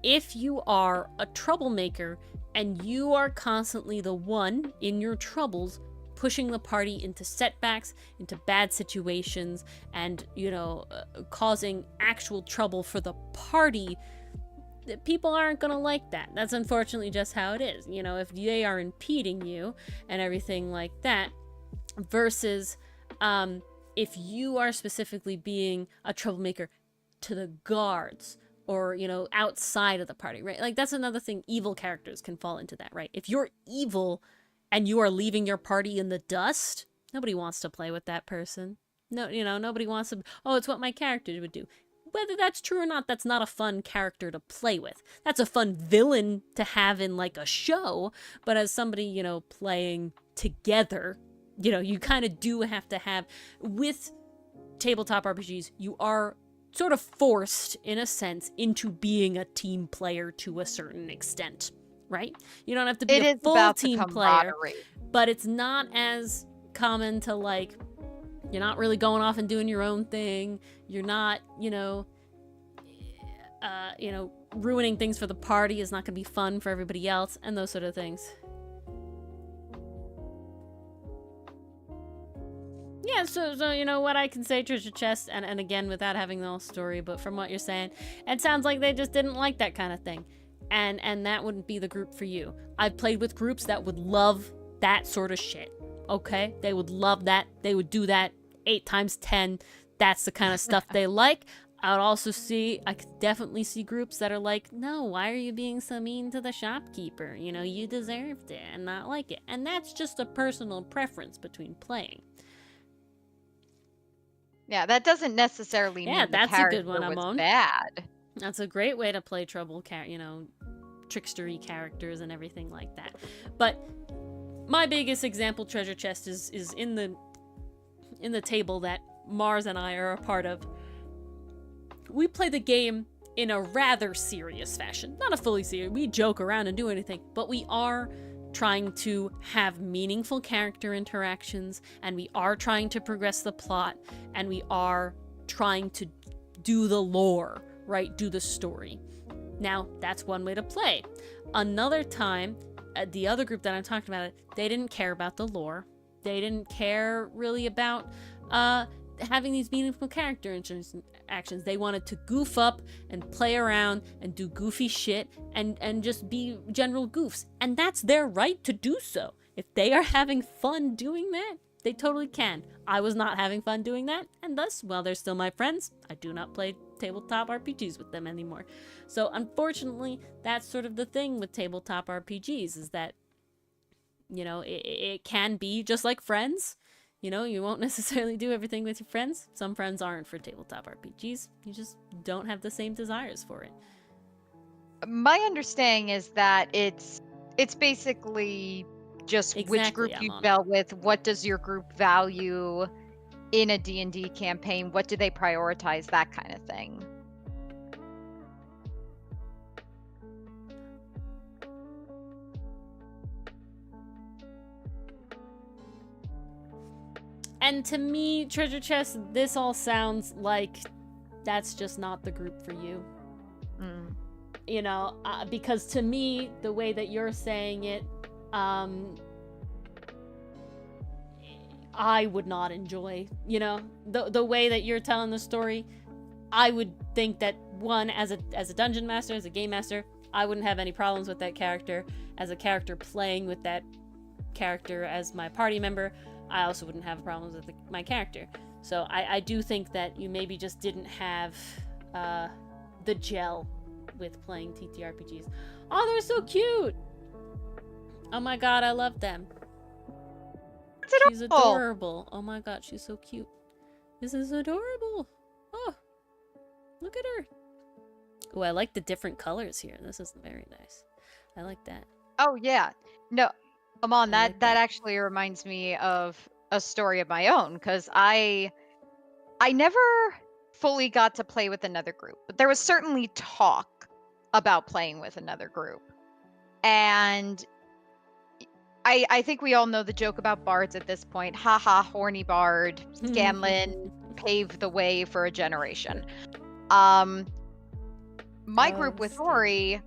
If you are a troublemaker and you are constantly the one in your troubles pushing the party into setbacks, into bad situations, and, causing actual trouble for the party, people aren't going to like that. That's unfortunately just how it is. If they are impeding you and everything like that, versus if you are specifically being a troublemaker to the guards or, outside of the party, right? Like, that's another thing. Evil characters can fall into that, right? If you're evil and you are leaving your party in the dust, nobody wants to play with that person. No, nobody wants to, it's what my character would do. Whether that's true or not, that's not a fun character to play with. That's a fun villain to have in, like, a show, but as somebody, playing together, you kind of do have to have, with tabletop RPGs, you are sort of forced, in a sense, into being a team player to a certain extent, right? You don't have to be a full team player, but it's not as common to, like, you're not really going off and doing your own thing. You're not, ruining things for the party is not going to be fun for everybody else, and those sort of things. Yeah, so what I can say, Treasure Chest, and again, without having the whole story, but from what you're saying, it sounds like they just didn't like that kind of thing. And that wouldn't be the group for you. I've played with groups that would love that sort of shit. Okay? They would love that. They would do that 8 times 10. That's the kind of stuff they like. I could definitely see groups that are like, no, why are you being so mean to the shopkeeper? You deserved it and not like it. And that's just a personal preference between playing. Yeah, that doesn't necessarily mean that's the character a good one, was Amon. bad. That's a great way to play trickstery characters and everything like that. But my biggest example, Treasure Chest, is in the table that Mars and I are a part of. We play the game in a rather serious fashion. Not a fully serious, we joke around and do anything, but we are trying to have meaningful character interactions, and we are trying to progress the plot, and we are trying to do the lore, right? Do the story. Now, that's one way to play. Another time, the other group that I'm talking about, they didn't care about the lore. They didn't care really about having these meaningful character interactions. They wanted to goof up and play around and do goofy shit and just be general goofs. And that's their right to do so. If they are having fun doing that, they totally can. I was not having fun doing that, and thus, while they're still my friends, I do not play tabletop RPGs with them anymore. So unfortunately, that's sort of the thing with tabletop RPGs, is that, it can be just like friends. You know, you won't necessarily do everything with your friends. Some friends aren't for tabletop RPGs. You just don't have the same desires for it. My understanding is that it's basically just which Exactly, group you Amon. gel with, what does your group value in a D&D campaign, what do they prioritize, that kind of thing. And to me, Treasure Chest, this all sounds like that's just not the group for you. Mm. You know, because to me, the way that you're saying it, I would not enjoy. You know, the way that you're telling the story, I would think that one, as a dungeon master, as a game master, I wouldn't have any problems with that character. As a character playing with that character as my party member, I also wouldn't have problems with my character. So I do think that you maybe just didn't have the gel with playing TTRPGs. Oh, they're so cute! Oh my god, I love them. She's adorable. Oh my god, she's so cute. This is adorable. Oh, look at her. Oh, I like the different colors here. This is very nice. I like that. Oh yeah. No, Amon, I that like that. actually reminds me of a story of my own, because I never fully got to play with another group, but there was certainly talk about playing with another group. And I think we all know the joke about bards at this point. Haha, horny bard. Scanlan paved the way for a generation. My group with Ori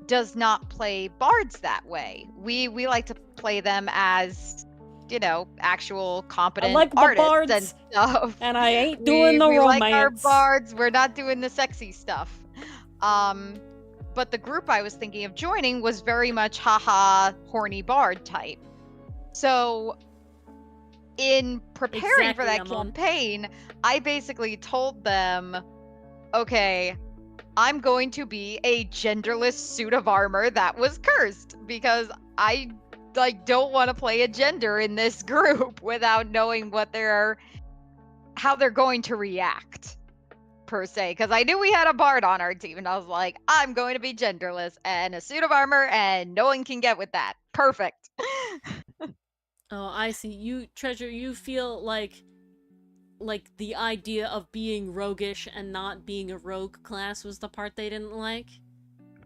does not play bards that way. We like to play them as, you know, actual competent I like the artists bards, and stuff. and I ain't doing the we romance. like our bards. We're not doing the sexy stuff. But the group I was thinking of joining was very much haha horny bard type. So in preparing for that campaign, I basically told them, okay, I'm going to be a genderless suit of armor that was cursed, because I don't want to play a gender in this group without knowing how they're going to react, per se, because I knew we had a bard on our team, and I was like, I'm going to be genderless and a suit of armor, and no one can get with that. Perfect. Oh, I see. You, Treasure, you feel like the idea of being roguish and not being a rogue class was the part they didn't like.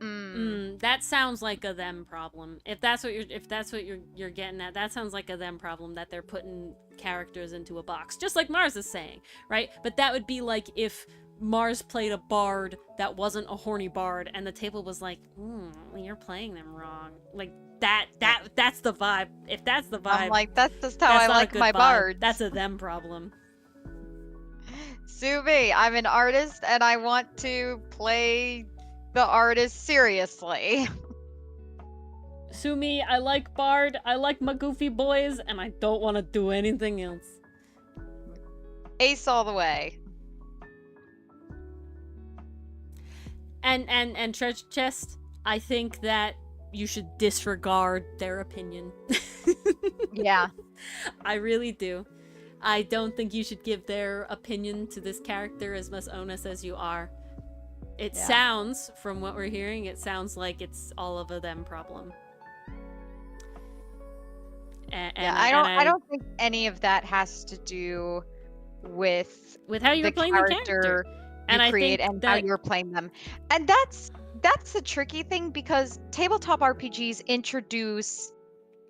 That sounds like a them problem. If that's what you're getting at, that sounds like a them problem, that they're putting characters into a box, just like Mars is saying, right? But that would be like if Mars played a bard that wasn't a horny bard, and the table was like, you're playing them wrong. Like that's the vibe. If that's the vibe, I'm like, that's just how I like my bards. That's a them problem. Sue me, I'm an artist and I want to play the artist seriously. Sue me, I like bard, I like my goofy boys, and I don't want to do anything else. Ace all the way. And Treasure Chest, I think that you should disregard their opinion. Yeah. I really do. I don't think you should give their opinion to this character as much onus as you are. It sounds, from what we're hearing, it sounds like it's all of a them problem. I don't think any of that has to do with how you're playing the character. And I create and how you're playing them. And that's the tricky thing, because tabletop RPGs introduce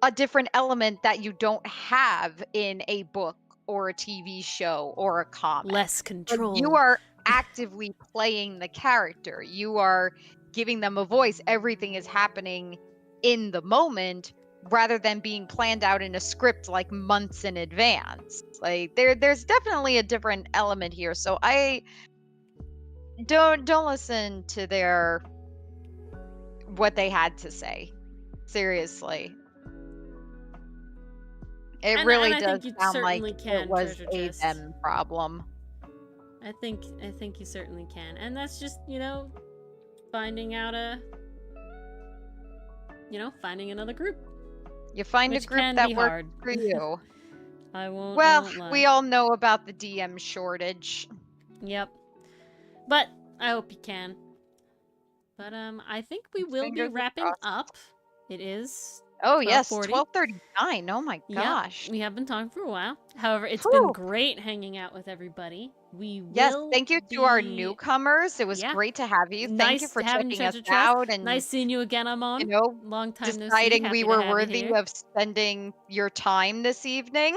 a different element that you don't have in a book or a TV show or a comic. Less control. Like, you are actively playing the character. You are giving them a voice. Everything is happening in the moment, rather than being planned out in a script like months in advance. Like there's definitely a different element here. So I don't listen to what they had to say. Seriously. It really does sound like it was a them problem. I think you certainly can. And that's just, finding another group. You find a group that works for you. I Well, won't lie. we all know about the DM shortage. Yep. But I hope you can. But I think we will be Fingers are wrapping crossed. up. It is Oh yes, 12:40. 12:39. Oh my Yep, gosh. we have been talking for a while. However, it's been Whew. great hanging out with everybody. We Yes, will thank you to our be, newcomers. It was yeah, great to have you. Thank you nice for having you, checking us Treasure Chest. out and, Nice seeing you again, you Amon. know, Long time no see. deciding we Happy to were have you worthy here. of spending your time this evening.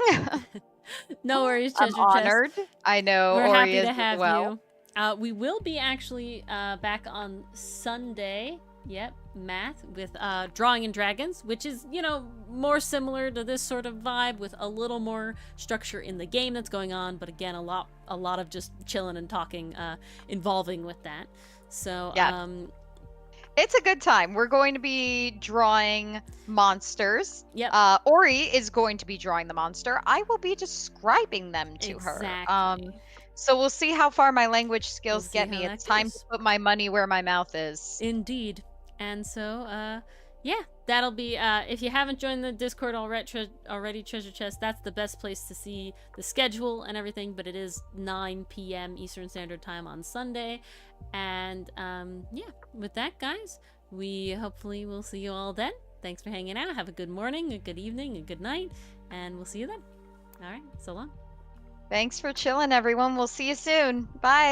No worries, I'm Treasure Chest. honored. I know We're Ori happy is to as have well. you. We will be actually back on Sunday. Yep, math with Drawing and Dragons, which is, you know, more similar to this sort of vibe with a little more structure in the game that's going on, but again, a lot of just chilling and talking involving with that. So, Yeah. It's a good time. We're going to be drawing monsters. yep, Ori is going to be drawing the monster. I will be describing them to her. exactly. So we'll see how far my language We'll skills see get how me. that It's time to goes. put my money where my mouth is. Indeed. And so, yeah, that'll be, if you haven't joined the Discord already, Treasure Chest, that's the best place to see the schedule and everything, but it is 9 p.m. Eastern Standard Time on Sunday. And, yeah, with that, guys, we hopefully will see you all then. Thanks for hanging out. Have a good morning, a good evening, a good night, and we'll see you then. All right, so long. Thanks for chilling, everyone. We'll see you soon. Bye.